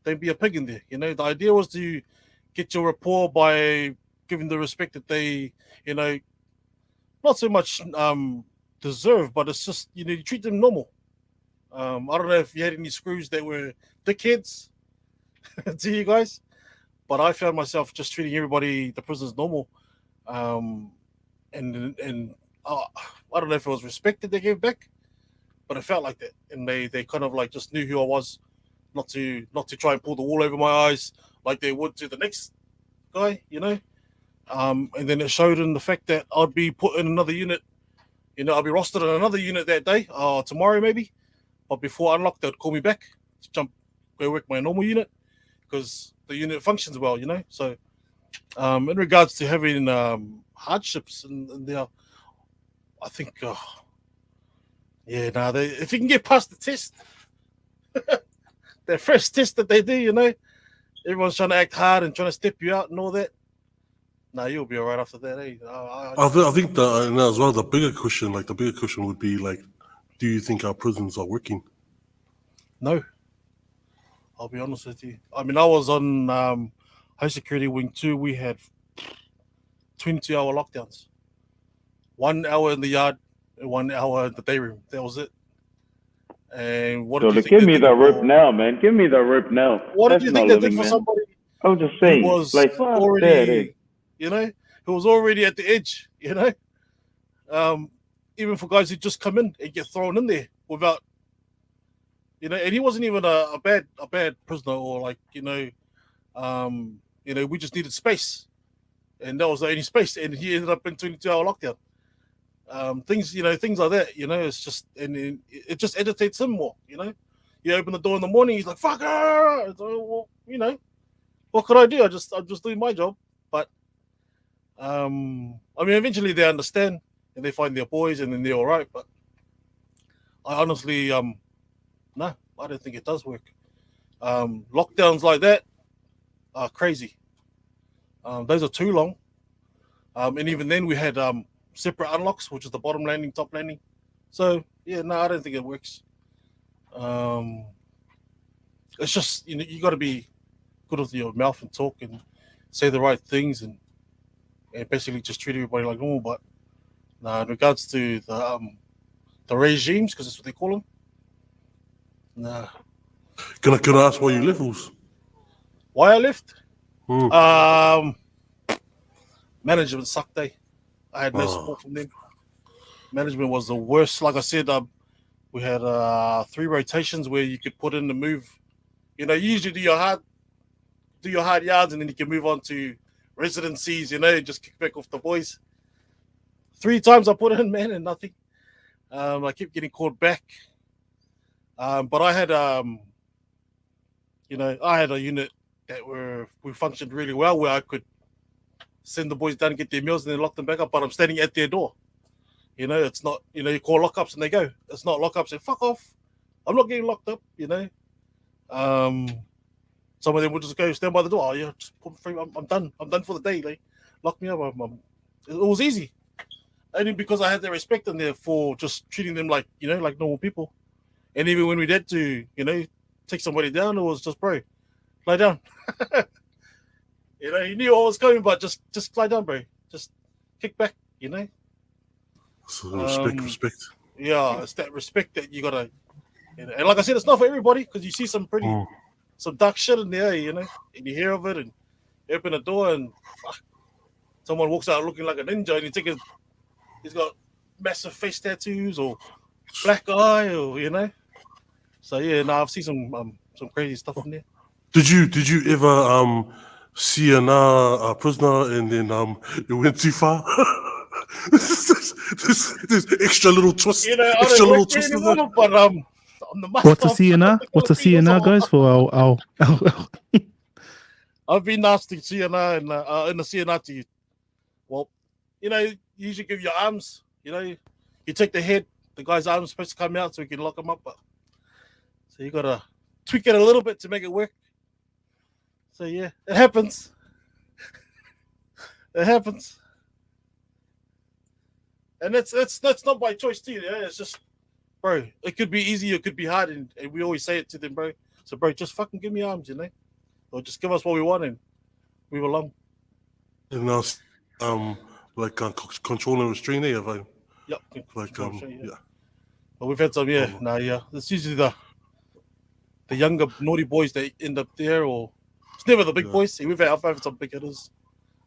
Speaker 3: Don't be a pig in there, you know. The idea was to get your rapport by giving the respect that they, you know, not so much deserve, but it's just, you know, you treat them normal. I don't know if you had any screws that were dickheads to you guys, but I found myself just treating everybody, the prisoners, normal. And I don't know if it was respect that they gave back, but it felt like that, and they kind of like just knew who I was, not to try and pull the wool over my eyes like they would to the next guy, you know. And then it showed in the fact that I'd be put in another unit. You know, I'll be rostered in another unit that day, tomorrow maybe. But before I unlocked, they'd call me back to go work my normal unit because the unit functions well, you know. So, in regards to having hardships and there, I think, if you can get past the test, that first test that they do, you know, everyone's trying to act hard and trying to step you out and all that. No, you'll be all right after that, eh?
Speaker 5: I think that and as well, the bigger question would be like, do you think our prisons are working?
Speaker 3: No, I'll be honest with you. I mean, I was on high security wing 2. We had 22-hour lockdowns, 1 hour in the yard, and 1 hour in the day room. That was it. And what? So
Speaker 6: give me the rope now, man. Give me the rope now.
Speaker 3: What did you think they did for somebody?
Speaker 6: I was just saying,
Speaker 3: who was
Speaker 6: like
Speaker 3: already, you know, who was already at the edge, you know. Even for guys who just come in and get thrown in there without, you know, and he wasn't even a bad prisoner or like, you know, we just needed space, and that was the only space, and he ended up in 22-hour lockdown. Things like that, you know, it's just, and it just agitates him more, you know. You open the door in the morning, he's like, fuck her. Well, you know, what could I do? I'm just doing my job. But I mean, eventually they understand and they find their boys and then they're all right. But I honestly, no, I don't think it does work. Lockdowns like that are crazy. Those are too long. And even then we had separate unlocks, which is the bottom landing, top landing. So yeah, no, I don't think it works. It's just, you know, you got to be good with your mouth and talk and say the right things and basically just treat everybody like normal. But in regards to the regimes, because that's what they call them, nah.
Speaker 5: Can I ask why you left, Wolves?
Speaker 3: Why I left? Management sucked, eh? I had no support from them. Management was the worst. Like I said, we had 3 rotations where you could put in the move. You know, you usually do your hard yards, and then you can move on to residencies, you know, just kick back off the boys. 3 times I put in, man, and nothing. I kept getting called back. But I had, I had a unit that we functioned really well, where I could send the boys down and get their meals and then lock them back up, but I'm standing at their door. You know, it's not, you know, you call lockups and they go. It's not lockups and fuck off. I'm not getting locked up, you know. some of them would just go stand by the door. Oh yeah, just put me free. I'm done. I'm done for the day. Like lock me up. It was easy, only because I had the respect in there for just treating them like like normal people. And even when we had to take somebody down, it was just bro, lie down. He knew what was coming, but just lie down, bro. Just kick back.
Speaker 5: So respect.
Speaker 3: Yeah, it's that respect that you gotta. And like I said, it's not for everybody because you see some some dark shit in there, and you hear of it, and you open the door and someone walks out looking like a ninja, and he's got massive face tattoos or black eye, or So yeah, I've seen some crazy stuff in there.
Speaker 5: Did you ever see a prisoner and then it went too far? this extra little twist, extra little twist.
Speaker 3: Anymore, but I'm the master.
Speaker 1: What's a CNR? What's a CNR, guys? For our
Speaker 3: I've been nasty CNR and in the CNR to you. Well, you usually give your arms. You take the head. The guy's arms supposed to come out so you can lock him up. So you gotta tweak it a little bit to make it work. So yeah, it happens. It happens. And that's not by choice too. Yeah? It's just, bro, it could be easy, it could be hard, and we always say it to them, bro. So bro, just fucking give me arms, or just give us what we want and move along.
Speaker 5: And like control and restrain, if I.
Speaker 3: Yep.
Speaker 5: Like yeah.
Speaker 3: But we've had some, yeah. It's usually the younger naughty boys that end up there, or it's never the big boys. See, I've had some big hitters.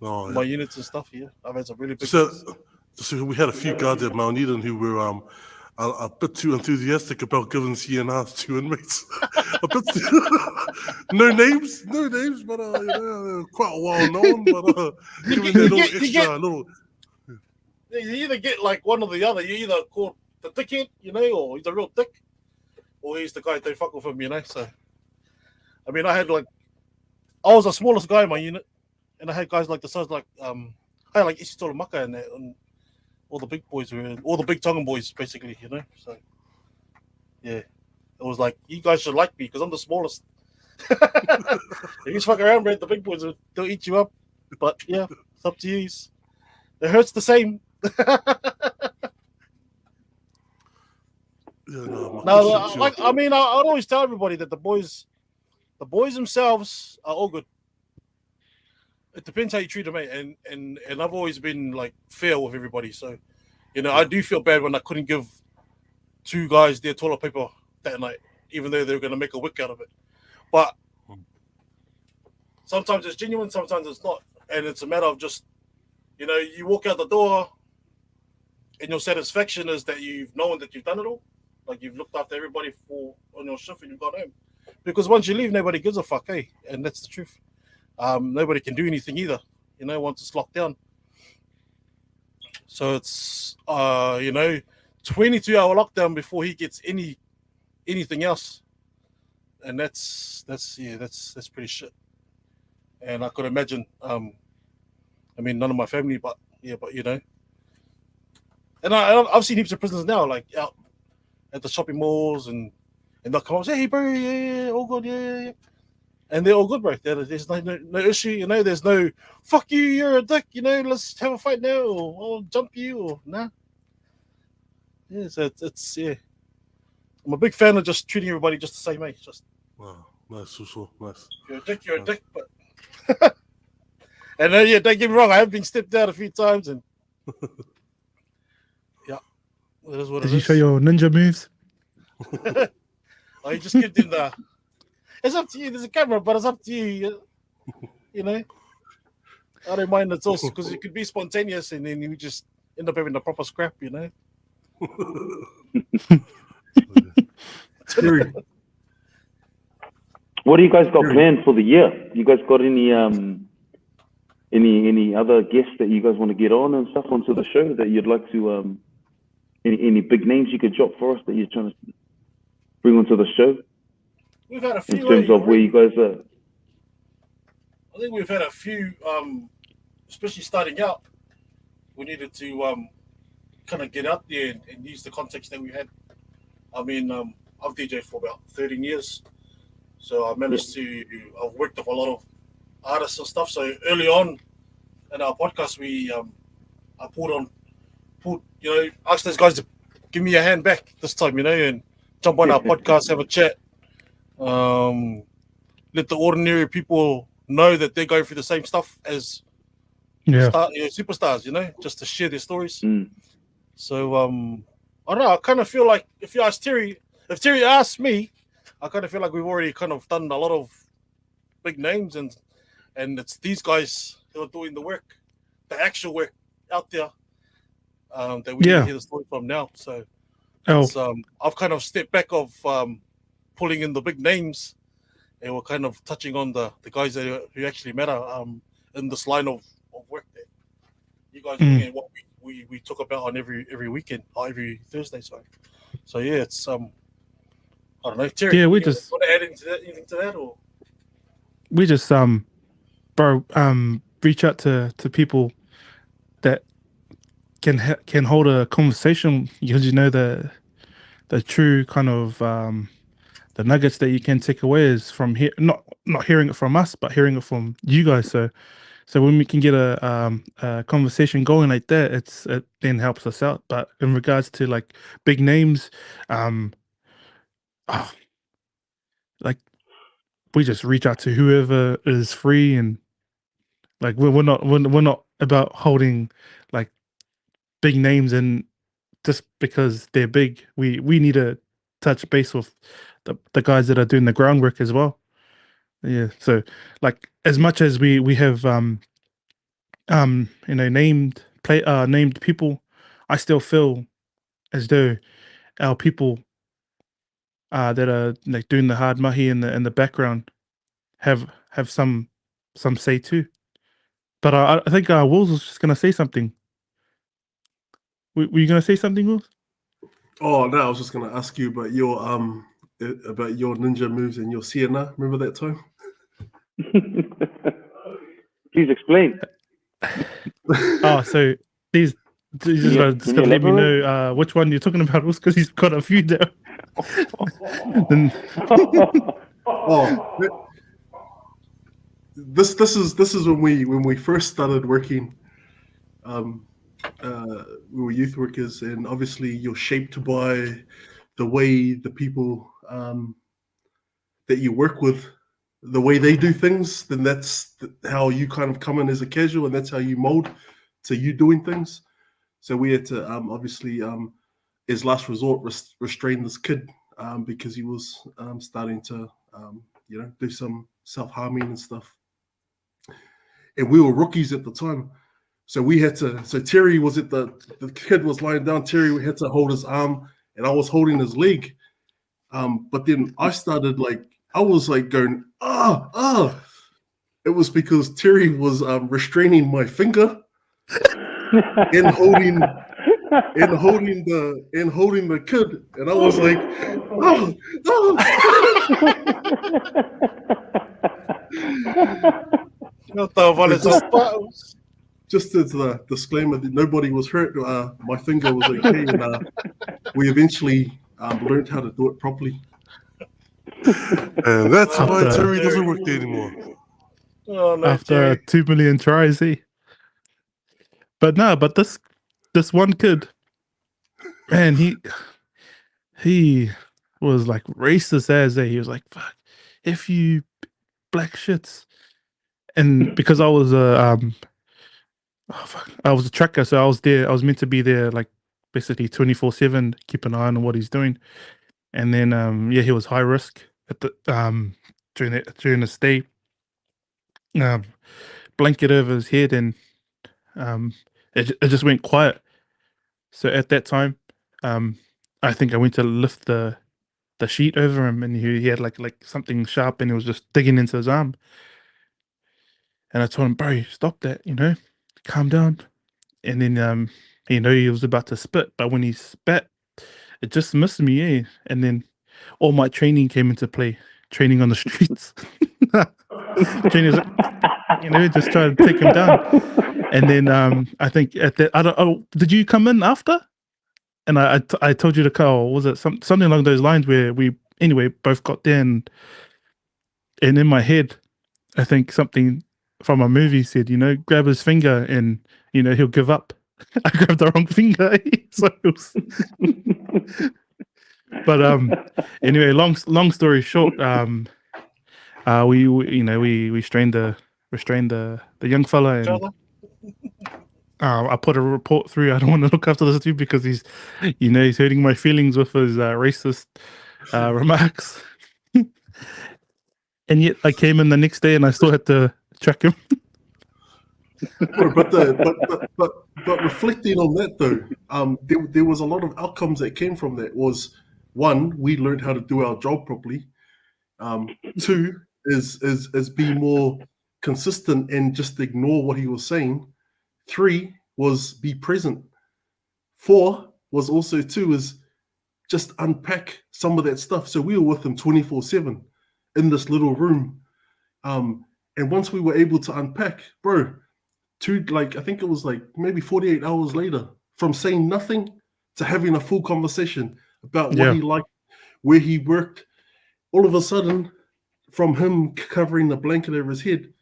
Speaker 5: Oh,
Speaker 3: my units and stuff. Yeah, I've had some really big.
Speaker 5: So we had a few guards at Mount Eden who were a bit too enthusiastic about giving CNRs to inmates. A bit no names, but quite well known. But giving that little extra little.
Speaker 3: You either get like one or the other. You either call the dickhead, or he's a real dick, or he's the guy they fuck with him, So, I mean, I was the smallest guy in my unit, and I had guys like the size like I had like Isitola Maka and that, and all the big boys all the big Tongan boys, basically, So, yeah, it was like you guys should like me because I'm the smallest. If you just fuck around, bro, the big boys they'll eat you up. But yeah, it's up to you. It hurts the same. I'd always tell everybody that the boys themselves are all good. It depends how you treat them, mate. And I've always been like fair with everybody. So, I do feel bad when I couldn't give two guys their toilet paper that night, even though they were going to make a wick out of it. But sometimes it's genuine, sometimes it's not, and it's a matter of just, you walk out the door, and your satisfaction is that you've known that you've done it all. Like you've looked after everybody on your shift and you've got home. Because once you leave, nobody gives a fuck, and that's the truth. Nobody can do anything either, once it's locked down. So it's 22-hour lockdown before he gets anything else, and that's pretty shit. And I could imagine, none of my family, but and I've seen heaps of prisoners now, like out at the shopping malls, and they'll come up and say, "Hey, bro, yeah, all good, yeah." And they're all good, bro. There's no issue, There's no fuck you, you're a dick, Let's have a fight now, or I'll jump you, or nah. Yeah, so it's I'm a big fan of just treating everybody just the same, mate. Just
Speaker 5: wow, nice, so nice.
Speaker 3: You're a dick, but and don't get me wrong, I have been stepped out a few times, and yeah, that is what it is.
Speaker 1: Did you show your ninja moves?
Speaker 3: You just give them the. It's up to you. There's a camera, but it's up to you. I don't mind at all because it could be spontaneous, and then you just end up having a proper scrap.
Speaker 6: What do you guys got planned for the year? You guys got any other guests that you guys want to get on and stuff onto the show that you'd like to any big names you could drop for us that you're trying to bring onto the show?
Speaker 3: We've had a few
Speaker 6: in terms of where you guys are.
Speaker 3: I think we've had a few, especially starting out. We needed to kind of get out there and use the context that we had. I've DJed for about 13 years. So I managed to. I've worked with a lot of artists and stuff. So early on in our podcast, I asked those guys to give me a hand back this time, and jump on our podcast, have a chat. Let the ordinary people know that they're going through the same stuff as superstars, just to share their stories. So I don't know. I kind of feel like if Terry asks me, I kind of feel like we've already kind of done a lot of big names, and it's these guys who are doing the work, the actual work out there that we hear the story from now. So I've kind of stepped back of pulling in the big names, and we're kind of touching on the guys who actually matter in this line of work that you guys are doing, what we talk about on every weekend or every Thursday. So yeah, it's I don't know, Terry.
Speaker 1: Yeah, we
Speaker 3: just want to add anything to that, or
Speaker 1: we just reach out to people that can hold a conversation, because the true kind of the nuggets that you can take away is from here, not hearing it from us, but hearing it from you guys. So when we can get a conversation going like that, it then helps us out. But in regards to like big names, like we just reach out to whoever is free, and like we're not about holding like big names, and just because they're big, we need to touch base with the guys that are doing the groundwork as well. Yeah. So like as much as we have named people, I still feel as though our people that are like doing the hard mahi in the background have some say too. But I think Wills was just gonna say something. Were you gonna say something, Wills?
Speaker 4: Oh no, I was just gonna ask you about your ninja moves and your Sienna. Remember that time?
Speaker 6: Please explain.
Speaker 1: Oh, so these just gonna let me know which one you're talking about, because he's got a few there.
Speaker 4: This is when we first started working. We were youth workers, and obviously you're shaped by the way the people that you work with, the way they do things. Then that's how you kind of come in as a casual, and that's how you mold to you doing things. So we had to obviously, as last resort, restrain this kid because he was starting to do some self-harming and stuff. And we were rookies at the time. So we had to, Terry was the kid was lying down, Terry had to hold his arm, and I was holding his leg. But then I started I was going, It was because Terry was restraining my finger and holding the kid. And I was like, Just as the disclaimer that nobody was hurt, my finger was okay, and we eventually learned how to do it properly.
Speaker 5: And that's why Terry doesn't work there anymore.
Speaker 3: Oh, no,
Speaker 1: After 2 million tries, But this one kid, man, he was like racist as he was like, fuck, if you black shits. And because I was I was a tracker, so I was there. I was meant to be there, like basically 24/7, keep an eye on what he's doing. And then he was high risk at the during the stay. Blanket over his head, and it just went quiet. So at that time, I think I went to lift the sheet over him, and he had like something sharp, and it was just digging into his arm. And I told him, bro, stop that, calm down. And then he was about to spit, but when he spat, it just missed me, And then all my training came into play, training on the streets. Training, just trying to take him down. And then I think at that, did you come in after? And I told you to call. Was it something along those lines where we both got there, and And in my head, I think something from a movie said, grab his finger and, he'll give up. I grabbed the wrong finger. So it was, but anyway, long story short, we restrained the young fella, and I put a report through. I don't want to look after this dude because he's hurting my feelings with his racist remarks. And yet I came in the next day and I still had to check him.
Speaker 4: But reflecting on that though, there was a lot of outcomes that came from that. Was one, we learned how to do our job properly. Two is be more consistent and just ignore what he was saying. Three was be present. Four was also is just unpack some of that stuff. So we were with him 24/7 in this little room. And once we were able to unpack, bro, I think it was like maybe 48 hours later, from saying nothing to having a full conversation about what he liked, where he worked, all of a sudden, from him covering the blanket over his head,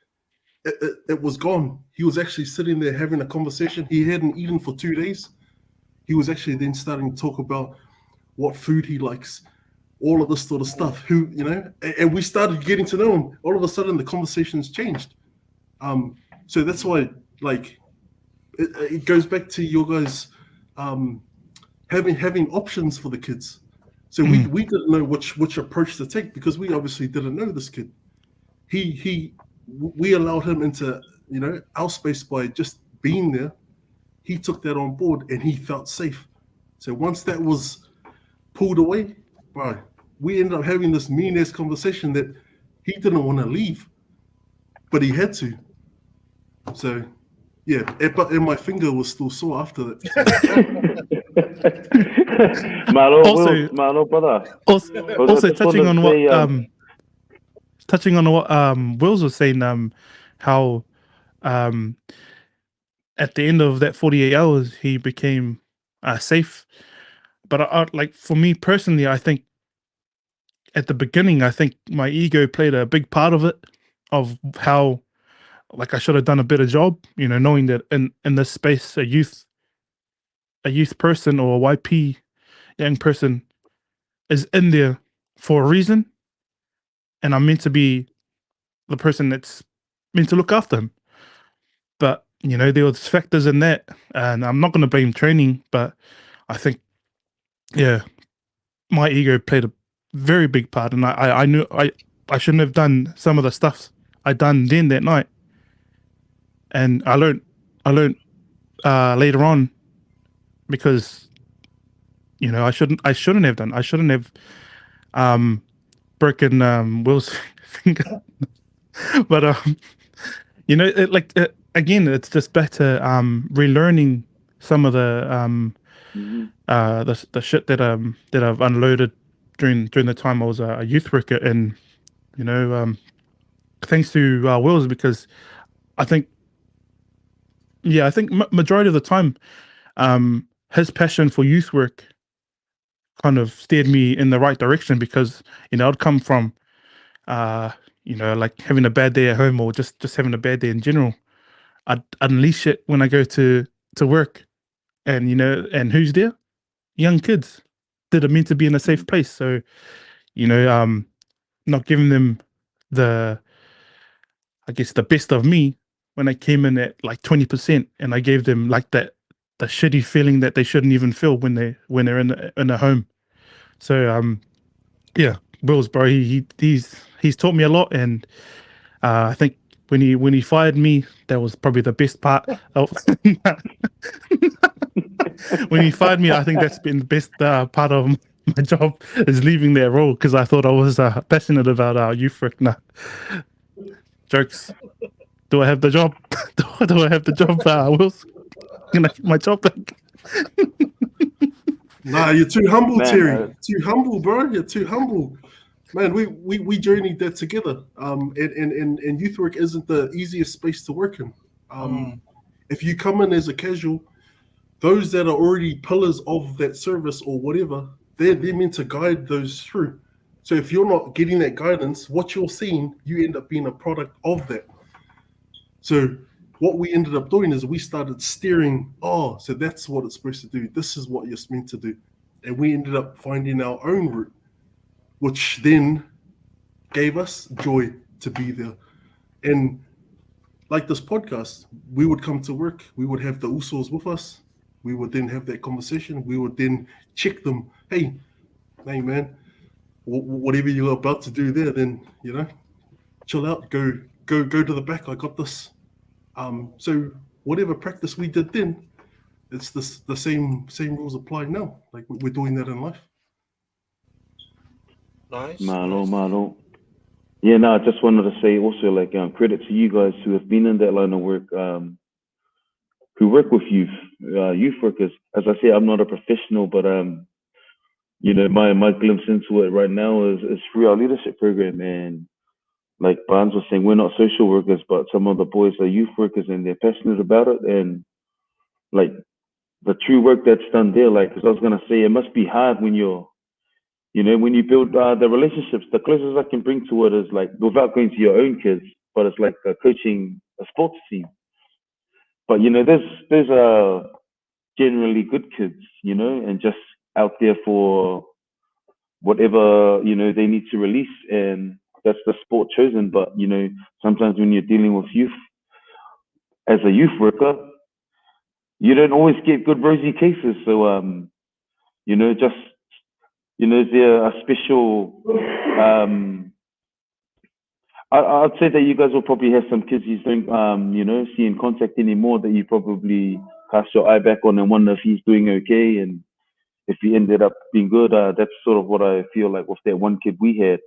Speaker 4: it was gone. He was actually sitting there having a conversation. He hadn't eaten for 2 days. He was actually then starting to talk about what food he likes, all of this sort of stuff, and we started getting to know him. All of a sudden, the conversations changed. So that's why, it goes back to your guys having options for the kids. So we didn't know which approach to take because we obviously didn't know this kid. We allowed him into our space by just being there. He took that on board and he felt safe. So once that was pulled away, bro, we ended up having this mean-ass conversation that he didn't want to leave, but he had to. So, yeah, and my finger was still sore after that.
Speaker 6: Malo, brother.
Speaker 1: Also touching on what Wills was saying, how at the end of that 48 hours he became safe. But for me personally, I think at the beginning, I think my ego played a big part of it, of how I should have done a better job, knowing that in this space, a youth person or a YP young person is in there for a reason, and I'm meant to be the person that's meant to look after him. But there was factors in that, and I'm not going to blame training, but I think, my ego played a very big part, and I knew I shouldn't have done some of the stuff I done then that night, and I learned later on, because I shouldn't have done. I shouldn't have broken Will's finger. But again, it's just better relearning some of the shit that I've unloaded during the time I was a youth worker, and thanks to Will's, because I think majority of the time his passion for youth work kind of steered me in the right direction, because I'd come from having a bad day at home, or just having a bad day in general. I'd unleash it when I go to work, and and who's there? Young kids that are meant to be in a safe place. So not giving them the best of me when I came in at 20%, and I gave them the shitty feeling that they shouldn't even feel when they're in a home. So Will's, bro, he's taught me a lot, and I think when he fired me, that was probably the best part of when he fired me. I think that's been the best part of my job, is leaving that role, because I thought I was passionate about youth work. Nah, jokes. Do I have the job? Do I have the job? Will's gonna get my job back.
Speaker 4: Nah, you're too humble, man, Terry. Too humble, bro. You're too humble. Man, we journeyed that together. And youth work isn't the easiest space to work in. If you come in as a casual, those that are already pillars of that service or whatever, they're meant to guide those through. So if you're not getting that guidance, what you're seeing, you end up being a product of that. So what we ended up doing is we started steering, so that's what it's supposed to do. This is what you're meant to do. And we ended up finding our own route, which then gave us joy to be there. And like this podcast, we would come to work, we would have the Usos with us, we would then have that conversation, we would then check them, hey man, whatever you're about to do there, then, chill out, go to the back, I got this. So whatever practice we did then, it's the same rules apply now. Like we're doing that in life.
Speaker 3: Nice.
Speaker 6: Malo. Yeah, no, I just wanted to say also, like, credit to you guys who have been in that line of work, who work with youth workers. As I say, I'm not a professional, but my glimpse into it right now is through our leadership program. And like Barnes was saying, we're not social workers, but some of the boys are youth workers and they're passionate about it. And like the true work that's done there, like, as I was gonna say, it must be hard when you're, when you build the relationships. The closest I can bring to it is like, without going to your own kids, but it's like coaching a sports team. But there's generally good kids, and just out there for whatever they need to release, and that's the sport chosen. But sometimes when you're dealing with youth as a youth worker, you don't always get good rosy cases. So is there a special I'd say that you guys will probably have some kids you don't see in contact anymore, that you probably cast your eye back on and wonder if he's doing okay and if he ended up being good. That's sort of what I feel like with that one kid we had,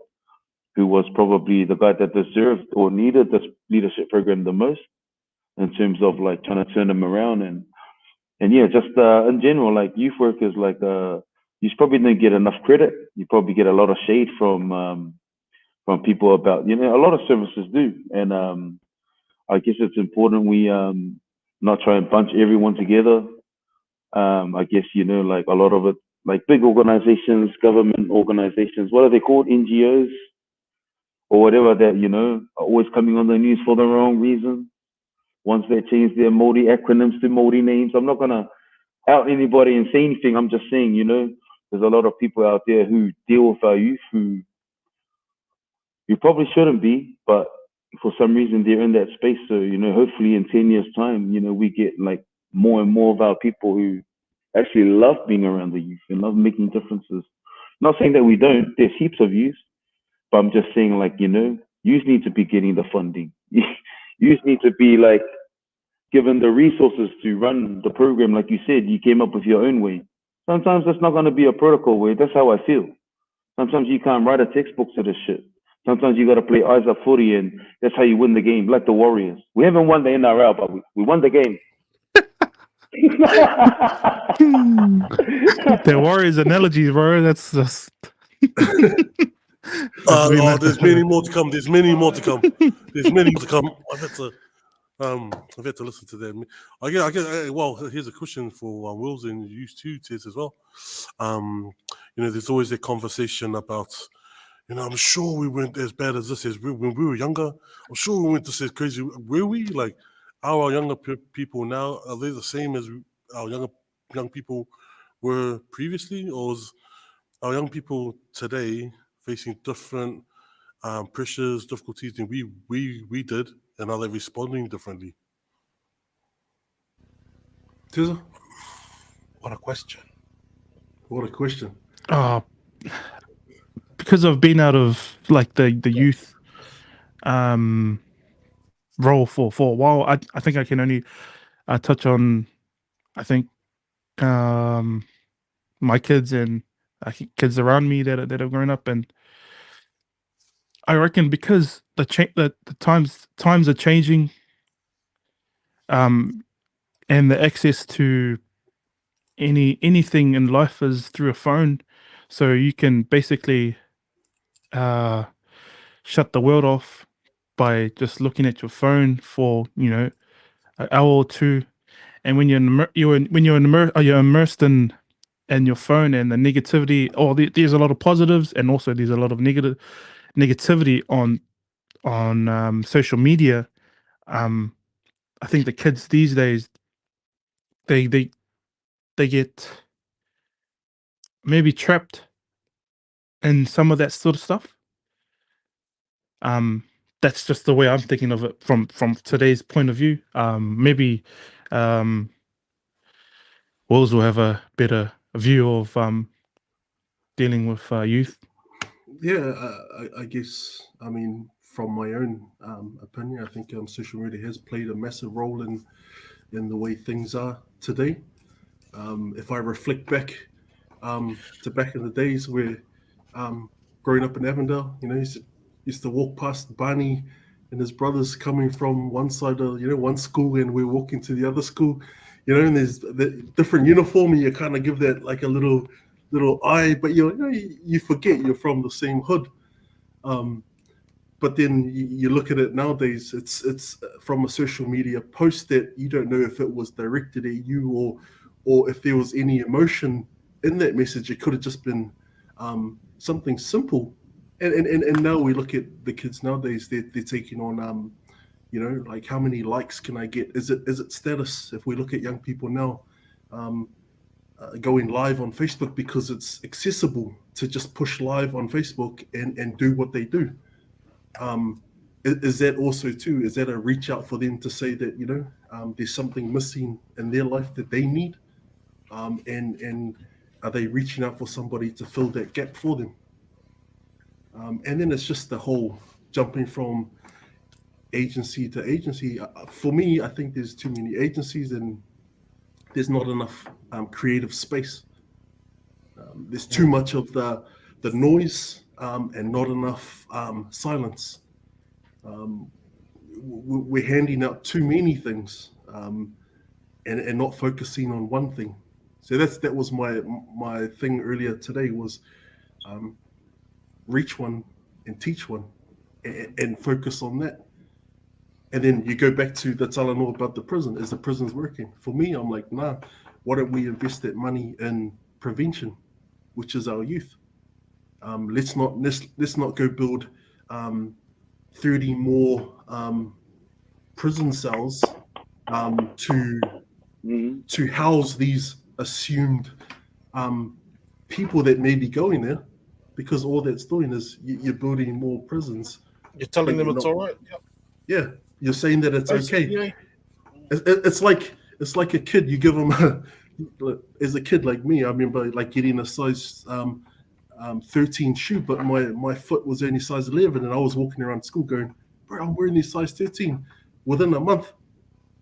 Speaker 6: who was probably the guy that deserved or needed this leadership program the most, in terms of like trying to turn him around. And yeah, just in general, like youth workers, like you probably don't get enough credit. You probably get a lot of shade from people about, a lot of services do. And I guess it's important we not try and bunch everyone together. I guess, like a lot of it, like big organizations, government organizations, what are they called? NGOs or whatever, that, are always coming on the news for the wrong reason. Once they change their moldy acronyms to moldy names, I'm not going to out anybody and say anything. I'm just saying, there's a lot of people out there who deal with our youth who probably shouldn't be, but for some reason they're in that space. So, hopefully in 10 years' time, we get like more and more of our people who actually love being around the youth and love making differences. Not saying that we don't, there's heaps of youth, but I'm just saying, like, youth need to be getting the funding. Youth need to be like given the resources to run the program. Like you said, you came up with your own way. Sometimes that's not going to be a protocol way. That's how I feel. Sometimes you can't write a textbook to this shit. Sometimes you got to play eyes up footy, and that's how you win the game, like the Warriors. We haven't won the NRL, but we won the game.
Speaker 1: The Warriors analogies, bro. That's just.
Speaker 5: There's many more to come. There's many more to come. I've had to listen to them. Well, here's a question for Wills and you too, Tiz, as well. There's always a conversation about, I'm sure we weren't as bad as this as when we were younger. I'm sure we weren't this as crazy. Were we? Like, are our younger people now, are they the same as our young people were previously? Or is our young people today facing different pressures, difficulties than we did? And are they responding differently?
Speaker 4: Tizzle?
Speaker 3: What a question.
Speaker 1: Because I've been out of like the youth role for a while, I think I can only touch on, I think, my kids and kids around me that have grown up, and I reckon because the times are changing, and the access to anything in life is through a phone, so you can basically shut the world off by just looking at your phone for an hour or two, and when you're immersed in and your phone and the negativity, there's a lot of positives, and also there's a lot of negativity on social media. I think the kids these days, they get maybe trapped in some of that sort of stuff. That's just the way I'm thinking of it from today's point of view. Maybe Wills will have a better view of dealing with youth.
Speaker 4: Yeah, I guess, I mean, from my own opinion, I think social media has played a massive role in the way things are today. If I reflect back to back in the days where growing up in Avondale, used to walk past Barney and his brothers coming from one side of, one school, and we're walking to the other school, and there's the different uniform, and you kind of give that like a little eye, but you forget you're from the same hood. But then you look at it nowadays, it's from a social media post that you don't know if it was directed at you or if there was any emotion in that message. It could have just been something simple. And now we look at the kids nowadays, they're taking on, like, how many likes can I get? Is it status? If we look at young people now, going live on Facebook because it's accessible to just push live on Facebook and do what they do. Is that also too? Is that a reach out for them to say that there's something missing in their life that they need, and are they reaching out for somebody to fill that gap for them? And then it's just the whole jumping from agency to agency. For me, I think there's too many agencies and there's not enough creative space. There's too much of the noise and not enough silence. We're handing out too many things and not focusing on one thing. So that was my thing earlier today was reach one and teach one and focus on that. And then you go back to the Talanoa about the prison. Is the prisons working? For me, I'm like, nah, why don't we invest that money in prevention, which is our youth? Let's not go build 30 more prison cells to house these assumed people that may be going there, because all that's doing is you're building more prisons.
Speaker 3: You're telling them it's all right. Yep.
Speaker 4: Yeah, you're saying that it's okay.
Speaker 3: Yeah.
Speaker 4: It's like a kid. You give them as a kid like me. I remember like getting a size 13 shoe, but my foot was only size 11, and I was walking around school going, bro, I'm wearing this size 13. Within a month,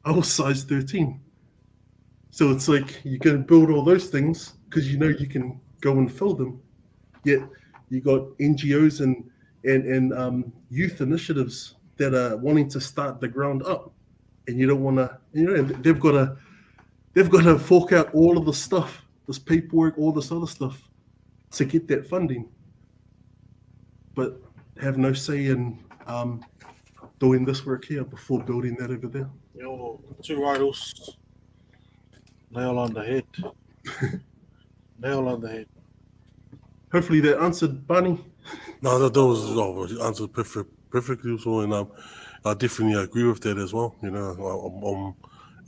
Speaker 4: I was size 13. So it's like you're going to build all those things because you can go and fill them. Yet you got NGOs and youth initiatives that are wanting to start the ground up, and you don't want to. They've got to fork out all of the stuff, this paperwork, all this other stuff, to get that funding, but have no say in doing this work here before building that over there.
Speaker 3: Two idols. Nail on the head. Nail on the head.
Speaker 4: Hopefully that answered, Barney.
Speaker 5: No, that was answered perfectly. So, and I definitely agree with that as well.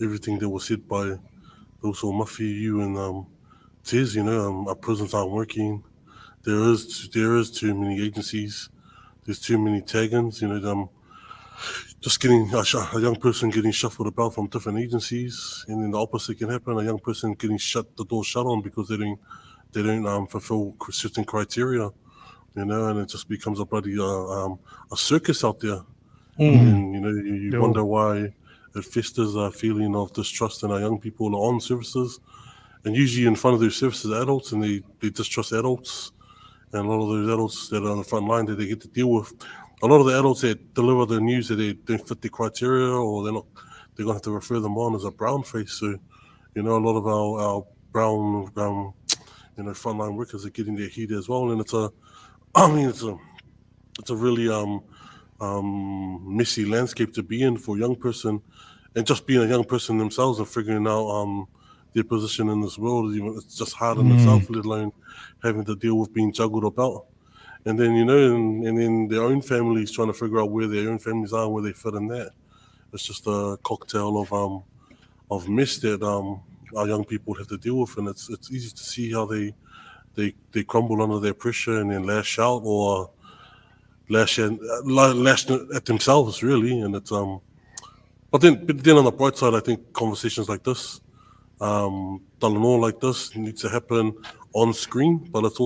Speaker 5: Everything that was said by also Muffy, you, and Tiz. Our prisons aren't working. There is too many agencies. There's too many tag-ins. Just getting a young person getting shuffled about from different agencies, and then the opposite can happen. A young person getting the door shut on because they don't fulfill certain criteria, and it just becomes a bloody a circus out there. And you wonder why it festers a feeling of distrust in our young people on services, and usually in front of those services are adults, and they distrust adults, and a lot of those adults that are on the front line that they get to deal with. A lot of the adults that deliver the news that they don't fit the criteria, or they're going to have to refer them on as a brown face. So, a lot of our brown, frontline workers are getting their heat as well. And it's a really messy landscape to be in for a young person, and just being a young person themselves and figuring out their position in this world. Even it's just hard in itself, let alone having to deal with being juggled about. And then, and then their own families trying to figure out where their own families are and where they fit in that. It's just a cocktail of mess that our young people have to deal with, and it's easy to see how they crumble under their pressure and then lash out or lash at themselves, really. And it's but then on the bright side, I think conversations like this, Talanoa like this, needs to happen on screen, but it's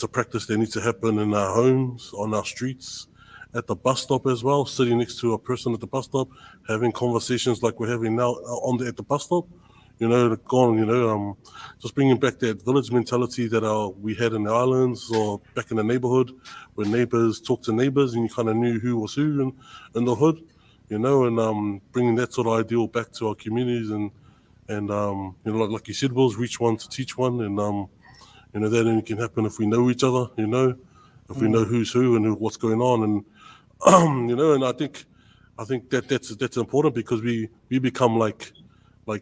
Speaker 5: a practice that needs to happen in our homes, on our streets, at the bus stop as well, sitting next to a person at the bus stop, having conversations like we're having now at the bus stop. Just bringing back that village mentality that we had in the islands or back in the neighborhood, where neighbors talk to neighbors and you kind of knew who was who in the hood, and bringing that sort of ideal back to our communities and like you said, Wills, reach one to teach one, and that only can happen if we know each other, if we know who's who and what's going on, and and I think that's important because we become like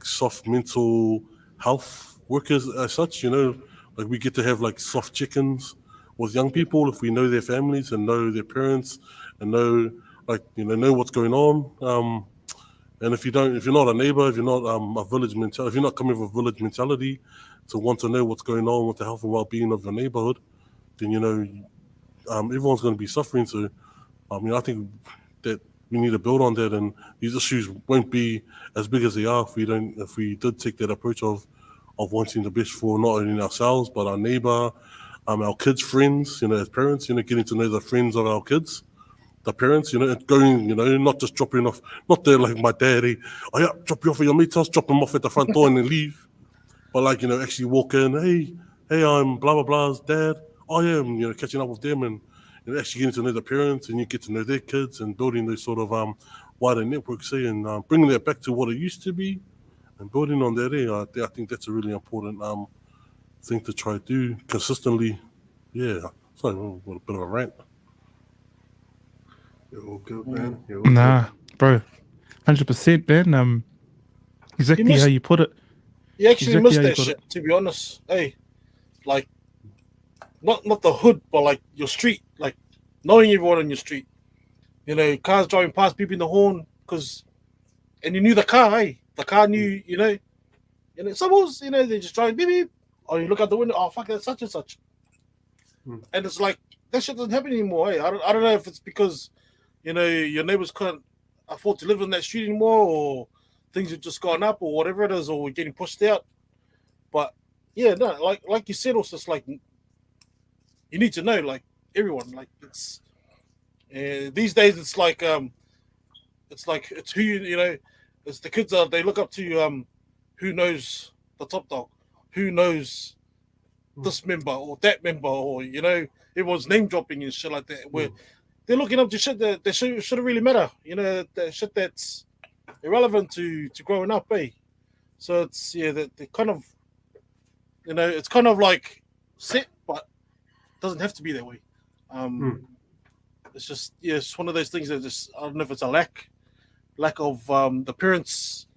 Speaker 5: soft mental health workers as such, like we get to have like soft chickens with young people if we know their families and know their parents and know what's going on. And if you're not a neighbor, if you're not a village mentality, if you're not coming with a village mentality to want to know what's going on with the health and well-being of your neighborhood, then everyone's going to be suffering. So, I think that we need to build on that, and these issues won't be as big as they are if we did take that approach of wanting the best for not only ourselves but our neighbor, our kids' friends, as parents, getting to know the friends of our kids, the parents, going, not just dropping off, not there like my daddy, drop you off at your mate's house, drop them off at the front door and then leave, but actually walk in, hey, I'm blah blah blah's dad. Oh yeah, catching up with them and actually getting to know the parents, and you get to know their kids and building those sort of wider networks, and bringing that back to what it used to be and building on that. I think that's a really important thing to try to do consistently. Yeah, sorry, what a bit of a rant.
Speaker 4: You're all good, man.
Speaker 1: Nah, bro, 100%, man. Exactly how you put it.
Speaker 3: You actually
Speaker 1: Exactly
Speaker 3: missed
Speaker 1: how you
Speaker 3: that
Speaker 1: put
Speaker 3: shit, to be honest. Hey, like, not the hood, but like your street, like knowing everyone on your street. Cars driving past, beeping the horn, and you knew the car, hey? The car knew, suppose, they just drive beep beep, or you look out the window, oh fuck, that's such and such. And it's like, that shit doesn't happen anymore, hey? I don't know if it's because, your neighbors can't afford to live on that street anymore, or things have just gone up, or whatever it is, or we're getting pushed out. But yeah, no, like you said, also, it's like, you need to know, like, everyone, like, it's these days it's like it's who it's the kids they look up to, who knows the top dog, who knows this member or that member, or everyone's name dropping and shit like that, where they're looking up to shit that shouldn't really matter, that shit that's irrelevant to growing up, eh? So it's they kind of it's kind of like set, but doesn't have to be that way. It's just it's one of those things that just, I don't know if it's a lack of the parents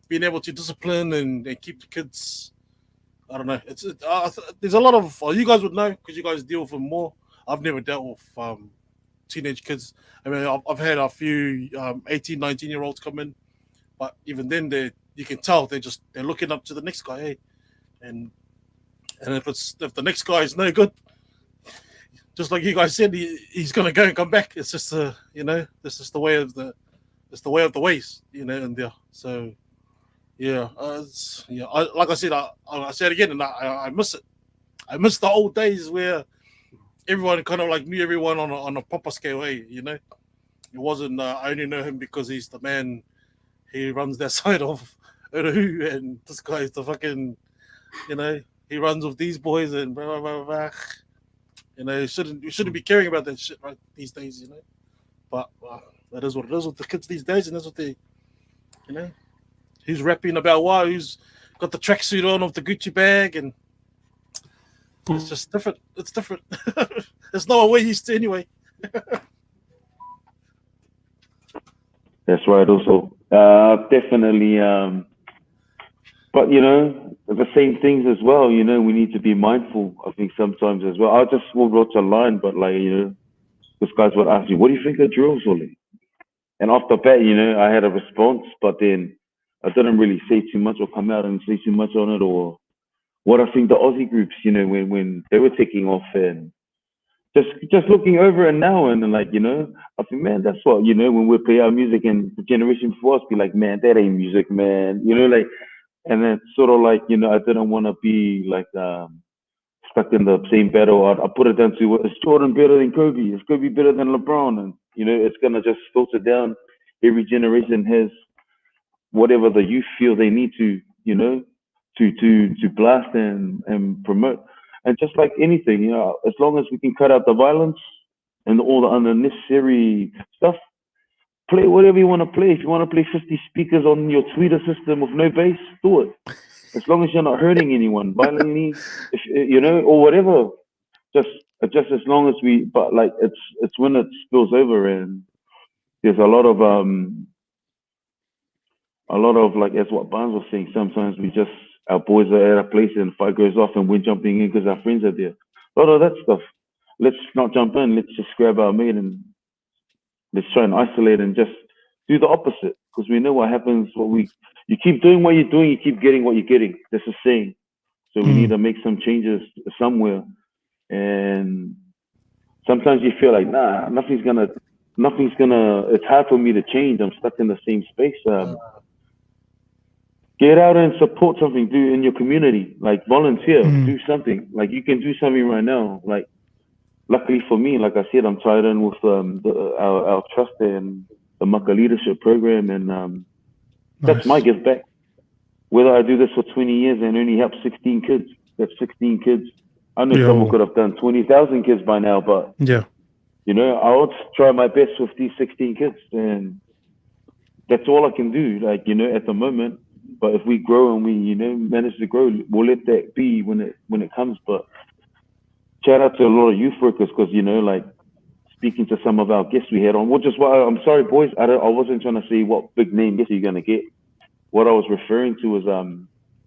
Speaker 3: being able to discipline and keep the kids. I don't know. There's a lot of, you guys would know because you guys deal with them more. I've never dealt with teenage kids. I mean, I've had a few 18, 19-year-olds come in, but even then, you can tell they're looking up to the next guy, hey? And if the next guy is no good, just like you guys said, he's gonna go and come back. It's just this is the way of the ways, and there. So like I said, I say it again, and I miss it. I miss the old days where everyone kind of like knew everyone on a proper scale, hey? It wasn't I only know him because he's the man. He runs that side of Uruhu, and this guy's the fucking, he runs with these boys and blah blah blah blah. You shouldn't be caring about that shit right these days, But that is what it is with the kids these days, and that's what they, who's rapping about what, who's got the tracksuit on with the Gucci bag, and it's just different. It's different. It's not what we're used to anyway.
Speaker 6: That's right. Also, definitely But the same things as well. We need to be mindful. I think sometimes as well. I just wrote a line, but this guys would ask me, "What do you think of drills, Ollie?" And off the bat, I had a response, but then I didn't really say too much or come out and say too much on it, or what I think the Aussie groups, when they were taking off, and just looking over it now, and I think, man, that's what, when we play our music, and the generation before us be like, man, that ain't music, man, and then sort of I didn't want to be stuck in the same battle. I put it down to, is Jordan better than Kobe? Is Kobe better than LeBron? And it's gonna just filter down. Every generation has whatever the youth feel they need to, to blast and promote. And just like anything, as long as we can cut out the violence and all the unnecessary stuff, play whatever you want to play. If you want to play 50 speakers on your tweeter system with no bass, do it. As long as you're not hurting anyone violently, or whatever. Just as long as but it's when it spills over, and there's a lot of as what Barnes was saying. Sometimes our boys are at a place and fire goes off, and we're jumping in because our friends are there. A lot of that stuff. Let's not jump in. Let's just grab our mate and let's try and isolate and just do the opposite, because we know what happens. You keep doing what you're doing, you keep getting what you're getting. That's the saying. So we need to make some changes somewhere. And sometimes you feel like, nah, nothing's gonna, it's hard for me to change. I'm stuck in the same space. Get out and support something, do in your community, volunteer, do something. You can do something right now. Luckily for me, like I said, I'm tied in with our trust and the Maka leadership program, and that's my give back. Whether I do this for 20 years and only help 16 kids, that's 16 kids. I know someone could have done 20,000 kids by now, but I'll try my best with these 16 kids, and that's all I can do. At the moment. But if we grow and we manage to grow, we'll let that be when it comes. But shout out to a lot of youth workers, because speaking to some of our guests we had on, which is why I'm sorry, boys, I wasn't trying to say what big name guests you're gonna get. What I was referring to was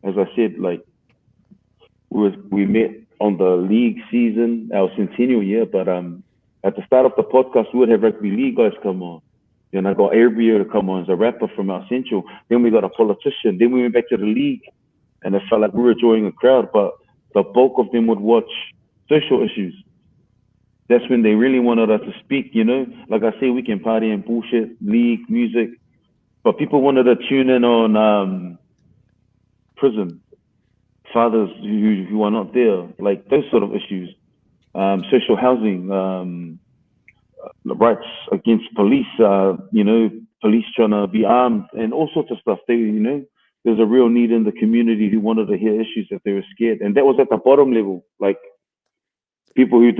Speaker 6: as I said, we met on the league season, our centennial year, but at the start of the podcast we would have rugby league guys come on. Then I got Airbrio to come on as a rapper from our central. Then we got a politician. Then we went back to the league, and it felt like we were drawing a crowd, but the bulk of them would watch social issues. That's when they really wanted us to speak, Like I say, we can party and bullshit, league, music, but people wanted to tune in on prison, fathers who are not there, those sort of issues, social housing, rights against police, police trying to be armed and all sorts of stuff. There's a real need in the community who wanted to hear issues that they were scared. And that was at the bottom level, people who,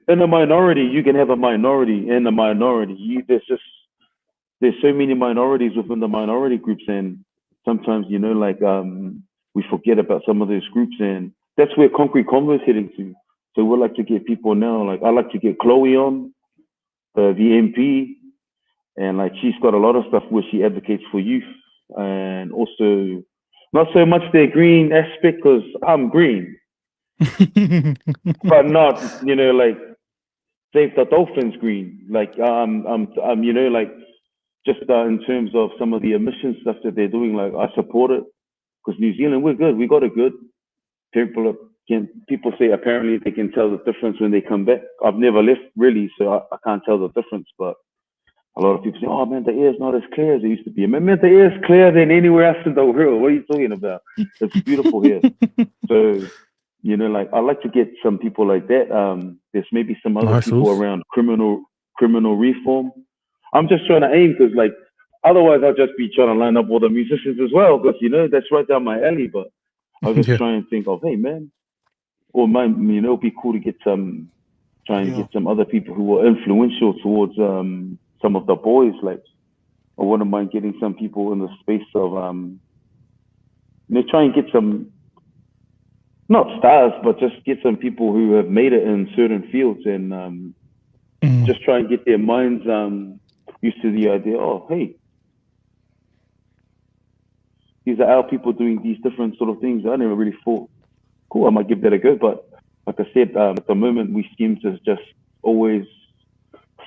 Speaker 6: in a minority, you can have a minority in a minority. There's so many minorities within the minority groups. And sometimes, we forget about some of those groups. And that's where Concrete Convo is heading to. So we'd like to get people now, I like to get Chloe on, the MP, and she's got a lot of stuff where she advocates for youth, and also not so much their green aspect, because I'm green, but not save the dolphins green. I'm just in terms of some of the emission stuff that they're doing. I support it, because New Zealand, we're good. We got it good. People say apparently they can tell the difference when they come back. I've never left really, so I can't tell the difference. But a lot of people say, "Oh man, the air's not as clear as it used to be." Man, the air's clearer than anywhere else in the world. What are you talking about? It's beautiful here. So, I like to get some people like that. There's maybe some other people around criminal reform. I'm just trying to aim, because otherwise I'll just be trying to line up all the musicians as well, because that's right down my alley. But I'll just try and think of, hey man. Or it'd be cool to get get some other people who are influential towards some of the boys. I wouldn't mind getting some people in the space of try and get some, not stars, but just get some people who have made it in certain fields, and just try and get their minds used to the idea. Oh, hey, these are our people doing these different sort of things. I never really thought, cool, I might give that a go. But like I said, at the moment, we seem to just always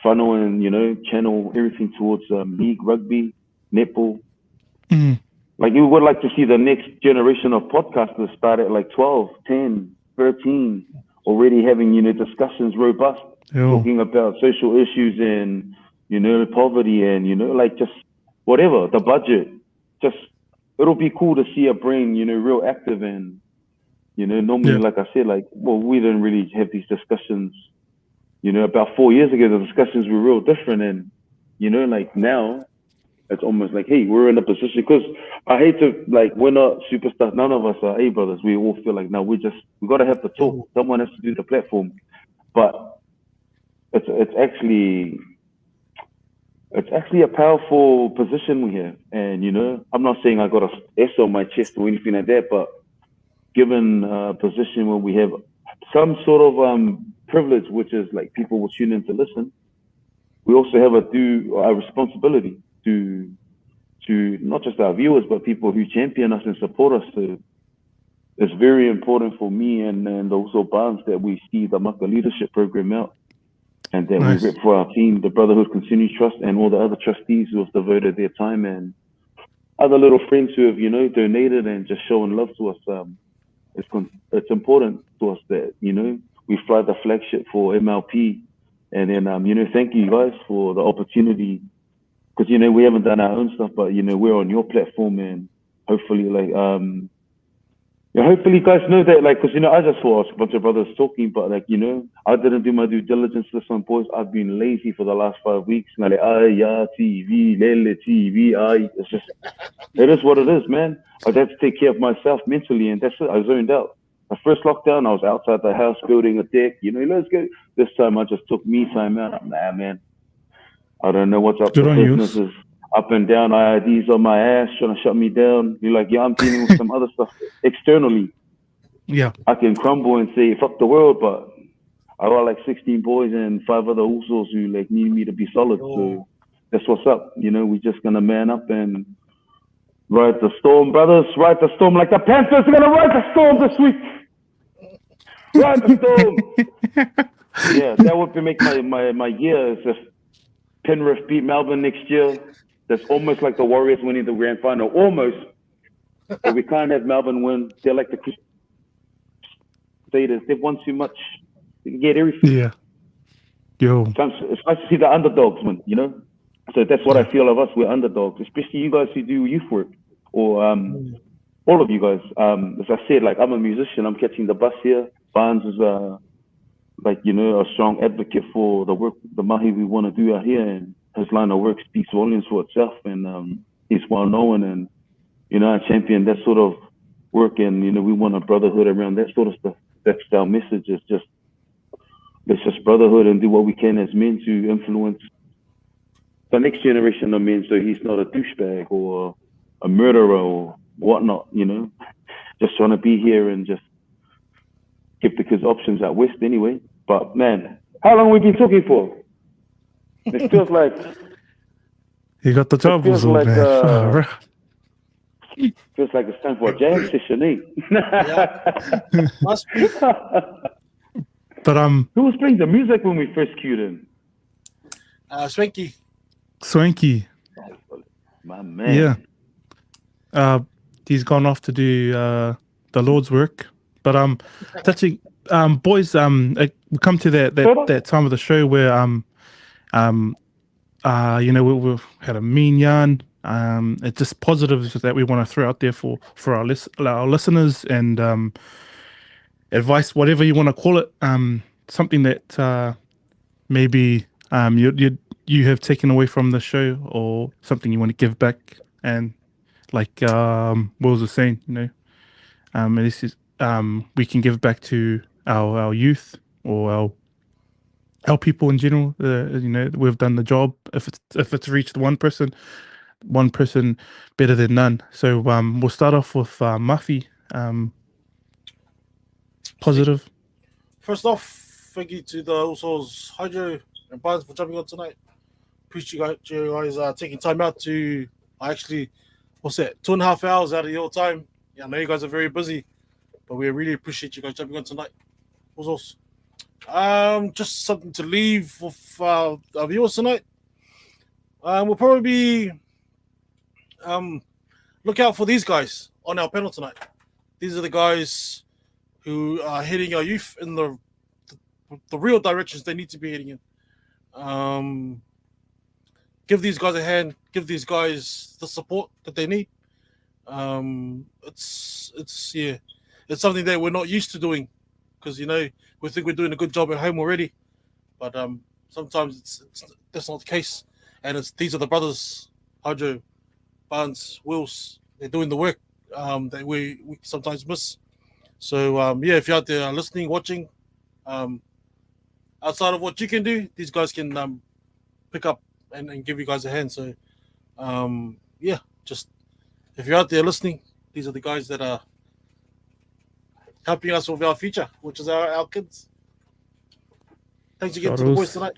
Speaker 6: funnel and, channel everything towards league, rugby, netball.
Speaker 1: Mm.
Speaker 6: Like, you would like to see the next generation of podcasters start at like 12, 10, 13, already having, discussions robust, talking about social issues and, poverty and, like just whatever, the budget. Just, it'll be cool to see a brain, real active and, normally, like I said, like, well, we didn't really have these discussions, about 4 years ago, the discussions were real different. And, like now, it's almost like, hey, we're in a position, because I hate to, like, we're not superstars. None of us are A brothers. We all feel like, no, we got to have the talk. Someone has to do the platform. But it's actually a powerful position we have. And, I'm not saying I got a S on my chest or anything like that, but given a position where we have some sort of privilege, which is like people will tune in to listen, we also have a responsibility to not just our viewers, but people who champion us and support us. So it's very important for me and also Barnes that we see the Maka Leadership Program out, and that we rep for our team, the Brotherhood Continued Trust, and all the other trustees who have devoted their time, and other little friends who have, donated and just shown love to us. It's important to us that, we fly the flagship for MLP. And then, thank you guys for the opportunity, because, we haven't done our own stuff, but, we're on your platform, and hopefully, like, hopefully you guys know that, like, because, I just saw a bunch of brothers talking, but, like, I didn't do my due diligence for some boys. I've been lazy for the last 5 weeks. Like, TV, lele, TV, it's just, it is what it is, man. I had to take care of myself mentally, and that's it. I zoned out. The first lockdown, I was outside the house building a deck. Let's go. This time, I just took me time out. Nah, man. I don't know what's up.
Speaker 1: Good
Speaker 6: the
Speaker 1: on you.
Speaker 6: businesses up and down, IIDs on my ass, trying to shut me down. You're like, yeah, I'm dealing with some other stuff externally.
Speaker 1: Yeah.
Speaker 6: I can crumble and say, fuck the world, but I got like 16 boys and 5 other Usos who like need me to be solid. So that's what's up. We just going to man up and ride the storm, brothers. Ride the storm like the Panthers are going to ride the storm this week. Ride the storm. Yeah, that would make my year. Is if Penrith beat Melbourne next year, that's almost like the Warriors winning the grand final. Almost. But we can't have Melbourne win. They're like the Crusaders. They've won too much. They can get everything.
Speaker 1: Yeah. Yo.
Speaker 6: It's nice to see the underdogs win, So that's what I feel of us. We're underdogs, especially you guys who do youth work, or all of you guys. As I said, like, I'm a musician. I'm catching the bus here. Barnes is a strong advocate for the work, the mahi we want to do out here, and his line of work speaks volumes for itself. And he's well known, and I champion that sort of work, and we want a brotherhood around that sort of stuff. That's our message. Is just let's just brotherhood and do what we can as men to influence the next generation of men, so he's not a douchebag or a murderer or whatnot. Just trying to be here and just give the kids options out west anyway. But man, how long have we been talking for? It feels like
Speaker 1: you got the troubles,
Speaker 6: like,
Speaker 1: man.
Speaker 6: Feels like it's time for a jam session, eh?
Speaker 3: Yeah. Must be.
Speaker 1: But
Speaker 6: who was playing the music when we first queued in?
Speaker 1: Swanky.
Speaker 6: My man.
Speaker 1: Yeah. He's gone off to do the Lord's work. But touching boys, we come to that time of the show where we've had a mean yarn. It's just positives that we want to throw out there for our listeners, and advice, whatever you want to call it. Something that maybe you have taken away from the show, or something you want to give back. And like Wills was saying, and this is we can give back to our youth, or our people in general. We've done the job. If it's reached one person better than none. So we'll start off with Muffy. Positive.
Speaker 3: First off, thank you to the Usos, Hydro and Barnes, for jumping on tonight. Appreciate you guys taking time out to. I actually what's that, 2.5 hours out of your time. Yeah, I know you guys are very busy, but we really appreciate you guys jumping on tonight. What's else? Just something to leave with our viewers tonight. We'll probably be look out for these guys on our panel tonight. These are the guys who are heading our youth in the real directions they need to be heading in. Give these guys a hand. Give these guys the support that they need. It's something that we're not used to doing, because we think we're doing a good job at home already, but sometimes that's not the case. And these are the brothers, Hydro, Barnes, Wills. They're doing the work that we sometimes miss. So if you're out there listening, watching, outside of what you can do, these guys can pick up and give you guys a hand. So just if you're out there listening, these are the guys that are helping us with our future, which is our kids. Thanks again to the boys tonight.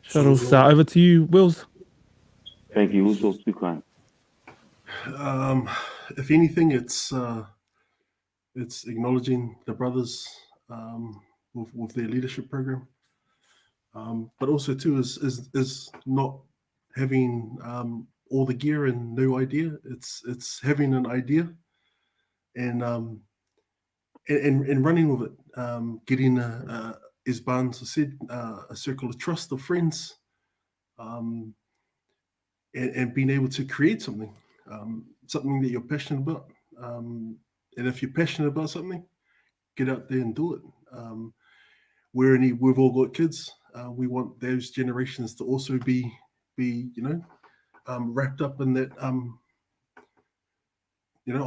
Speaker 1: Shuttles, over to you, Wills.
Speaker 6: Thank you. Who's those too kind?
Speaker 4: If anything, it's acknowledging the brothers with their leadership program, but also too is not having all the gear and no idea. It's having an idea and running with it. Getting as Barnes said, a circle of trust of friends, and being able to create something that you're passionate about. And if you're passionate about something, get out there and do it. We've all got kids. We want those generations to also be wrapped up in that, on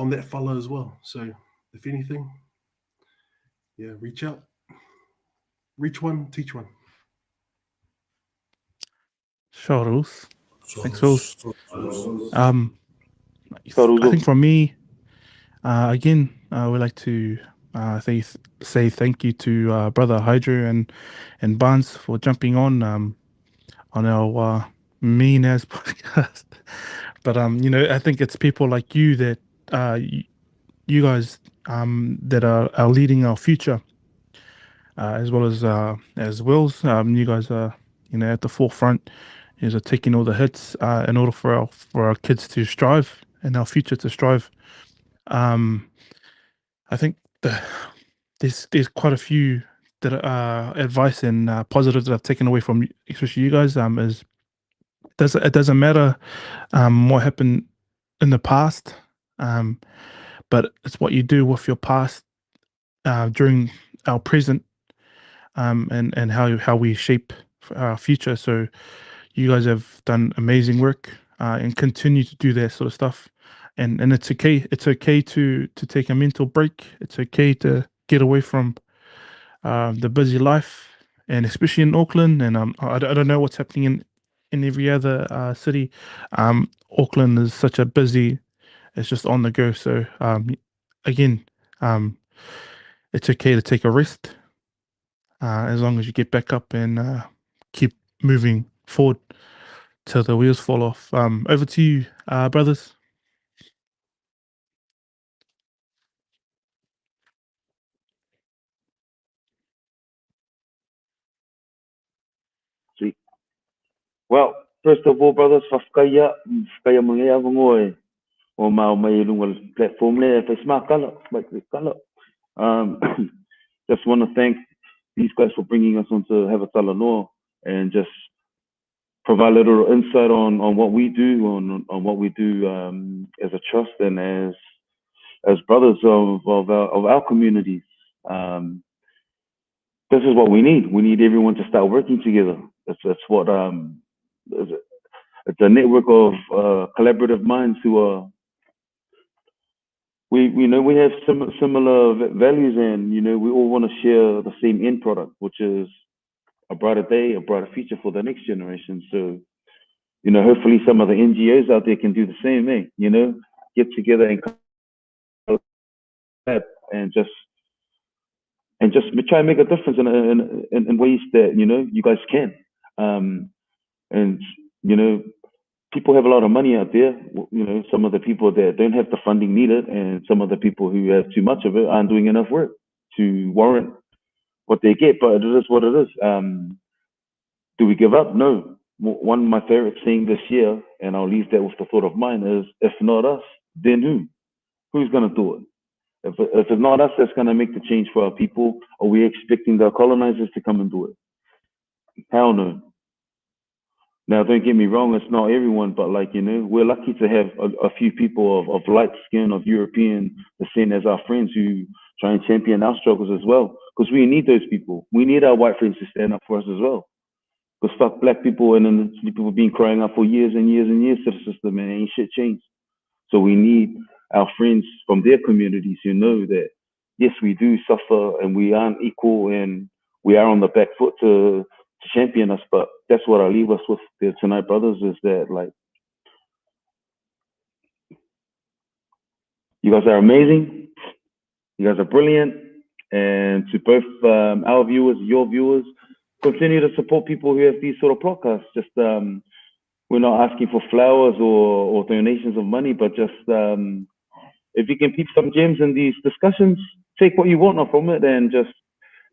Speaker 4: that follow as well. So if anything, reach out, reach one, teach one.
Speaker 1: Shuttles. Thanks, Wills. I think from me, again, we'd like to say thank you to brother Hydro and Barnes for jumping on our Mean As podcast. But I think it's people like you that you guys that are leading our future, as well as Wills. You guys are at the forefront. You guys are taking all the hits in order for our kids to strive and our future to strive. I think there's quite a few that advice and positives that I've taken away from especially you guys. Is it doesn't matter what happened in the past, but it's what you do with your past during our present, and how we shape our future. So you guys have done amazing work and continue to do that sort of stuff. And it's okay. It's okay to take a mental break. It's okay to get away from the busy life, and especially in Auckland. And I don't know what's happening in every other city. Auckland is such a busy. It's just on the go. So again, it's okay to take a rest as long as you get back up and keep moving forward till the wheels fall off. Over to you, brothers.
Speaker 6: Sweet. Well, first of all, brothers, whakaya mga wangoe o mai lunga platform le Facebook kala. Just want to thank these guys for bringing us onto Havatala Noa and just provide a little insight on what we do, on what we do as a trust and as brothers of our communities. This is what we need. We need everyone to start working together. That's what it's a network of collaborative minds who are. We have similar values, and we all want to share the same end product, which is a brighter day, a brighter future for the next generation. So, hopefully some of the NGOs out there can do the same, get together and just try and make a difference in ways that you guys can, and people have a lot of money out there. You know, some of the people that don't have the funding needed, and some of the people who have too much of it aren't doing enough work to warrant what they get. But it is what it is. Do we give up? No. One of my favorite saying this year, and I'll leave that with the thought of mine, is if not us, then who? Who's going to do it? If it's not us that's going to make the change for our people, are we expecting the colonizers to come and do it? Hell no. Now, don't get me wrong, it's not everyone, but like, you know, we're lucky to have a few people of light skin, of European descent as our friends who try and champion our struggles as well. Because we need those people. We need our white friends to stand up for us as well. Because fuck black people and then people been crying out for years and years and years to the system and ain't shit changed. So we need our friends from their communities who know that, yes, we do suffer and we aren't equal and we are on the back foot to champion us. But that's what I leave us with tonight, brothers, is that, like, you guys are amazing. You guys are brilliant. And to both our viewers, your viewers, continue to support people who have these sort of podcasts. Just we're not asking for flowers or donations of money, but just if you can peep some gems in these discussions, take what you want from it, and just,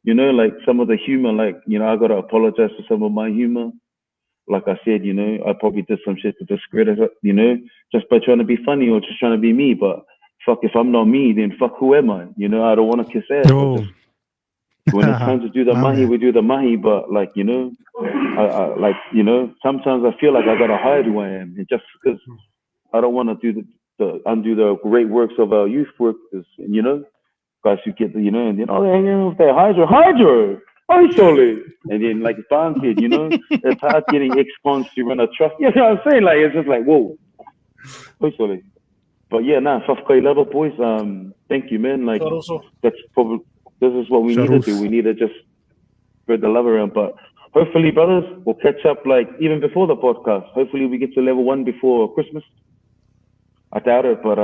Speaker 6: you know, like some of the humor, like, you know, I gotta apologize for some of my humor. Like I said, you know, I probably did some shit to discredit it, you know, just by trying to be funny or just trying to be me. But fuck, if I'm not me, then fuck, who am I? You know, I don't want to kiss ass.
Speaker 1: Oh.
Speaker 6: When it's time to do the mahi, we do the mahi. But like, you know, I like, you know, sometimes I feel like I gotta hide who I am, and just because I don't want to do undo the great works of our youth workers, you know, guys who get the, you know, and then they're hanging with their Hydro, sorry, and then like Barn kid, you know, it's hard getting ex-cons to run a trust. You know what I'm saying? Like, it's just like, whoa, sorry. But yeah, Fafkai level boys. Thank you, man. Like, that's probably, this is what we need to do. We need to just spread the love around. But hopefully, brothers, we'll catch up like even before the podcast. Hopefully, we get to level 1 before Christmas. I doubt it, but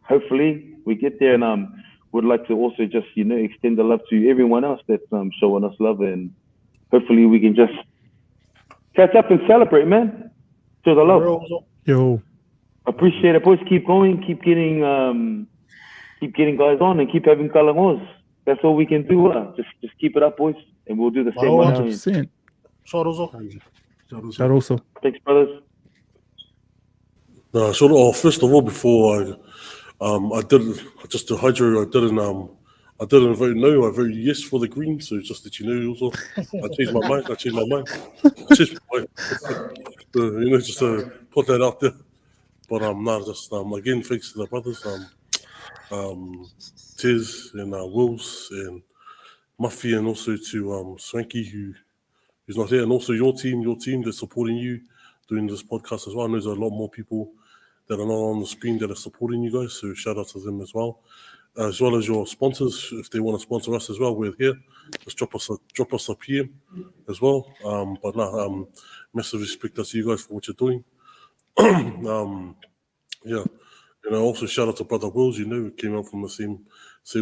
Speaker 6: hopefully we get there. And would like to also just, you know, extend the love to everyone else that's showing us love, and hopefully we can just catch up and celebrate, man. To the love.
Speaker 1: Yo.
Speaker 6: Appreciate it, boys. Keep going. Keep getting guys on, and keep having kalangos. That's all we can do. Just keep it up, boys, and we'll do the same.
Speaker 1: 100%. Sharoso.
Speaker 6: Thanks, brothers.
Speaker 5: First of all, before I didn't vote no. I voted yes for the Green. So just that you know, also, I changed my mind. You know, just to put that out there. But again, thanks to the brothers, Tiz and Wills and Muffy, and also to Swanky, who's not here, and also your team that's supporting you doing this podcast as well. I know there's a lot more people that are not on the screen that are supporting you guys, so shout out to them as well as your sponsors. If they want to sponsor us as well, we're here. Just drop us a PM as well. Massive respect to you guys for what you're doing. Yeah, and also shout out to Brother Wills. You know, we came out from the same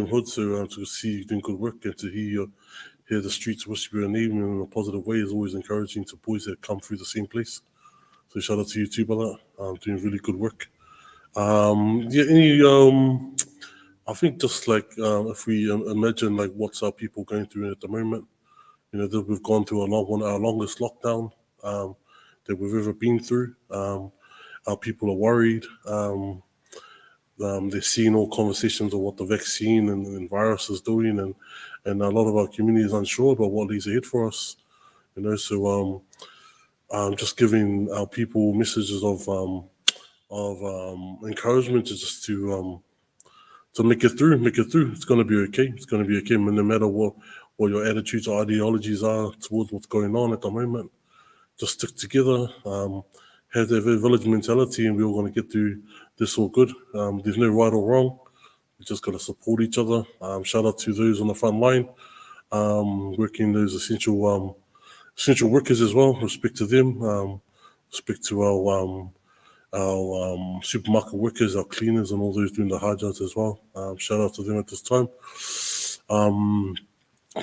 Speaker 5: hood, so to see you doing good work and to hear the streets whisper your name in a positive way is always encouraging to boys that come through the same place. So shout out to you too, brother. Doing really good work. I think just like if we imagine like what's our people going through at the moment, you know, that we've gone through our longest lockdown that we've ever been through. Our people are worried. They're seeing all conversations of what the vaccine and virus is doing, and a lot of our community is unsure about what lays ahead for us. You know, so just giving our people messages of encouragement to make it through. It's going to be okay. It's going to be okay, no matter what your attitudes or ideologies are towards what's going on at the moment. Just stick together, have that village mentality, and we're all going to get through this all good. There's no right or wrong. We just got to support each other. Shout out to those on the front line, working those essential workers as well. Respect to them. Respect to our supermarket workers, our cleaners, and all those doing the hard jobs as well. Shout out to them at this time.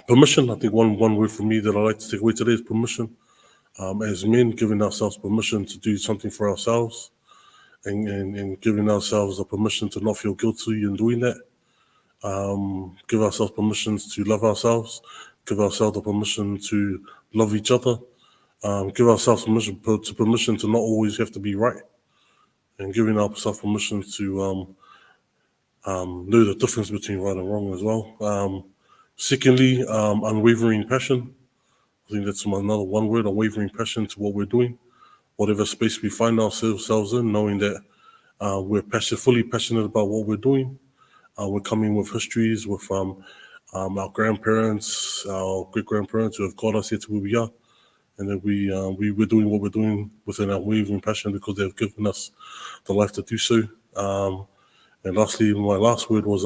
Speaker 5: Permission. I think one word for me that I like to take away today is permission. as men, giving ourselves permission to do something for ourselves, and giving ourselves the permission to not feel guilty in doing that. Give ourselves permissions to love ourselves, give ourselves the permission to love each other, give ourselves permission to not always have to be right, and giving ourselves permission to know the difference between right and wrong as well. Secondly, unwavering passion. I think that's another one word, unwavering passion to what we're doing. Whatever space we find ourselves in, knowing that we're fully passionate about what we're doing. We're coming with histories with our grandparents, our great-grandparents who have got us here to where we are. And that we're doing what we're doing with an unwavering passion because they've given us the life to do so. And lastly, my last word was,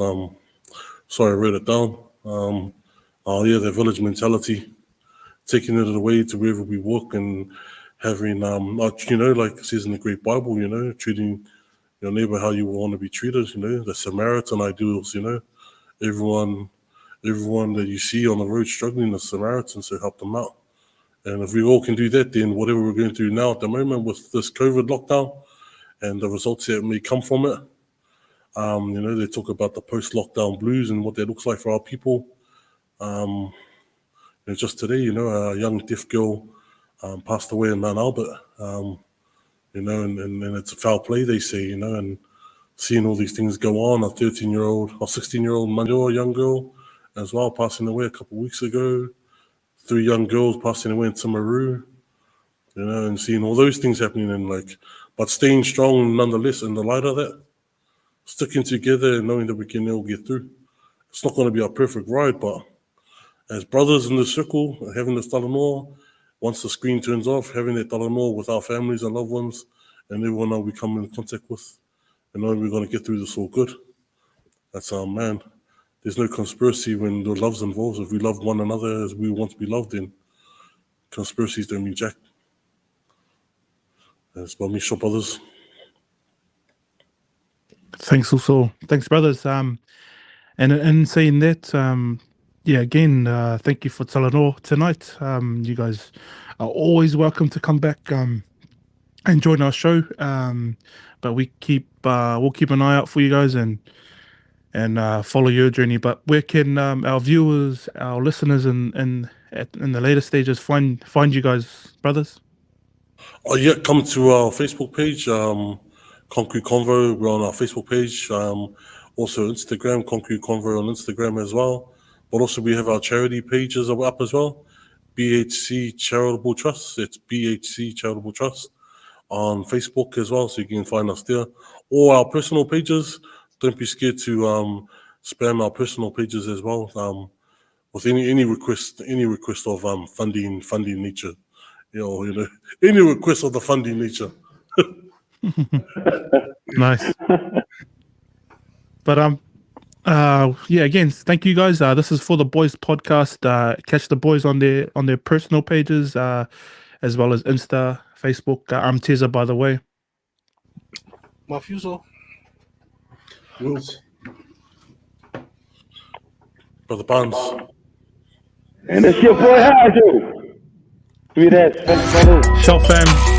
Speaker 5: sorry, I wrote it down. The village mentality, taking it away to wherever we walk and having, like it says in the Great Bible, treating your neighbor how you want to be treated, the Samaritan ideals, everyone that you see on the road struggling, the Samaritans, so help them out. And if we all can do that, then whatever we're going through now at the moment with this COVID lockdown and the results that may come from it, they talk about the post-lockdown blues and what that looks like for our people. Just today, a young deaf girl passed away in Mount Albert, and it's a foul play, they say, and seeing all these things go on, a 13-year-old or 16-year-old young girl as well passing away a couple of weeks ago, 3 young girls passing away in Timaru, and seeing all those things happening and but staying strong nonetheless in the light of that, sticking together and knowing that we can all get through. It's not going to be a perfect ride, but as brothers in the circle, having this talanoa, once the screen turns off, having that talanoa with our families and loved ones and everyone that we come in contact with, and knowing we're going to get through this all good. That's our man. There's no conspiracy when the love's involved. If we love one another as we want to be loved, then conspiracies don't mean jack. That's about me, shop brothers.
Speaker 1: Thanks also. Thanks, brothers. And in saying that, again, thank you for talanoa tonight. You guys are always welcome to come back and join our show. But we'll keep an eye out for you guys and follow your journey. But where can our viewers, our listeners, in the later stages find you guys, brothers?
Speaker 5: Come to our Facebook page, Concrete Convo. We're on our Facebook page. Also Instagram, Concrete Convo on Instagram as well. But also we have our charity pages up as well. BHC Charitable Trust. It's BHC Charitable Trust on Facebook as well, so you can find us there. Or our personal pages. Don't be scared to spam our personal pages as well. With any request of funding nature. Any request of the funding nature.
Speaker 1: Nice. But again, thank you guys. This is For the Boys podcast. Catch the boys on their personal pages, as well as Insta, Facebook. I'm Teza, by the way.
Speaker 3: Mafuso.
Speaker 4: Wills.
Speaker 5: Brother Barnes.
Speaker 6: And it's your boy Hajo. Sweet ass.
Speaker 1: Shop fam.